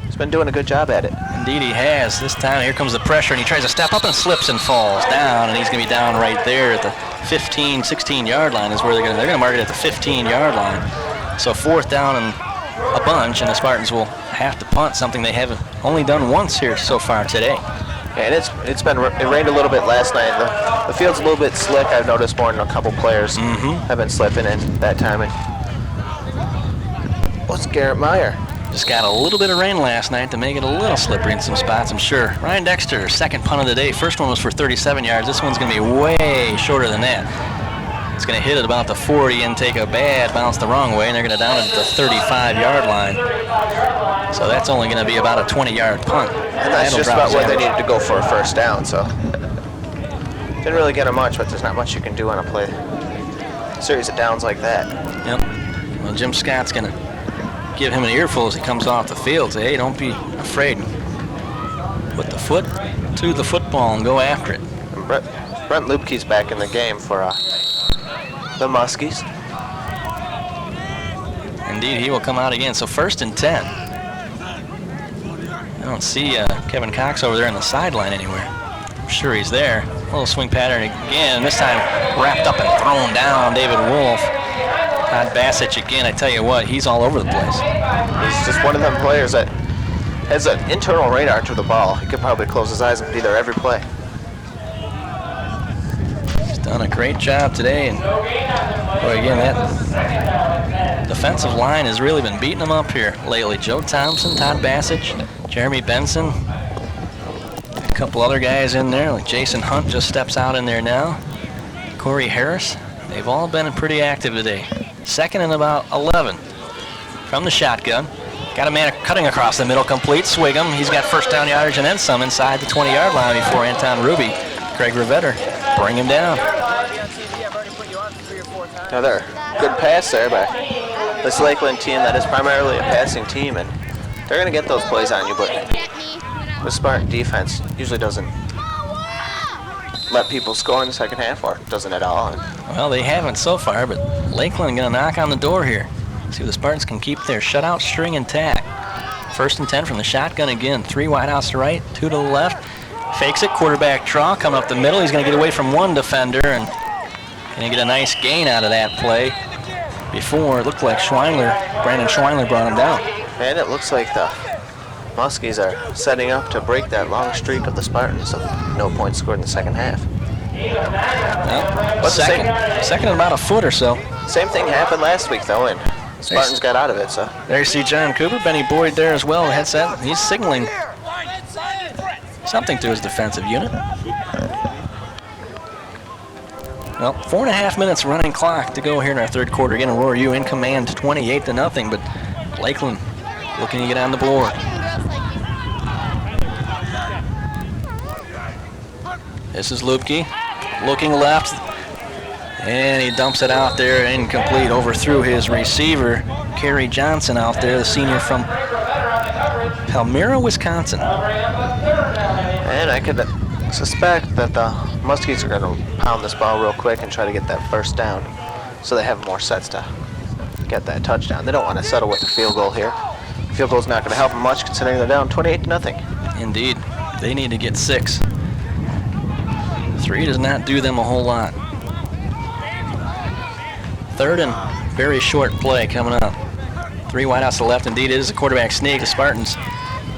He's been doing a good job at it. Indeed he has. This time here comes the pressure, and he tries to step up and slips and falls down, and he's going to be down right there at the 15, 16-yard line is where they're going to mark it at the 15-yard line. So 4th down and a bunch, and the Spartans will have to punt, something they haven't only done once here so far today. And it rained a little bit last night. The field's a little bit slick. I've noticed more than a couple players have been slipping in that time. And what's Garrett Meyer? Just got a little bit of rain last night to make it a little slippery in some spots, I'm sure. Ryan Dexter, 2nd punt of the day. First one was for 37 yards. This one's going to be way shorter than that. It's going to hit at about the 40 and take a bad bounce the wrong way, and they're going to down it at the 35-yard line. So that's only going to be about a 20-yard punt. And that's just about where they needed to go for a 1st down, so didn't really get him much, but there's not much you can do on a series of downs like that. Yep. Well, Jim Scott's going to give him an earful as he comes off the field. Say, hey, don't be afraid. Put the foot to the football and go after it. And Brent Lupke's back in the game for the Muskies. Indeed, he will come out again. So 1st and 10. I don't see Kevin Cox over there on the sideline anywhere. I'm sure he's there. A little swing pattern again. This time wrapped up and thrown down. David Wolf. Todd Bassage again. I tell you what, he's all over the place. He's just one of them players that has an internal radar to the ball. He could probably close his eyes and be there every play. Done a great job today, and boy, again, that defensive line has really been beating them up here lately. Joe Thompson, Todd Bassage, Jeremy Benson, a couple other guys in there, like Jason Hunt just steps out in there now. Corey Harris. They've all been pretty active today. Second and about 11 from the shotgun. Got a man cutting across the middle, complete. Swigum, he's got first down yardage and then some inside the 20-yard line before Anton Ruby. Craig Rivetter bring him down. Another good pass there by this Lakeland team that is primarily a passing team, and they're going to get those plays on you, but the Spartan defense usually doesn't let people score in the second half, or doesn't at all. And well, they haven't so far, but Lakeland going to knock on the door here. See if the Spartans can keep their shutout string intact. First and 10 from the shotgun again. 3 wideouts to right, 2 to the left. Fakes it, quarterback draw, coming up the middle. He's going to get away from one defender and going to get a nice gain out of that play. Before, it looked like Brandon Schweinler brought him down. And it looks like the Muskies are setting up to break that long streak of the Spartans of no points scored in the second half. Well, second and about a foot or so. Same thing happened last week, though, and Spartans got out of it. So there you see John Cooper, Benny Boyd there as well. Headset. He's signaling something to his defensive unit. Well, 4.5 minutes running clock to go here in our third quarter. Again, Aurora U in command, 28-0, but Lakeland looking to get on the board. This is Lupke looking left, and he dumps it out there, incomplete, overthrew his receiver, Kerry Johnson out there, the senior from Palmyra, Wisconsin. And I could suspect that the Muskies are going to pound this ball real quick and try to get that first down so they have more sets to get that touchdown. They don't want to settle with the field goal here. Field goal's not going to help them much considering they're down 28-0. Indeed. They need to get 6. 3 does not do them a whole lot. Third and very short play coming up. 3 wideouts to the left. Indeed, it is a quarterback sneak. The Spartans,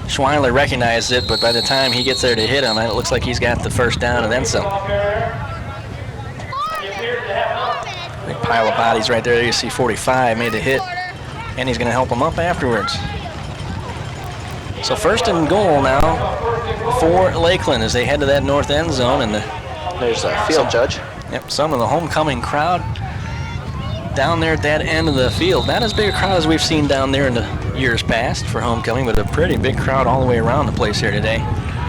Schweinler recognized it, but by the time he gets there to hit him, it looks like he's got the first down and then some. Big pile of bodies right there. You see 45 made the hit, and he's going to help him up afterwards. So first and goal now for Lakeland as they head to that north end zone. And there's a field judge. Yep, some of the homecoming crowd down there at that end of the field. Not as big a crowd as we've seen down there in the years past for homecoming, but a pretty big crowd all the way around the place here today,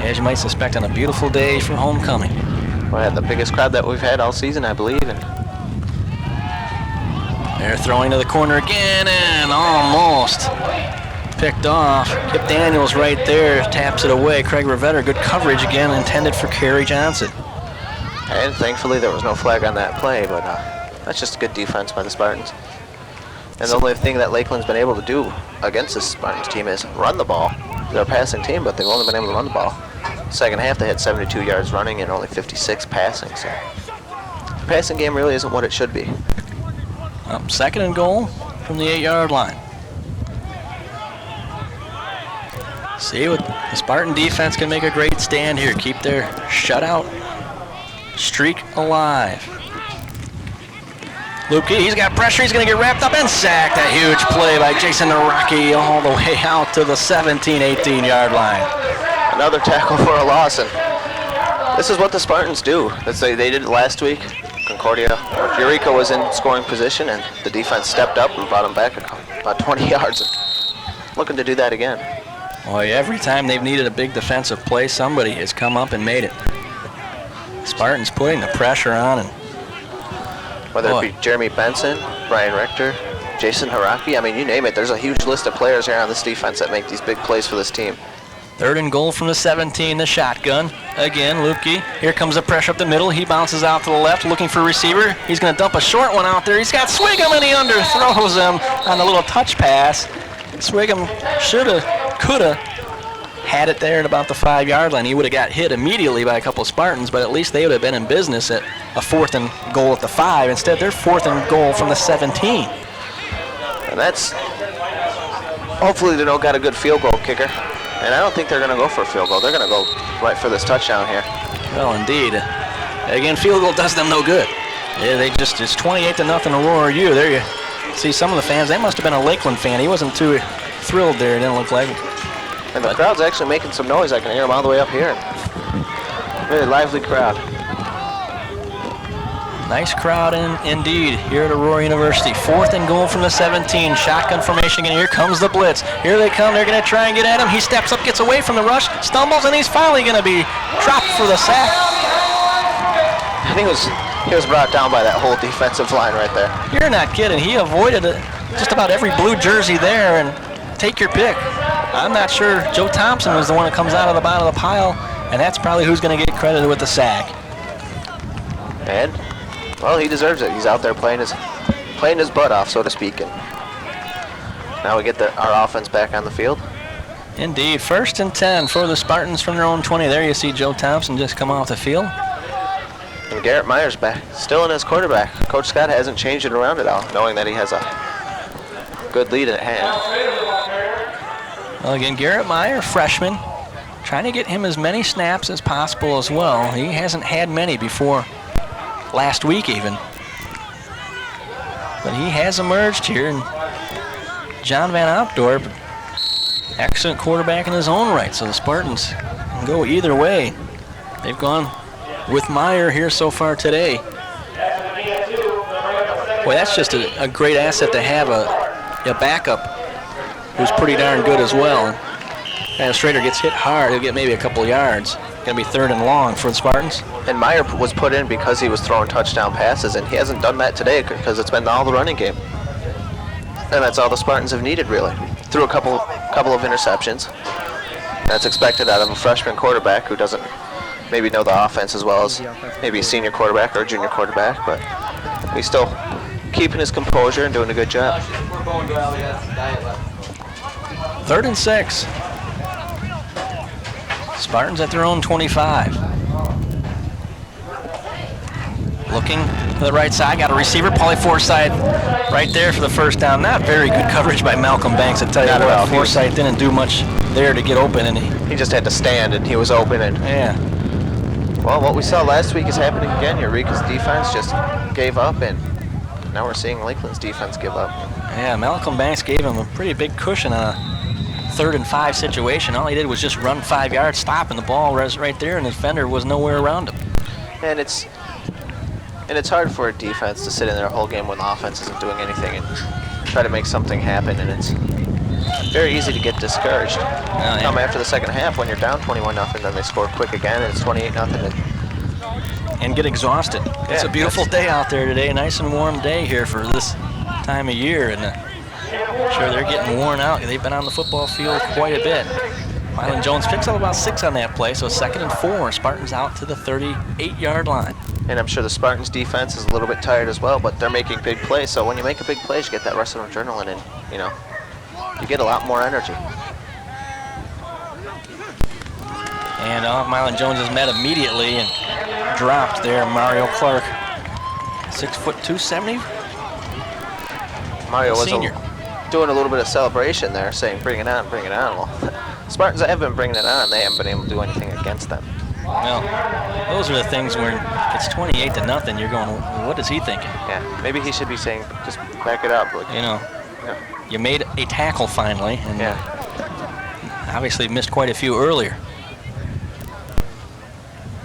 as you might suspect on a beautiful day for homecoming. We had the biggest crowd that we've had all season, I believe. And they're throwing to the corner again and almost picked off. Kip Daniels right there taps it away. Craig Rivetter, good coverage again, intended for Kerry Johnson. And thankfully there was no flag on that play, but that's just good defense by the Spartans. And the only thing that Lakeland's been able to do against this Spartans team is run the ball. They're a passing team, but they've only been able to run the ball. Second half, they had 72 yards running and only 56 passing. So the passing game really isn't what it should be. Second and goal from the 8-yard line. See what the Spartan defense can make a great stand here. Keep their shutout streak alive. Lupke, he's got pressure. He's going to get wrapped up and sacked. A huge play by Jason Naraki all the way out to the 17, 18-yard line. Another tackle for a loss, and this is what the Spartans do. They did it last week. Eureka was in scoring position, and the defense stepped up and brought them back about 20 yards. And looking to do that again. Well, every time they've needed a big defensive play, somebody has come up and made it. Spartans putting the pressure on, and whether it be Jeremy Benson, Brian Richter, Jason Haraki, I mean, you name it. There's a huge list of players here on this defense that make these big plays for this team. Third and goal from the 17, the shotgun. Again, Lupke. Here comes the pressure up the middle. He bounces out to the left, looking for a receiver. He's going to dump a short one out there. He's got Swigum, and he underthrows him on a little touch pass. Swigum shoulda, coulda had it there at about the 5-yard line. He would have got hit immediately by a couple of Spartans, but at least they would have been in business at a 4th and goal at the 5. Instead, they're 4th and goal from the 17. And that's, hopefully they don't got a good field goal kicker. And I don't think they're going to go for a field goal. They're going to go right for this touchdown here. Well, indeed. Again, field goal does them no good. Yeah, it's 28-0 Aurora U. There you see some of the fans. That must have been a Lakeland fan. He wasn't too thrilled there, it didn't look like. And the crowd's actually making some noise. I can hear them all the way up here. Really lively crowd. Nice crowd indeed here at Aurora University. 4th and goal from the 17. Shotgun formation, and here comes the blitz. Here they come. They're going to try and get at him. He steps up, gets away from the rush, stumbles, and he's finally going to be dropped for the sack. I think he was brought down by that whole defensive line right there. You're not kidding. He avoided just about every blue jersey there, and take your pick. I'm not sure. Joe Thompson was the one that comes out of the bottom of the pile, and that's probably who's going to get credited with the sack. And, well, he deserves it. He's out there playing his butt off, so to speak. And now we get our offense back on the field. Indeed. 1st and 10 for the Spartans from their own 20. There you see Joe Thompson just come off the field. And Garrett Meyer's back, still in his quarterback. Coach Scott hasn't changed it around at all, knowing that he has a good lead at hand. Well, again, Garrett Meyer, freshman, trying to get him as many snaps as possible as well. He hasn't had many before last week even. But he has emerged here. And John Van Opdorp, excellent quarterback in his own right, so the Spartans can go either way. They've gone with Meyer here so far today. Boy, that's just a great asset to have, a backup who's pretty darn good as well. And if Strader gets hit hard, he'll get maybe a couple yards. Going to be 3rd and long for the Spartans. And Meyer was put in because he was throwing touchdown passes, and he hasn't done that today because it's been all the running game. And that's all the Spartans have needed, really. Threw a couple of interceptions. That's expected out of a freshman quarterback who doesn't maybe know the offense as well as maybe a senior quarterback or a junior quarterback, but he's still keeping his composure and doing a good job. 3rd and 6. Spartans at their own 25. Looking to the right side, got a receiver, Paulie Forsythe, right there for the first down. Not very good coverage by Malcolm Banks, I tell you what. Forsythe didn't do much there to get open, and he just had to stand, and he was open. And yeah. Well, what we saw last week is happening again. Eureka's defense just gave up, and now we're seeing Lakeland's defense give up. Yeah, Malcolm Banks gave him a pretty big cushion on a 3rd and 5 situation. All he did was just run 5 yards, stop, and the ball was right there, and the defender was nowhere around him. And it's hard for a defense to sit in there a whole game when the offense isn't doing anything and try to make something happen, and it's very easy to get discouraged. Come after the second half when you're down 21-0, then they score quick again, and it's 28-0. And get exhausted. Yeah, it's a beautiful day out there today, nice and warm day here for this time of year, and I'm sure they're getting worn out. They've been on the football field quite a bit. Mylan Jones picks up about 6 on that play, so 2nd and 4. Spartans out to the 38-yard line. And I'm sure the Spartans defense is a little bit tired as well, but they're making big plays. So when you make a big play, you get that rush of adrenaline, and you get a lot more energy. And Mylan Jones is met immediately and dropped there. Mario Clark, 6'2", 270. Mario was senior. Doing a little bit of celebration there, saying bring it on, bring it on. Well, Spartans have been bringing it on. They haven't been able to do anything against them. Well, those are the things where it's 28-0. You're going, what is he thinking? Yeah, maybe he should be saying, just back it up. Like, you made a tackle finally, and obviously missed quite a few earlier.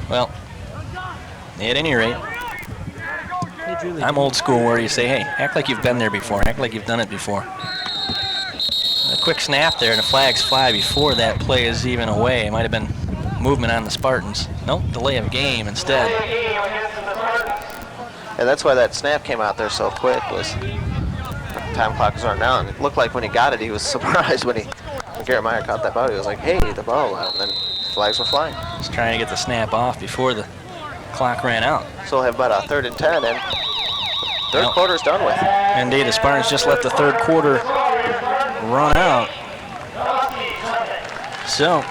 Well, at any rate, I'm old school where you say, hey, act like you've been there before, act like you've done it before. A quick snap there, and the flags fly before that play is even away. It might have been movement on the Spartans. Nope, delay of game instead. And that's why that snap came out there so quick, was the time clock was running down. It looked like when he got it, he was surprised when Garrett Meyer caught that ball. He was like, hey, the ball out, and then flags were flying. Just trying to get the snap off before the clock ran out. So we'll have about a 3rd and 10, and third quarter's done with. Indeed, the Spartans just let the third quarter run out. So,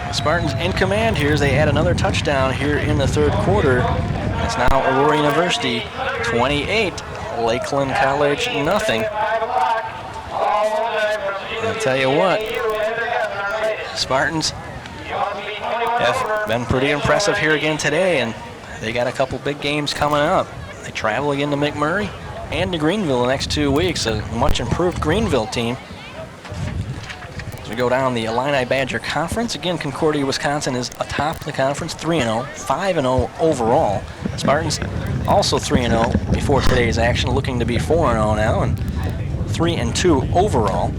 the Spartans in command here as they add another touchdown here in the third quarter. It's now Aurora University 28, Lakeland College nothing. I'll tell you what, Spartans have been pretty impressive here again today, and they got a couple big games coming up. They travel again to McMurray and to Greenville the next 2 weeks, a much improved Greenville team. We go down the Illini-Badger Conference. Again, Concordia, Wisconsin is atop the conference, 3-0, 5-0 overall. Spartans also 3-0 before today's action, looking to be 4-0 now, and 3-2 overall.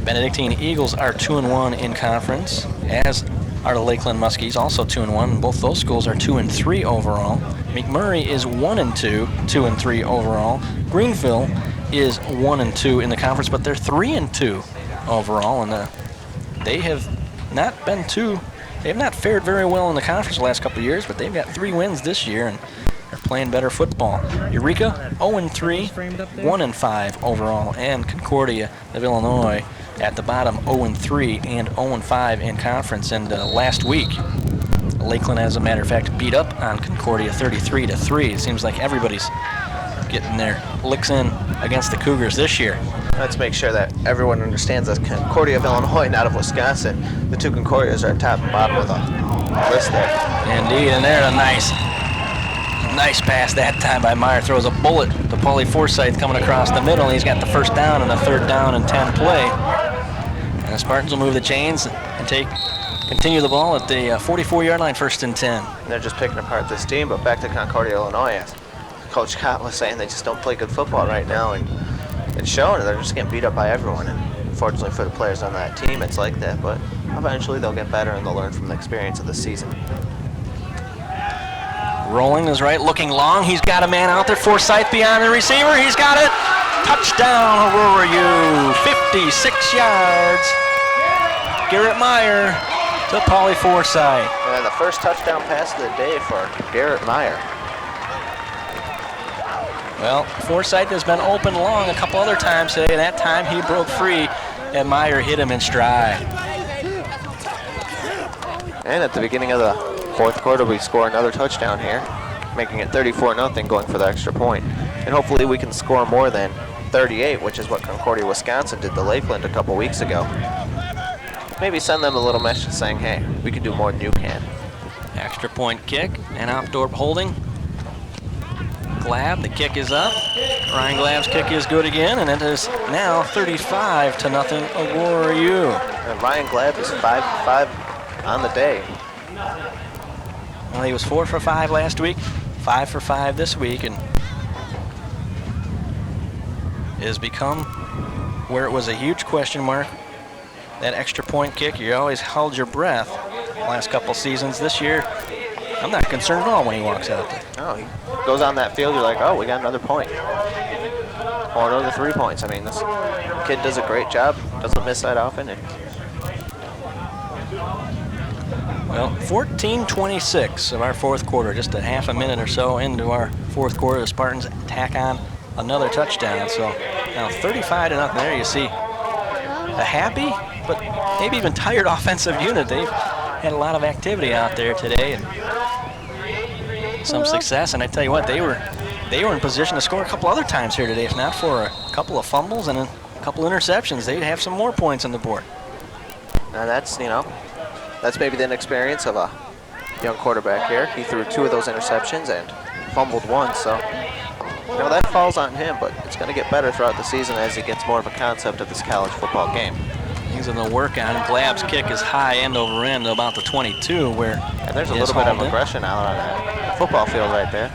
Benedictine Eagles are 2-1 in conference, as are the Lakeland Muskies, also 2-1. Both those schools are 2-3 overall. McMurray is 1-2, 2-3 overall. Greenville is 1-2 in the conference, but they're 3-2 overall, and they have not fared very well in the conference the last couple of years, but they've got 3 wins this year and are playing better football. Eureka 0-3, 1-5 overall, and Concordia of Illinois at the bottom 0-3 and 0-5 in conference. And last week, Lakeland, as a matter of fact, beat up on Concordia 33-3. It seems like everybody's getting their licks in against the Cougars this year. Let's make sure that everyone understands that Concordia of Illinois, not of Wisconsin. The 2 Concordias are top and bottom of the list there. Indeed, and there's a nice pass that time by Meyer. Throws a bullet to Paulie Forsythe coming across the middle. He's got the first down and a 3rd down and 10 play. And the Spartans will move the chains and continue the ball at the 44-yard line, 1st and 10. And they're just picking apart this team, but back to Concordia, Illinois. As Coach Cott was saying, they just don't play good football right now, and it's showing. They're just getting beat up by everyone. And unfortunately for the players on that team, it's like that, but eventually they'll get better and they'll learn from the experience of the season. Rolling is right, looking long. He's got a man out there. Forsythe beyond the receiver. He's got it. Touchdown, Aurora U. 56 yards. Garrett Meyer to Paulie Forsythe. And then the first touchdown pass of the day for Garrett Meyer. Well, Forsythe has been open long a couple other times today. That time he broke free, and Meyer hit him in stride. And at the beginning of the 4th quarter, we score another touchdown here, making it 34-0, going for the extra point. And hopefully we can score more than 38, which is what Concordia, Wisconsin did to Lakeland a couple weeks ago. Maybe send them a little message saying, hey, we can do more than you can. Extra point kick and outdoor holding. Glab, the kick is up. Ryan Glab's kick is good again, and it is now 35-0 Aurora U. And Ryan Glab is 5 for 5 on the day. Well, he was 4 for 5 last week, 5 for 5 this week, and it has become where it was a huge question mark. That extra point kick, you always held your breath last couple seasons. This year, I'm not concerned at all when he walks out there. Oh, he goes on that field, you're like, oh, we got another point. Or another 3 points. I mean, this kid does a great job, doesn't miss that often. Well, 14:26 of our 4th quarter, just a half a minute or so into our 4th quarter. The Spartans tack on another touchdown. So now 35-0. There you see a happy, but maybe even tired offensive unit. They've had a lot of activity out there today and some success. And I tell you what, they were in position to score a couple other times here today. If not for a couple of fumbles and a couple interceptions, they'd have some more points on the board. And that's, that's maybe the inexperience of a young quarterback here. He threw 2 of those interceptions and fumbled 1, so that falls on him, but it's going to get better throughout the season as he gets more of a concept of this college football game. He's going to work on. Glab's kick is high end over end about the 22, where and there's a little bit of aggression out on that football field right there.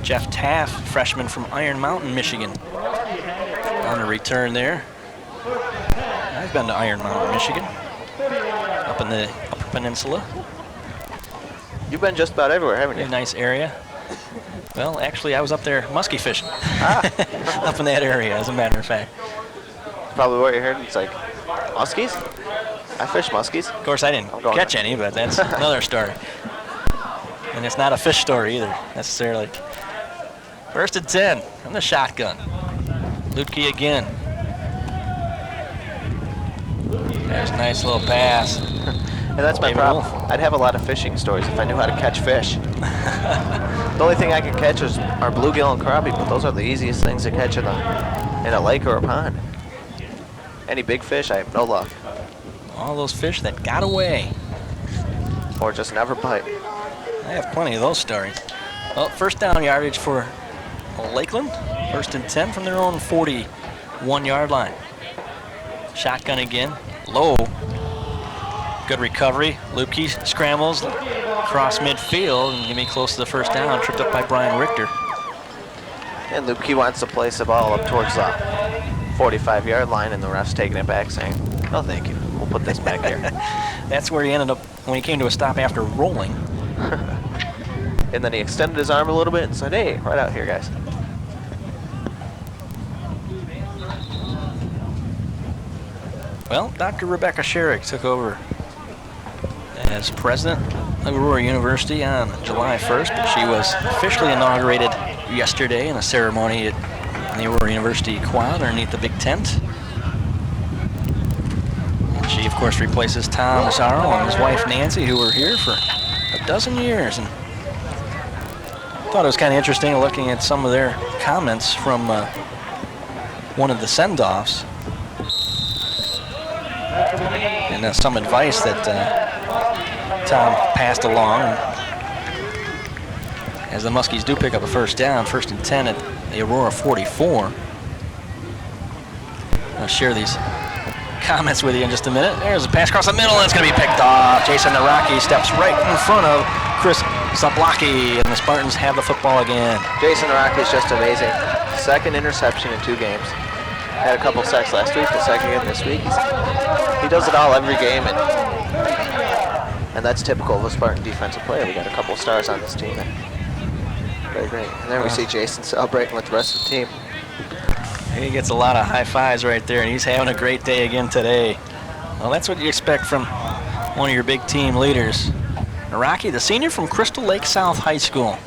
Jeff Taff, freshman from Iron Mountain, Michigan, on the return there. I've been to Iron Mountain, Michigan, up in the Upper Peninsula. You've been just about everywhere, haven't you? A nice area. Well, actually, I was up there muskie fishing. Up in that area, as a matter of fact. Probably what you heard. It's like, muskies? I fish muskies. Of course, I didn't catch any, but that's another story. And it's not a fish story either, necessarily. 1st and 10 from the shotgun. Lutke again. There's a nice little pass. And that's my problem. I'd have a lot of fishing stories if I knew how to catch fish. The only thing I can catch are bluegill and crappie, but those are the easiest things to catch in a lake or a pond. Any big fish, I have no luck. All those fish that got away. Or just never bite. I have plenty of those stories. Well, 1st down yardage for Lakeland. 1st and 10 from their own 41-yard line. Shotgun again. low. Good recovery. Lupke scrambles across midfield and gonna be close to the first down. Tripped up by Brian Richter. And Lupke wants to place the ball up towards the 45-yard line, and the ref's taking it back, saying, "No, thank you. We'll put this back here." That's where he ended up when he came to a stop after rolling. And then he extended his arm a little bit and said, "Hey, right out here, guys." Well, Dr. Rebecca Sherrick took over as president of Aurora University on July 1st, but she was officially inaugurated yesterday in a ceremony at the Aurora University quad underneath the big tent. And she, of course, replaces Tom Zarl and his wife Nancy, who were here for a dozen years. And I thought it was kind of interesting looking at some of their comments from one of the send-offs. And some advice that Tom passed along as the Muskies do pick up a first down, 1st and 10 at the Aurora 44. I'll share these comments with you in just a minute. There's a pass across the middle, and it's going to be picked off. Jason Naraki steps right in front of Chris Zablocki, and the Spartans have the football again. Jason Naraki is just amazing. 2nd interception in 2 games. Had a couple sacks last week, the 2nd game this week. He does it all every game, and that's typical of a Spartan defensive player. We got a couple stars on this team. Very great. And there we see Jason celebrating with the rest of the team. He gets a lot of high fives right there, and he's having a great day again today. Well, that's what you expect from one of your big team leaders. Naraki, the senior from Crystal Lake South High School.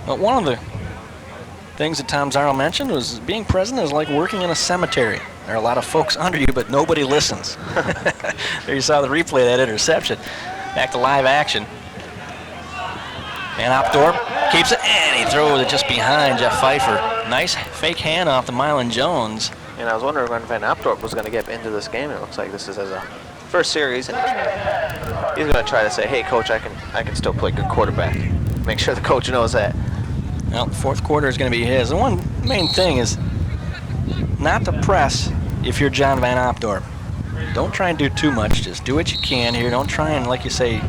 But one of the things that Tom Zarl mentioned was being president is like working in a cemetery. There are a lot of folks under you, but nobody listens. There you saw the replay of that interception. Back to live action. Van Opdorp keeps it, and he throws it just behind Jeff Pfeiffer. Nice fake handoff to Mylan Jones. And I was wondering when Van Opdorp was going to get into this game. It looks like this is his first series, and he's going to try to say, "Hey, coach, I can still play good quarterback." Make sure the coach knows that. Well, the 4th quarter is going to be his. The one main thing is not to press if you're John Van Opdorp. Don't try and do too much. Just do what you can here. Don't try and, like you say,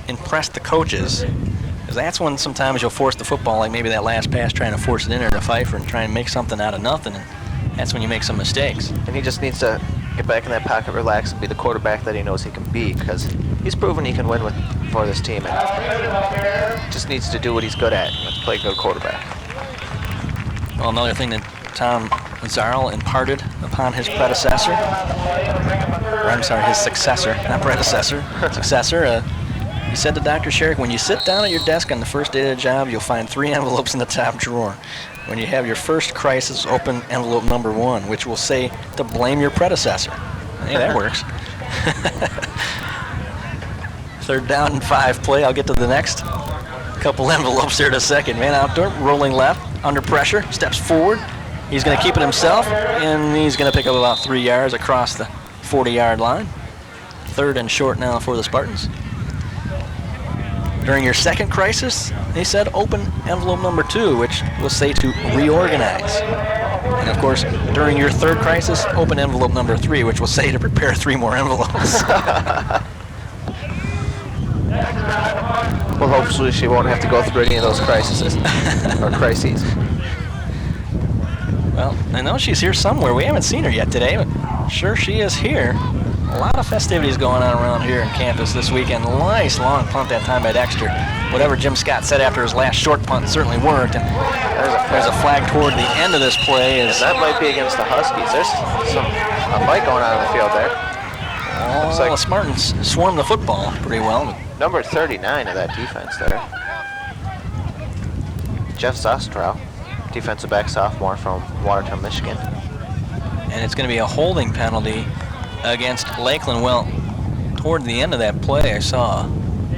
impress the coaches. Because that's when sometimes you'll force the football, like maybe that last pass, trying to force it in there to Pfeiffer and try and make something out of nothing. And that's when you make some mistakes. And he just needs to get back in that pocket, relax, and be the quarterback that he knows he can be, because he's proven he can win for this team, and just needs to do what he's good at, play good quarterback. Well, another thing that Tom Zarl imparted upon his predecessor, or I'm sorry, his successor, not predecessor, successor, he said to Dr. Sherrick, when you sit down at your desk on the first day of the job, you'll find 3 envelopes in the top drawer. When you have your first crisis, open envelope number 1, which will say to blame your predecessor. Hey, that works. 3rd down and 5 play. I'll get to the next couple envelopes here in a second. Van Opdorp rolling left, under pressure, steps forward. He's going to keep it himself, and he's going to pick up about 3 yards across the 40-yard line. 3rd and short now for the Spartans. During your second crisis, they said open envelope number 2, which will say to reorganize. And of course, during your 3rd crisis, open envelope number 3, which will say to prepare 3 more envelopes. Well, hopefully she won't have to go through any of those crises. Or crises. Well, I know she's here somewhere. We haven't seen her yet today, but sure she is here. A lot of festivities going on around here on campus this weekend. Nice long punt that time by Dexter. Whatever Jim Scott said after his last short punt certainly worked. And there's a flag toward the end of this play. And that might be against the Huskies. There's a fight going on in the field there. Looks like the Spartans swarm the football pretty well. Number 39 of that defense there. Jeff Zastrow, defensive back sophomore from Watertown, Michigan. And it's going to be a holding penalty against Lakeland. Well, toward the end of that play, I saw a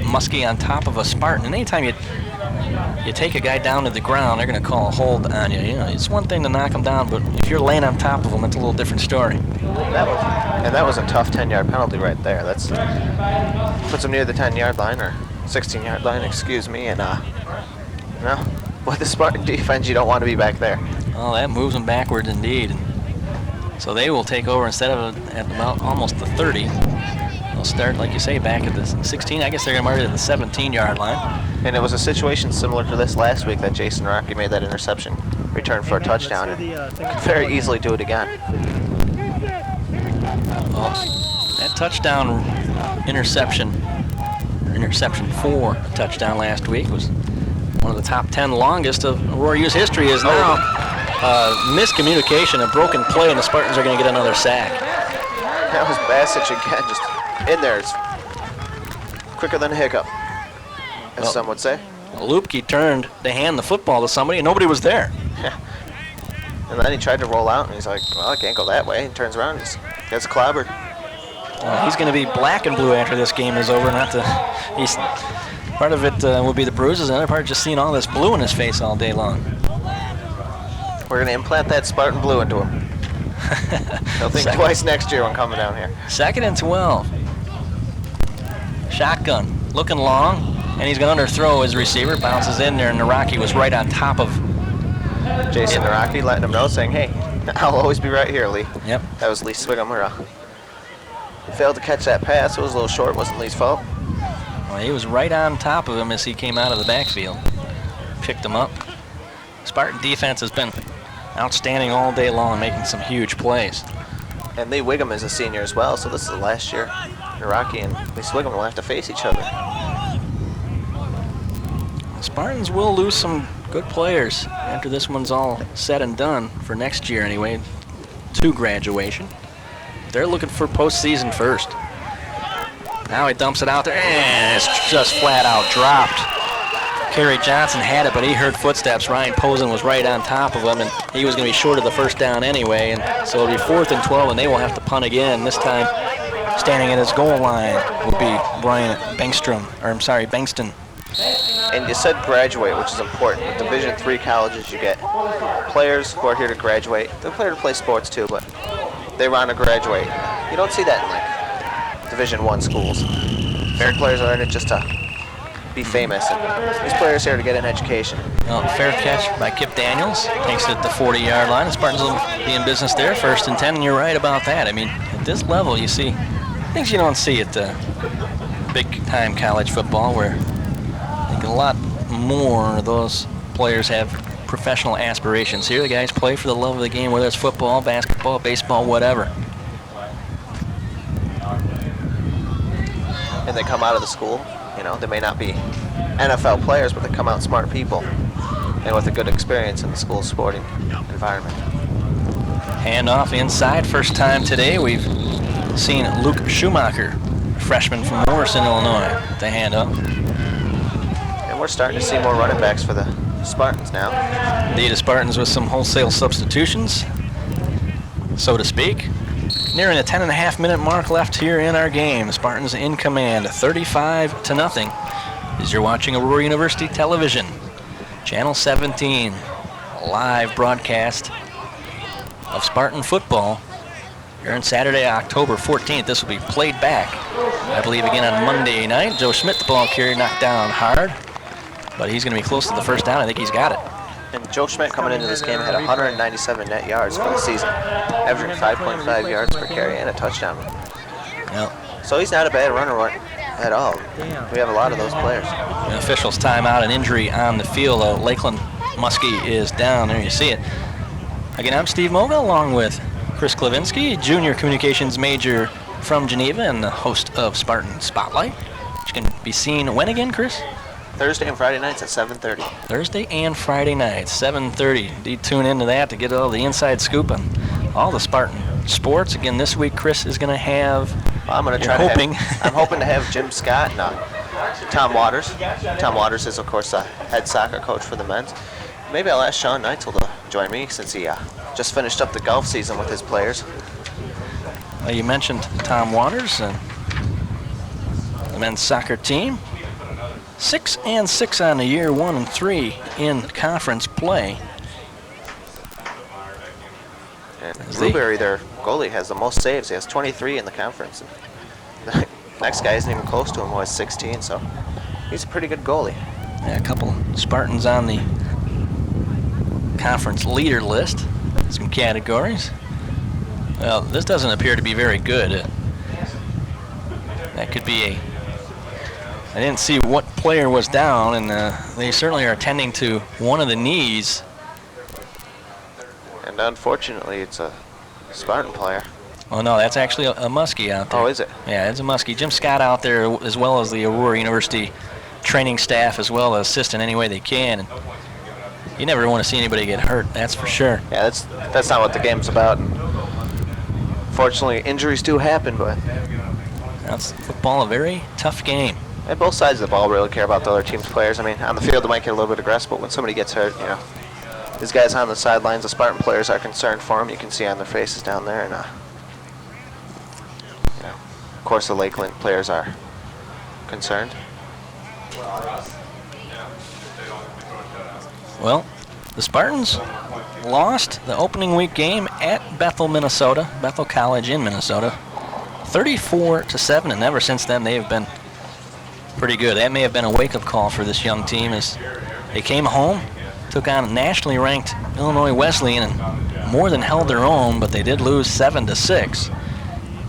Muskie on top of a Spartan. And anytime you take a guy down to the ground, they're going to call a hold on you. You know, it's one thing to knock him down, but if you're laying on top of him, it's a little different story. That was a tough 10-yard penalty right there. That's puts him near the 10-yard line, or 16-yard line, excuse me. And with the Spartan defense, you don't want to be back there. Oh, that moves him backwards indeed. So they will take over instead of at about almost the 30. They'll start, like you say, back at the 16. I guess they're going to mark it at the 17-yard line. And it was a situation similar to this last week that Jason Rocky made that interception return for a touchdown. And could very easily do it again. Well, that touchdown interception for a touchdown last week was one of the top 10 longest of Aurora U's history. Is now miscommunication, a broken play, and the Spartans are going to get another sack. That was Bassich again, just in there. It's quicker than a hiccup, as some would say. Lupke turned to hand the football to somebody, and nobody was there. And then he tried to roll out, and he's like, well, I can't go that way. He turns around, and he gets clobbered. He's going to be black and blue after this game is over. Part of it will be the bruises, and the other part just seeing all this blue in his face all day long. We're going to implant that Spartan blue into him. He'll think twice next year when coming down here. 2nd and 12. Shotgun, looking long, and he's going to underthrow his receiver. Bounces in there, and Naraki was right on top of Jason Naraki, letting him know, saying, hey, I'll always be right here, Lee. Yep. That was Lee Swigamura. Failed to catch that pass. It was a little short. Wasn't Lee's fault. Well, he was right on top of him as he came out of the backfield. Picked him up. Spartan defense has been outstanding all day long, making some huge plays. And Lee Wiggum is a senior as well, so this is the last year Naraki and Lee Wiggum will have to face each other. The Spartans will lose some good players after this one's all said and done, for next year anyway, to graduation. They're looking for postseason first. Now he dumps it out there, and it's just flat out dropped. Kerry Johnson had it, but he heard footsteps. Ryan Posen was right on top of him, and he was going to be short of the first down anyway. And so it'll be 4th and 12, and they will have to punt again. This time, standing at his goal line will be Bangston. And you said graduate, which is important. With Division III colleges, you get players who are here to graduate. They're here to play sports too, but they want to graduate. You don't see that in like Division I schools. Fair players are in it just to be famous. And these players here to get an education. Well, fair catch by Kip Daniels. Takes it at the 40-yard line. The Spartans will be in business there, 1st and 10, and you're right about that. I mean, at this level, you see things you don't see at big-time college football, where I think a lot more of those players have professional aspirations. Here, the guys play for the love of the game, whether it's football, basketball, baseball, whatever. And they come out of the school, you know, they may not be NFL players, but they come out smart people and with a good experience in the school sporting environment. Hand off inside. First time today we've seen Luke Schumacher, freshman from Morrison, Illinois, with the hand up. And we're starting to see more running backs for the Spartans now. Indeed, the Spartans with some wholesale substitutions, so to speak. Nearing the 10.5-minute mark left here in our game. Spartans in command, 35-0. As you're watching Aurora University Television, Channel 17, a live broadcast of Spartan football here on Saturday, October 14th. This will be played back, I believe, again on Monday night. Joe Schmidt, the ball carrier, knocked down hard, but he's going to be close to the first down. I think he's got it. And Joe Schmidt coming into this game had 197 net yards for the season, averaging 5.5 yards per carry and a touchdown. Yep. So he's not a bad runner at all. We have a lot of those players. The officials timeout, an injury on the field. Lakeland Muskie is down. There you see it. Again, I'm Steve Moga along with Chris Klavinsky, junior communications major from Geneva and the host of Spartan Spotlight, which can be seen when again, Chris? Thursday and Friday nights at 7:30. Thursday and Friday nights, 7:30. Indeed, tune into that to get all the inside scoop on all the Spartan sports. Again, this week, Chris is going to have. Well, I'm going to try. I'm hoping to have Jim Scott and Tom Waters. Tom Waters is, of course, the head soccer coach for the men's. Maybe I'll ask Sean Neitzel to join me since he just finished up the golf season with his players. Well, you mentioned Tom Waters and the men's soccer team. 6-6 on the year, 1-3 in conference play. And Blueberry, their goalie, has the most saves. He has 23 in the conference. The next guy isn't even close to him, who has 16, so he's a pretty good goalie. Yeah, a couple Spartans on the conference leader list. Some categories. Well, this doesn't appear to be very good. That could be I didn't see what player was down, and they certainly are tending to one of the knees. And unfortunately, it's a Spartan player. Oh, no, that's actually a Muskie out there. Oh, is it? Yeah, it's a Muskie. Jim Scott out there, as well as the Aurora University training staff, as well, assisting any way they can. And you never want to see anybody get hurt, that's for sure. Yeah, that's not what the game's about. Fortunately, injuries do happen, but That's football, a very tough game. and both sides of the ball really care about the other team's players. I mean, on the field they might get a little bit aggressive, but when somebody gets hurt, you know, these guys on the sidelines, the Spartan players are concerned for them. You can see on their faces down there, and you know, of course the Lakeland players are concerned. Well, the Spartans lost the opening week game at Bethel, Minnesota, Bethel College in Minnesota, 34-7, and ever since then they have been pretty good. That may have been a wake-up call for this young team as they came home, took on a nationally ranked Illinois Wesleyan and more than held their own, but they did lose 7-6.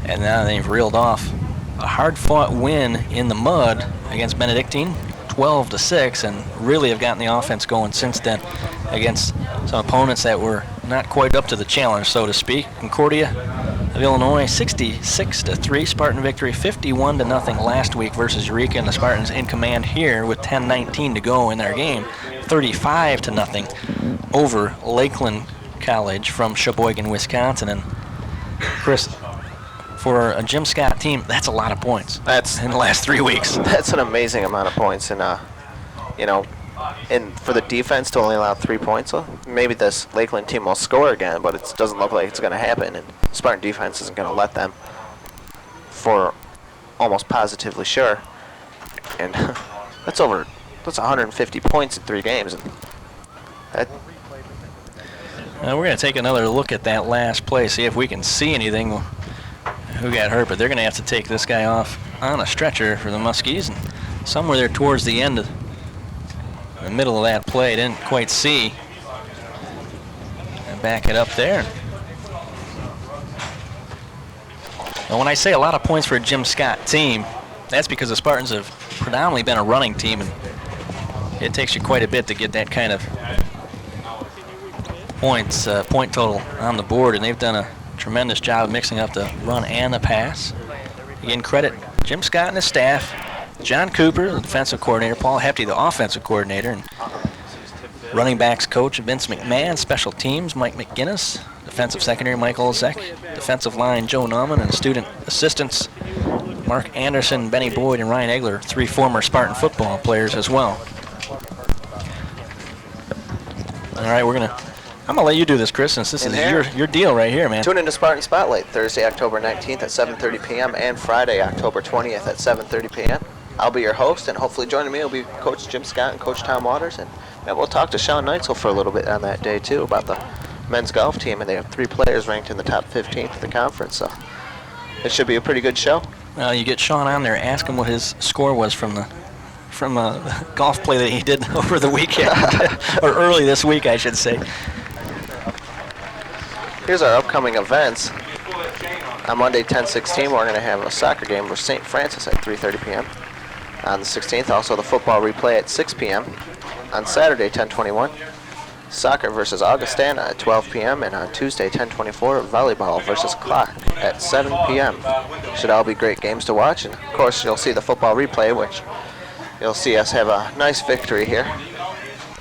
And now they've reeled off a hard-fought win in the mud against Benedictine, 12-6, and really have gotten the offense going since then against some opponents that were not quite up to the challenge, so to speak. Concordia of Illinois, 66-3. Spartan victory, 51-0 last week versus Eureka, and the Spartans in command here with 10:19 to go in their game, 35-0 over Lakeland College from Sheboygan, Wisconsin. And Chris, for a Jim Scott team, that's a lot of points. That's in the last 3 weeks. That's an amazing amount of points, and you know, and for the defense to only allow 3 points, well, maybe this Lakeland team will score again, but it doesn't look like it's going to happen, and Spartan defense isn't going to let them, for almost positively sure. And that's 150 points in 3 games, and that. We're going to take another look at that last play, see if we can see anything who got hurt, but they're going to have to take this guy off on a stretcher for the Muskies, and somewhere there towards the end of the middle of that play, didn't quite see. And back it up there. Now, when I say a lot of points for a Jim Scott team, that's because the Spartans have predominantly been a running team, and it takes you quite a bit to get that kind of point total on the board, and they've done a tremendous job of mixing up the run and the pass. Again, credit Jim Scott and his staff, John Cooper, the defensive coordinator, Paul Hefty, the offensive coordinator, and running backs coach Vince McMahon, special teams Mike McGinnis, defensive secondary Mike Olzek, defensive line Joe Nauman, and student assistants Mark Anderson, Benny Boyd, and Ryan Egler, 3 former Spartan football players as well. All right, I'm going to let you do this, Chris, since this is your deal right here, man. Tune in to Spartan Spotlight Thursday, October 19th at 7:30 p.m. and Friday, October 20th at 7:30 p.m. I'll be your host, and hopefully joining me will be Coach Jim Scott and Coach Tom Waters, and we'll talk to Sean Neitzel for a little bit on that day, too, about the men's golf team, and they have 3 players ranked in the top 15th of the conference, so it should be a pretty good show. Well, you get Sean on there, ask him what his score was from a golf play that he did over the weekend, or early this week, I should say. Here's our upcoming events. On Monday, 10/16, we're going to have a soccer game with St. Francis at 3:30 p.m. On the 16th, also the football replay at 6 p.m. On Saturday, 10/21, soccer versus Augustana at 12 p.m. And on Tuesday, 10/24, volleyball versus Clock at 7 p.m. Should all be great games to watch. And, of course, you'll see the football replay, which you'll see us have a nice victory here.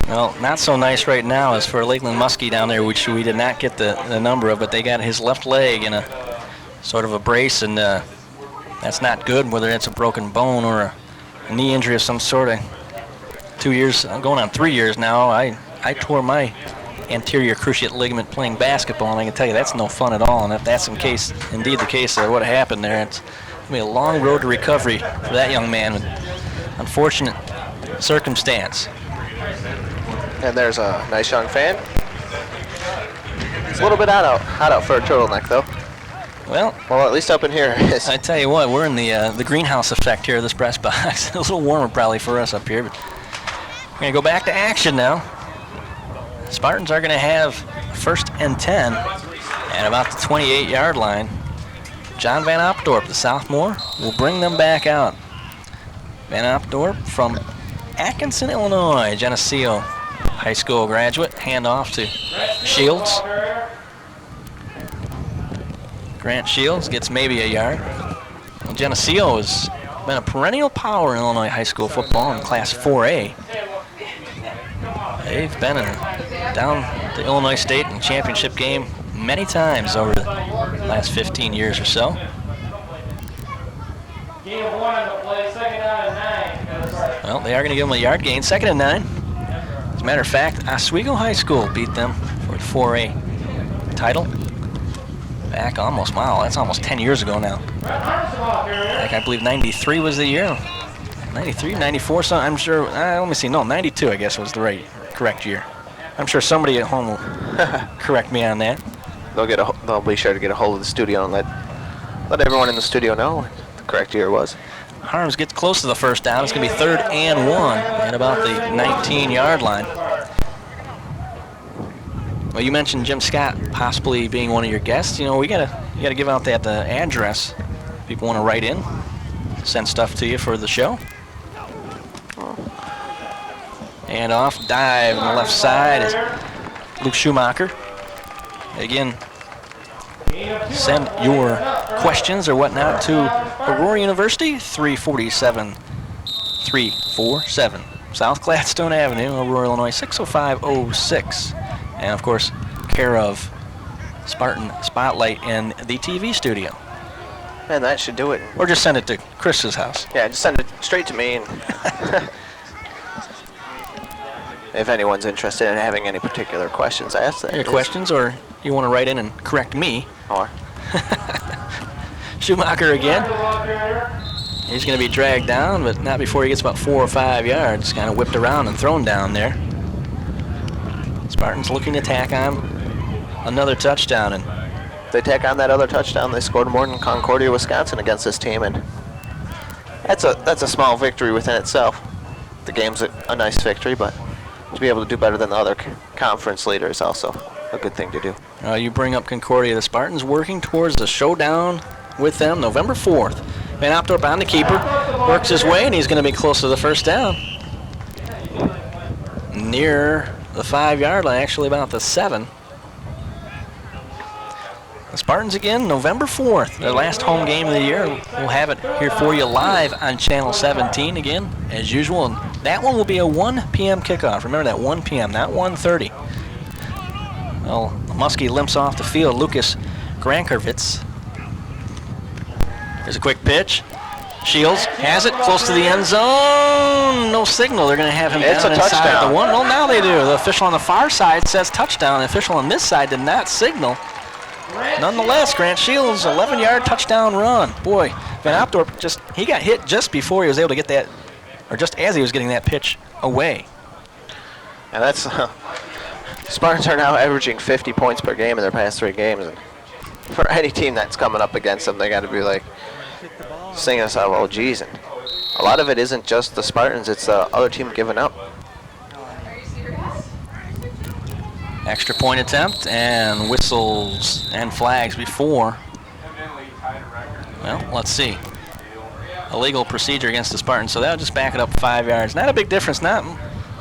Well, not so nice right now as for Lakeland Muskie down there, which we did not get the number of, but they got his left leg in a sort of a brace, and that's not good, whether it's a broken bone or a knee injury of some sort. 2 years, going on 3 years now, I tore my anterior cruciate ligament playing basketball, and I can tell you that's no fun at all, and if that's indeed the case of what happened there, it's going to be a long road to recovery for that young man with unfortunate circumstance. And there's a nice young fan. It's a little bit hot out for a turtleneck, though. Well, at least up in here it is. I tell you what, we're in the greenhouse effect here of this press box. A little warmer probably for us up here, but we're going to go back to action now. Spartans are going to have 1st and 10 At about the 28-yard line, John Van Opdorp, the sophomore, will bring them back out. Van Opdorp from Atkinson, Illinois, Geneseo High School graduate. Handoff to Shields. Grant Shields gets maybe a yard. Well, Geneseo has been a perennial power in Illinois high school football in Class 4A. They've been down the Illinois State in the championship game many times over the last 15 years or so. Well, they are going to give them a yard gain, 2nd and 9. As a matter of fact, Oswego High School beat them for the 4A title. Back almost, wow, that's almost 10 years ago now. Like, I believe 93 was the year. 93, 94, so I'm sure, let me see, no, 92 I guess was the correct year. I'm sure somebody at home will correct me on that. They'll be sure to get a hold of the studio and let everyone in the studio know what the correct year was. Harms gets close to the first down. It's going to be 3rd and 1 at about the 19-yard line. Well, you mentioned Jim Scott possibly being one of your guests. You know, you gotta give out that address. People want to write in, send stuff to you for the show. And off dive on the left side is Luke Schumacher. Again, send your questions or whatnot to Aurora University, 347 South Gladstone Avenue, Aurora, Illinois, 60506. And of course, care of Spartan Spotlight in the TV studio. And that should do it. Or just send it to Chris's house. Yeah, just send it straight to me. And if anyone's interested in having any particular questions asked, your questions, or you want to write in and correct me. Or Schumacher again. He's going to be dragged down, but not before he gets about 4 or 5 yards. Kind of whipped around and thrown down there. Spartans looking to tack on another touchdown, and if they tack on that other touchdown, they scored more than Concordia, Wisconsin against this team, and that's a small victory within itself. The game's a nice victory, but to be able to do better than the other conference leader is also a good thing to do. You bring up Concordia. The Spartans working towards the showdown with them November 4th. Van Opdorp on the keeper, works his way, and he's going to be close to the first down. Near the 5-yard line, actually about the 7. The Spartans again, November 4th, their last home game of the year. We'll have it here for you live on Channel 17 again, as usual. And that one will be a 1 p.m. kickoff. Remember that, 1 p.m., not 1:30. Well, Muskie limps off the field. Lucas Grankervitz. There's a quick pitch. Shields has it close to the end zone. No signal. They're going to have him It's down a inside touchdown. the 1. Well, now they do. The official on the far side says touchdown. The official on this side did not signal. Nonetheless, Grant Shields, 11-yard touchdown run. Boy, Van Opdorp he got hit just before he was able to get that, or just as he was getting that pitch away. And that's Spartans are now averaging 50 points per game in their past 3 games. And for any team that's coming up against them, they got to be like singing us out, oh geez. And a lot of it isn't just the Spartans, it's the other team giving up. Extra point attempt and whistles and flags before. Well, let's see. Illegal procedure against the Spartans, so that'll just back it up 5 yards. Not a big difference, not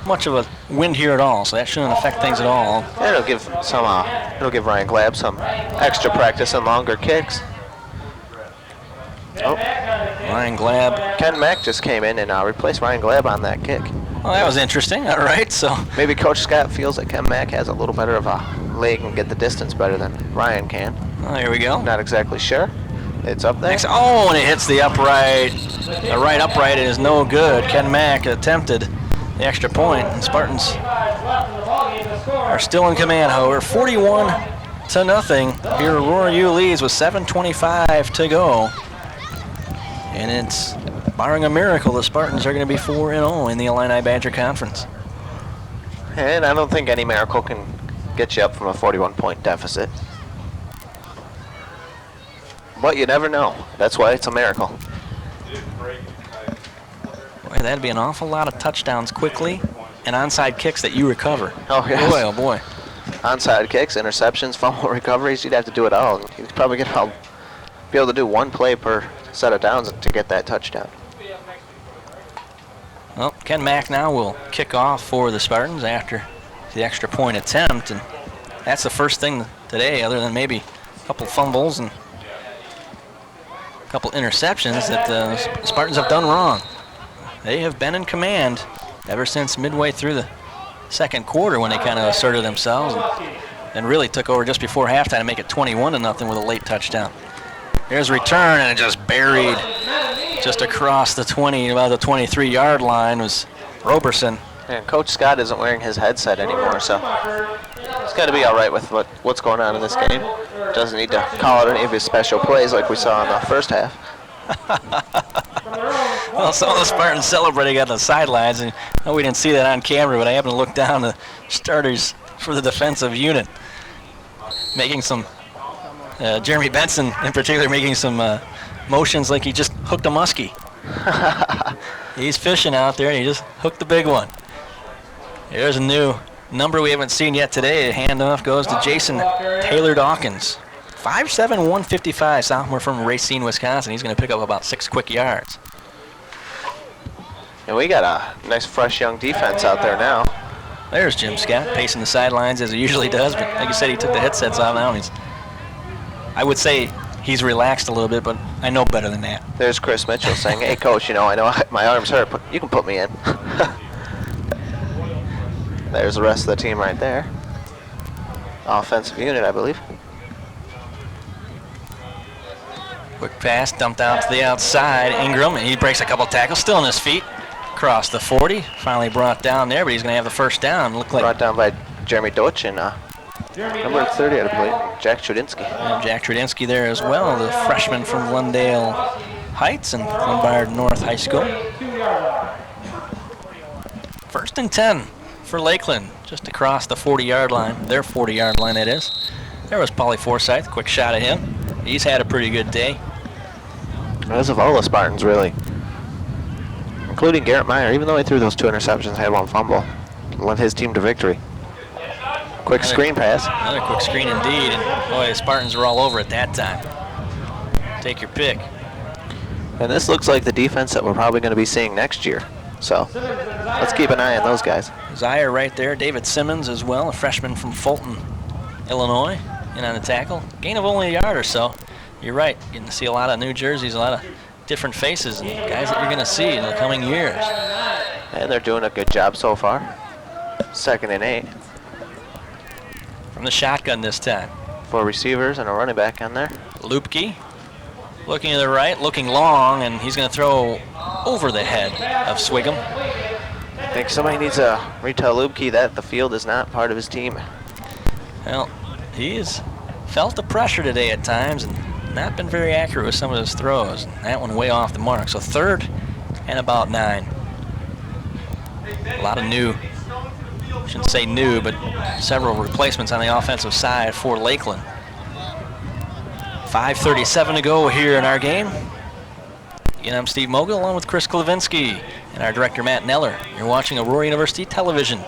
much of a wind here at all, so that shouldn't affect things at all. It'll give Ryan Glab some extra practice and longer kicks. Oh, Ryan Glab. Ken Mack just came in and replaced Ryan Glab on that kick. Well, that was interesting. All right, so maybe Coach Scott feels that Ken Mack has a little better of a leg and get the distance better than Ryan can. Oh, here we go. Not exactly sure. It's up there. Oh, and it hits the upright. The right upright is no good. Ken Mack attempted the extra point, and Spartans are still in command, however. 41-0 here. Aurora U leads with 7:25 to go. And it's, barring a miracle, the Spartans are going to be 4-0 in the Illini-Badger Conference. And I don't think any miracle can get you up from a 41-point deficit. But you never know. That's why it's a miracle. Boy, that'd be an awful lot of touchdowns quickly and onside kicks that you recover. Oh, yes. Boy, oh boy. onside kicks, interceptions, fumble recoveries. You'd have to do it all. You'd probably be able to do one play per set of downs to get that touchdown. Well, Ken Mack now will kick off for the Spartans after the extra point attempt, and that's the first thing today, other than maybe a couple fumbles and a couple interceptions, that the Spartans have done wrong. They have been in command ever since midway through the second quarter, when they kind of asserted themselves and really took over just before halftime to make it 21-0 with a late touchdown. There's a return, and it just buried just across the 20, about the 23-yard line was Roberson. And Coach Scott isn't wearing his headset anymore, so he's got to be all right with what's going on in this game. Doesn't need to call out any of his special plays like we saw in the first half. Well, some of the Spartans celebrating on the sidelines, and we didn't see that on camera, but I happened to look down the starters for the defensive unit, making some, Jeremy Benson in particular, making some motions like he just hooked a muskie. He's fishing out there, and he just hooked the big one. There's a new number we haven't seen yet today. The handoff goes to Jason Taylor Dawkins. 5'7", 155, sophomore from Racine, Wisconsin. He's going to pick up about 6 quick yards. And we got a nice, fresh, young defense out there now. There's Jim Scott pacing the sidelines as he usually does, but like you said, he took the headsets off now. And I would say he's relaxed a little bit, but I know better than that. There's Chris Mitchell saying, "Hey, Coach, I know my arm's hurt, but you can put me in." There's the rest of the team right there. Offensive unit, I believe. Quick pass, dumped out to the outside. Ingram, and he breaks a couple tackles, still on his feet. Across the 40, finally brought down there, but he's going to have the first down. Looked like brought down by Jeremy Deutsch and number 30, I believe, Jack Trudinsky. And Jack Trudinsky there as well, the freshman from Glendale Heights and Lombard North High School. 1st and 10 for Lakeland, just across the 40-yard line. Their 40-yard line, that is. There was Paulie Forsyth, quick shot at him. He's had a pretty good day. As of all the Spartans, really. Including Garrett Meyer, even though he threw those 2 interceptions, had 1 fumble. Led his team to victory. Quick screen pass. Another quick screen indeed, and boy, the Spartans were all over at that time. Take your pick. And this looks like the defense that we're probably going to be seeing next year. So let's keep an eye on those guys. Zaire right there, David Simmons as well, a freshman from Fulton, Illinois, in on the tackle. Gain of only a yard or so. You're right, you're going to see a lot of new jerseys, a lot of different faces, and guys that you're going to see in the coming years. And they're doing a good job so far. 2nd and 8. From the shotgun this time. 4 receivers and a running back on there. Lupke looking to the right, looking long, and he's going to throw over the head of Swigum. I think somebody needs to retell Lupke that the field is not part of his team. Well, he has felt the pressure today at times and not been very accurate with some of his throws. That one way off the mark. So 3rd and about 9. A lot of new, I shouldn't say new, but several replacements on the offensive side for Lakeland. 5:37 to go here in our game. Again, I'm Steve Mogul along with Chris Klavinsky and our director Matt Neller. You're watching Aurora University Television,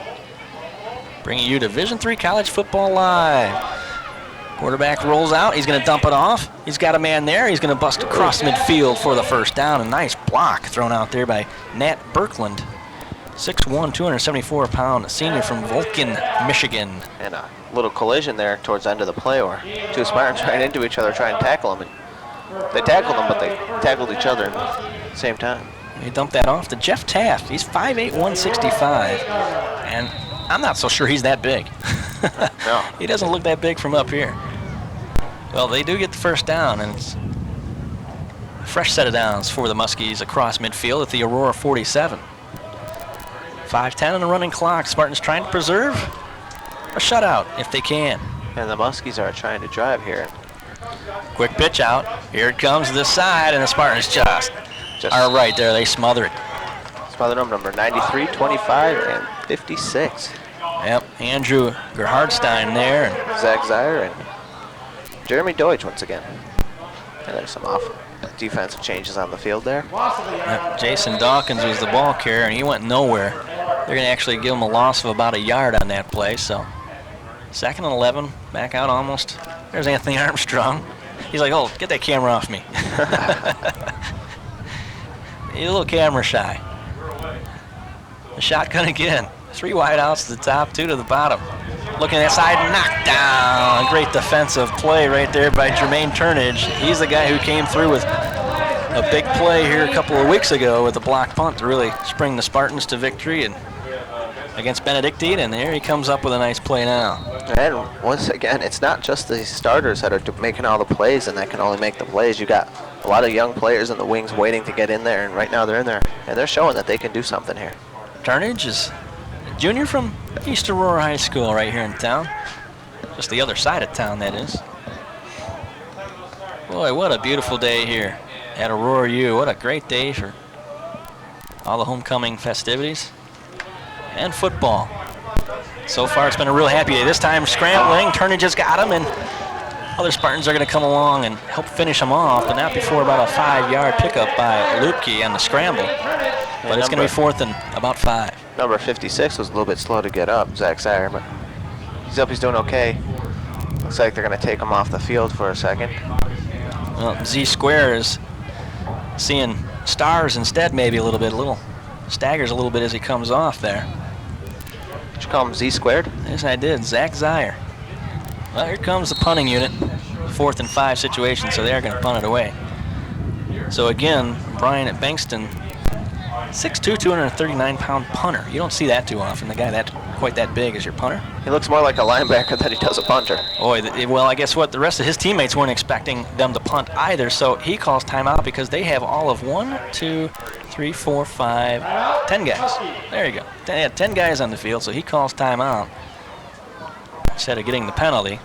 bringing you Division III College Football Live. Quarterback rolls out. He's going to dump it off. He's got a man there. He's going to bust across midfield for the first down. A nice block thrown out there by Nat Birkland. 6'1", 274-pound senior from Vulcan, Michigan. And a little collision there towards the end of the play where 2 Spartans ran into each other trying to tackle him. And they tackled him, but they tackled each other at the same time. He dumped that off to Jeff Taft. He's 5'8", 165. And I'm not so sure he's that big. No. He doesn't look that big from up here. Well, they do get the first down, and it's a fresh set of downs for the Muskies across midfield at the Aurora 47. 5:10 on the running clock. Spartans trying to preserve a shutout if they can. And the Muskies are trying to drive here. Quick pitch out. Here it comes to this side, and the Spartans just are right there. They smother it. Smother them, number 93, 25, and 56. Yep, Andrew Gerhardstein there. And Zach Zaire and Jeremy Deutsch once again. And there's some off defensive changes on the field there. yep, Jason Dawkins was the ball carrier, and he went nowhere. They're going to actually give him a loss of about a yard on that play, so 2nd and 11, back out almost. There's Anthony Armstrong. He's like, oh, get that camera off me. He's a little camera shy. The shotgun again. 3 wide outs to the top, 2 to the bottom. Looking at side, knocked down. Great defensive play right there by Jermaine Turnage. He's the guy who came through with a big play here a couple of weeks ago with a block punt to really spring the Spartans to victory and against Benedictine, and there he comes up with a nice play now. And once again, it's not just the starters that are making all the plays and that can only make the plays. You got a lot of young players in the wings waiting to get in there, and right now they're in there, and they're showing that they can do something here. Turnage is a junior from East Aurora High School right here in town. Just the other side of town, that is. Boy, what a beautiful day here at Aurora U. What a great day for all the homecoming festivities and football. So far, it's been a real happy day. This time, scrambling. Turnage has got him, and other Spartans are going to come along and help finish him off, but not before about a 5-yard pickup by Lupke on the scramble. But it's going to be 4th and about 5. Number 56 was a little bit slow to get up, Zach Sire, but he's up, he's doing okay. Looks like they're going to take him off the field for a second. Well, Z Square is seeing stars instead, maybe a little staggers a little bit as he comes off there. Did you call him Z Squared? Yes, I did. Zach Zier. Well, here comes the punting unit. 4th and 5 situation, so they're going to punt it away. So again, Brian at Bankston, 6'2", 239-pound punter. You don't see that too often. The guy quite that big is your punter. He looks more like a linebacker than he does a punter. Boy, well, I guess what? The rest of his teammates weren't expecting them to punt either, so he calls timeout because they have all of 1, 2, 3, 4, 5, 10 guys. There you go. They had 10 guys on the field, so he calls timeout instead of getting the penalty.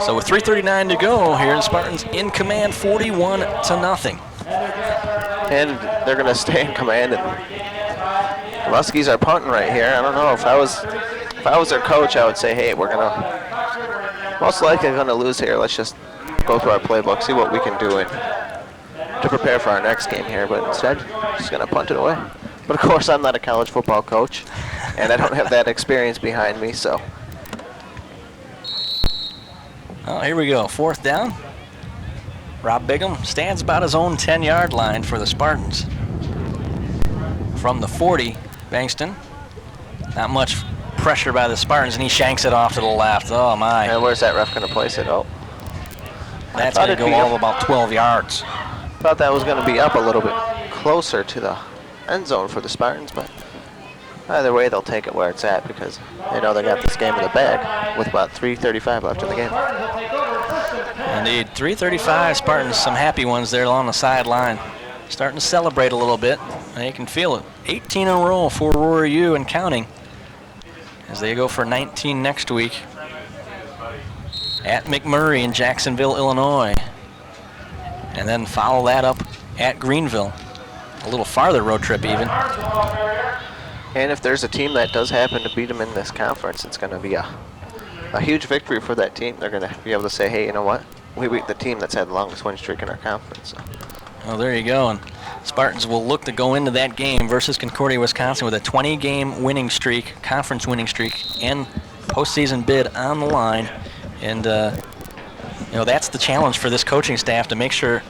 So with 3:39 to go here, the Spartans in command, 41-0. And they're going to stay in command. And the Muskies are punting right here. I don't know, if I was their coach, I would say, hey, we're going to most likely going to lose here. Let's just go through our playbook, see what we can do to prepare for our next game here. But instead, just going to punt it away. But of course, I'm not a college football coach, and I don't have that experience behind me, so. Oh, here we go. 4th down. Rob Bigham stands about his own 10-yard line for the Spartans. From the 40, Bankston. Not much pressure by the Spartans, and he shanks it off to the left. Oh, my. And where's that ref going to place it? Oh. That's going to go all about 12 yards. Thought that was going to be up a little bit closer to the end zone for the Spartans, but either way, they'll take it where it's at because they know they got this game in the bag with about 3:35 left in the game. Indeed, 3:35, Spartans, some happy ones there along the sideline. Starting to celebrate a little bit. They can feel it. 18 in a row for Aurora U and counting as they go for 19 next week at McMurray in Jacksonville, Illinois. And then follow that up at Greenville. A little farther road trip even. And if there's a team that does happen to beat them in this conference, it's going to be a huge victory for that team. They're going to be able to say, hey, you know what? We beat the team that's had the longest win streak in our conference. So. Well, there you go. And Spartans will look to go into that game versus Concordia, Wisconsin with a 20-game winning streak, conference winning streak, and postseason bid on the line. And, that's the challenge for this coaching staff, to make sure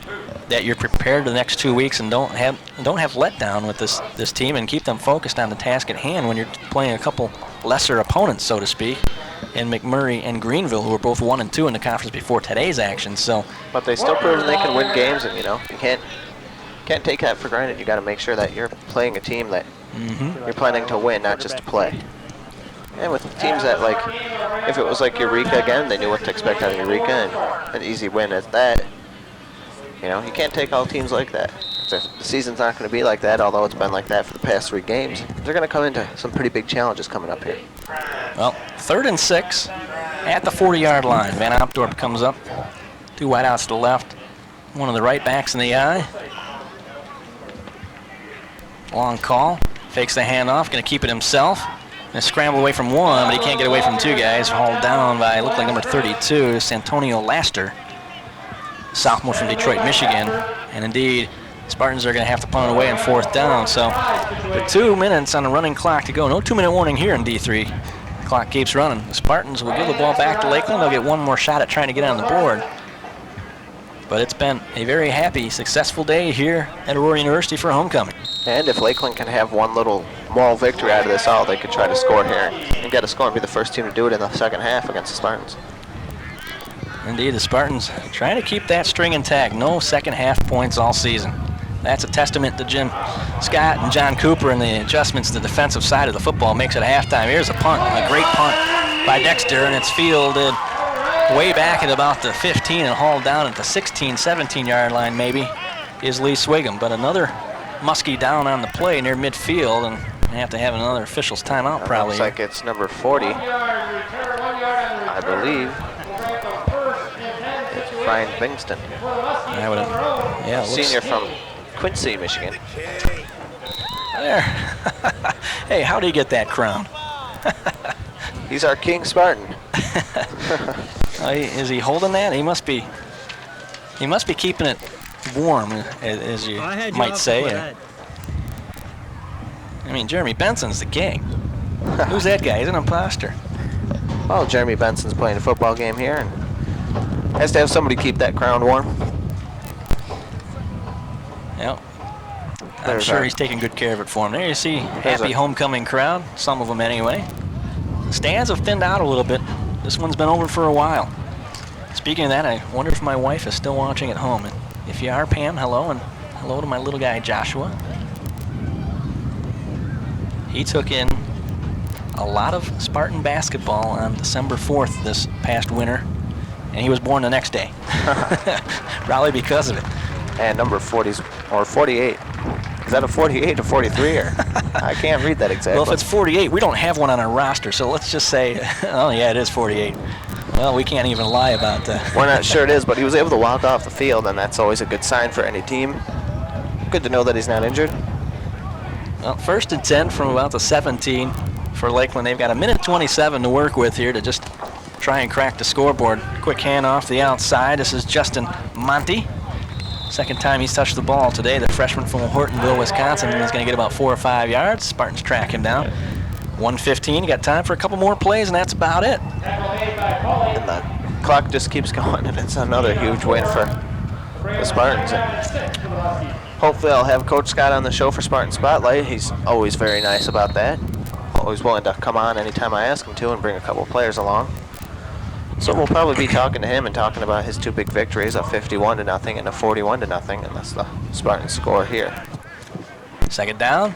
that you're prepared the next 2 weeks and don't have letdown with this team, and keep them focused on the task at hand when you're playing a couple lesser opponents, so to speak, in McMurray and Greenville, who were both 1 and 2 in the conference before today's action. So, but they still proven they can win games, and you can't take that for granted. You got to make sure that you're playing a team that you're planning to win, not just to play. And with teams that, like, if it was like Eureka again, they knew what to expect out of Eureka, and an easy win at that. You can't take all teams like that. The season's not going to be like that, although it's been like that for the past 3 games. They're going to come into some pretty big challenges coming up here. Well, 3rd and 6 at the 40-yard line. Van Opdorp comes up. 2 wideouts to the left. One of the right backs in the eye. Long call. Fakes the handoff. Going to keep it himself. Going to scramble away from 1, but he can't get away from 2 guys. Hauled down by, looked like number 32, Santonio Laster. Sophomore from Detroit, Michigan. And indeed, Spartans are going to have to punt it away on 4th down. So with 2 minutes on the running clock to go, no 2-minute warning here in D3. Clock keeps running. The Spartans will give the ball back to Lakeland. They'll get one more shot at trying to get on the board. But it's been a very happy, successful day here at Aurora University for homecoming. And if Lakeland can have one little moral victory out of this all, they could try to score here and get a score and be the first team to do it in the second half against the Spartans. Indeed, the Spartans trying to keep that string intact. No second half points all season. That's a testament to Jim Scott and John Cooper and the adjustments to the defensive side of the football makes it halftime. Here's a punt, a great punt by Dexter, and it's fielded way back at about the 15 and hauled down at the 16, 17-yard line maybe is Lee Swigum. But another Muskie down on the play near midfield, and they have to have another official's timeout probably. Looks like it's number 40, I believe. It's Brian Bingston. Yeah, senior from Quincy, Michigan. There. Hey, how did he get that crown? He's our King Spartan. Is he holding that? He must be keeping it warm, as you might say. I mean, Jeremy Benson's the king. Who's that guy? He's an imposter. Well, Jeremy Benson's playing a football game here and has to have somebody keep that crown warm. Yep. I'm sure he's taking good care of it for him. There you see, happy homecoming crowd, some of them anyway. The stands have thinned out a little bit. This one's been over for a while. Speaking of that, I wonder if my wife is still watching at home. And if you are, Pam, hello, and hello to my little guy, Joshua. He took in a lot of Spartan basketball on December 4th this past winter, and he was born the next day. Probably because of it. And number 40s, or 48. Is that a 48 or 43? Or I can't read that exactly. Well, if it's 48, we don't have one on our roster, so let's just say, oh yeah, it is 48. Well, we can't even lie about that. We're not sure it is, but he was able to walk off the field, and that's always a good sign for any team. Good to know that he's not injured. Well, 1st and 10 from about the 17 for Lakeland. They've got a minute 27 to work with here to just try and crack the scoreboard. Quick hand off the outside. This is Justin Monty. Second time he's touched the ball today. The freshman from Hortonville, Wisconsin. He's going to get about 4 or 5 yards. Spartans track him down. 1:15. You got time for a couple more plays, and that's about it. And the clock just keeps going, and it's another huge win for the Spartans. And hopefully I'll have Coach Scott on the show for Spartan Spotlight. He's always very nice about that. Always willing to come on anytime I ask him to and bring a couple players along. So we'll probably be talking to him and talking about his two big victories, a 51-0 and a 41-0, and that's the Spartan score here. Second down.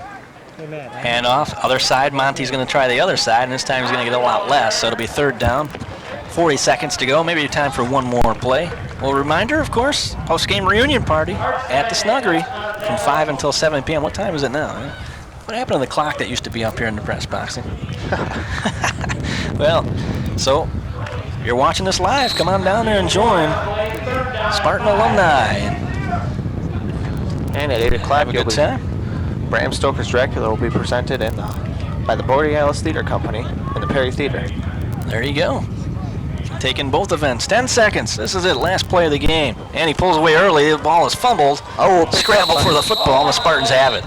Hand off. Other side. Monty's going to try the other side, and this time he's going to get a lot less, so it'll be 3rd down. 40 seconds to go. Maybe time for one more play. Well, reminder, of course, post-game reunion party at the Snuggery from 5 until 7 p.m. What time is it now? What happened to the clock that used to be up here in the press boxing? Well, so if you're watching this live, come on down there and join Spartan alumni. And at 8 o'clock, have a good time. Bram Stoker's Dracula will be presented by the Borealis Theater Company in the Perry Theater. There you go. Taking both events. 10 seconds. This is it. Last play of the game. And he pulls away early. The ball is fumbled. Oh, scramble for the football. The Spartans have it.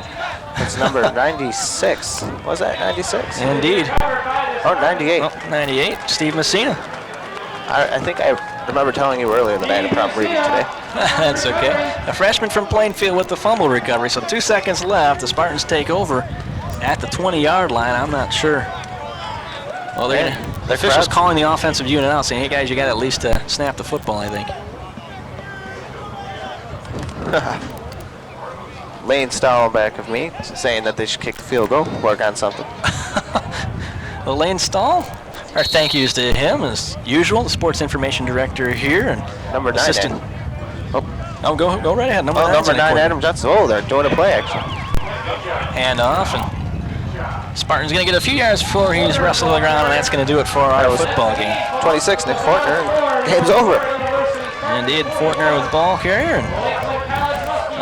It's number 96. Was that 96? Indeed. Oh, 98. Oh, 98. Steve Messina. I think I remember telling you earlier that I had a problem reading today. That's okay. A freshman from Plainfield with the fumble recovery. So 2 seconds left. The Spartans take over at the 20-yard line. I'm not sure. Well, the official's calling the offensive unit out, saying, hey, guys, you got to at least snap the football, I think. Lane Stahl back of me, saying that they should kick the field goal, work on something. Well, Lane Stahl, our thank yous to him, as usual, the sports information director here. And number 9. Assistant. Oh, go right ahead. Number 9, Adam Johnson. Oh, they're doing a play, actually. Hand off, and Spartan's going to get a few yards before he's wrestled to the ground, and that's going to do it for our football game. 26, Nick Fortner, and game's over. Indeed, Fortner with the ball carrier, and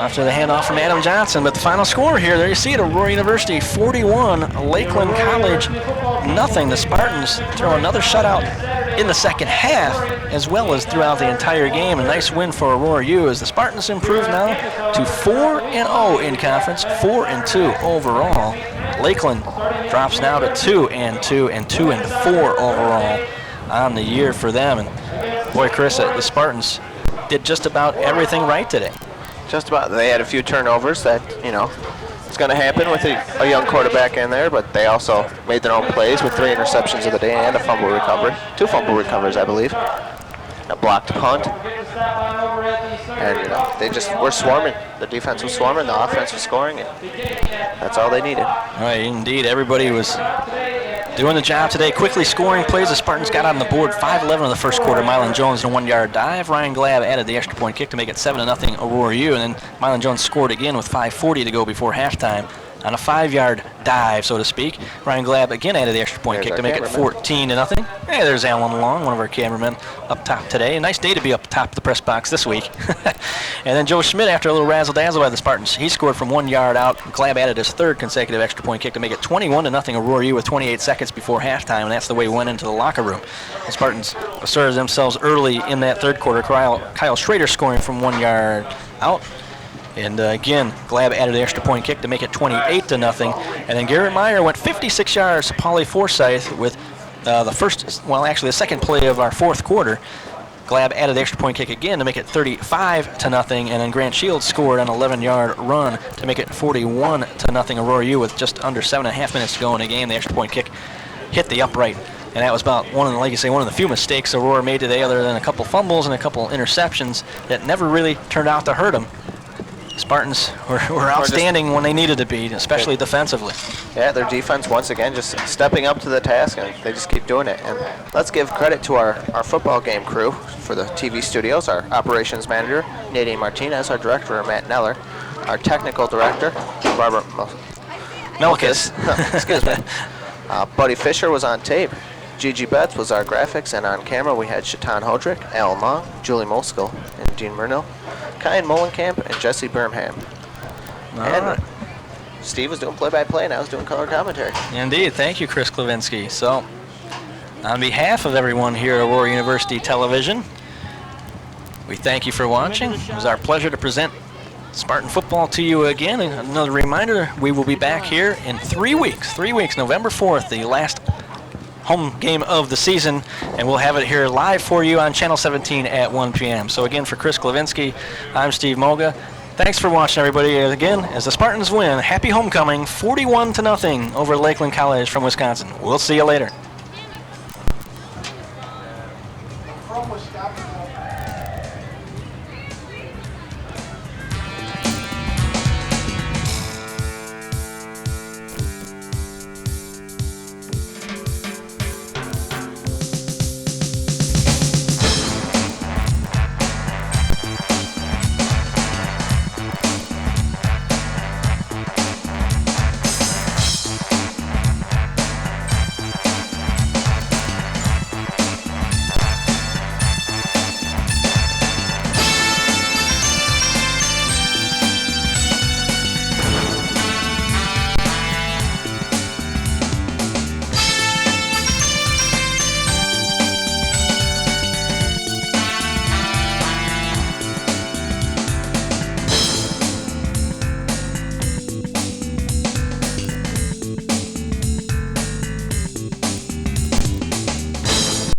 after the handoff from Adam Johnson. But the final score here, there you see it, Aurora University 41, Lakeland College nothing. The Spartans throw another shutout in the second half, as well as throughout the entire game. A nice win for Aurora U as the Spartans improve now to 4-0 in conference, 4-2 overall. Lakeland drops now to 2-2 and 2-4 overall on the year for them. And boy, Chris, the Spartans did just about everything right today. Just about. They had a few turnovers that, it's going to happen with a young quarterback in there, but they also made their own plays with 3 interceptions of the day and a fumble recovery. 2 fumble recoveries, I believe. A blocked punt. And they just were swarming. The defense was swarming, the offense was scoring, and that's all they needed. Right, indeed. Everybody was doing the job today. Quickly scoring plays. The Spartans got on the board 5-11 in the first quarter. Mylan Jones in a 1-yard dive. Ryan Glab added the extra point kick to make it 7-0 Aurora U. And then Mylan Jones scored again with 5:40 to go before halftime on a 5-yard dive, so to speak. Ryan Glab again added the extra point kick to make it 14-0. Hey, there's Alan Long, one of our cameramen up top today. A nice day to be up top of the press box this week. And then Joe Schmidt, after a little razzle-dazzle by the Spartans, he scored from 1 yard out. Glab added his 3rd consecutive extra point kick to make it 21-0 Aurora U with 28 seconds before halftime, and that's the way we went into the locker room. The Spartans asserted themselves early in that 3rd quarter. Kyle Schrader scoring from 1 yard out. And again, Glab added the extra point kick to make it 28-0. And then Garrett Meyer went 56 yards to Paulie Forsyth with the second play of our 4th quarter. Glab added the extra point kick again to make it 35-0. And then Grant Shields scored an 11-yard run to make it 41-0 Aurora U with just under 7.5 minutes to go in the game. The extra point kick hit the upright. And that was about one of the few mistakes Aurora made today, other than a couple fumbles and a couple interceptions that never really turned out to hurt them. Spartans were outstanding when they needed to be, especially defensively. Yeah, their defense once again just stepping up to the task, and they just keep doing it. And let's give credit to our football game crew for the TV studios, our operations manager, Nadine Martinez, our director, Matt Neller, our technical director, Barbara Melkis. Excuse me. Buddy Fisher was on tape. Gigi Betts was our graphics, and on camera we had Shatan Hodrick, Alan Long, Julie Moskell, and Dean Murnau, Kyan Molenkamp, and Jesse Birmingham. And Steve was doing play-by-play, and I was doing color commentary. Indeed. Thank you, Chris Klavinsky. So, on behalf of everyone here at Aurora University Television, we thank you for watching. It was our pleasure to present Spartan football to you again. And another reminder, we will be back here in 3 weeks. 3 weeks, November 4th, the last home game of the season, and we'll have it here live for you on Channel 17 at 1 p.m. So again, for Chris Klavinsky, I'm Steve Moga. Thanks for watching, everybody. Again, as the Spartans win, happy homecoming, 41-0 over Lakeland College from Wisconsin. We'll see you later. From Wisconsin.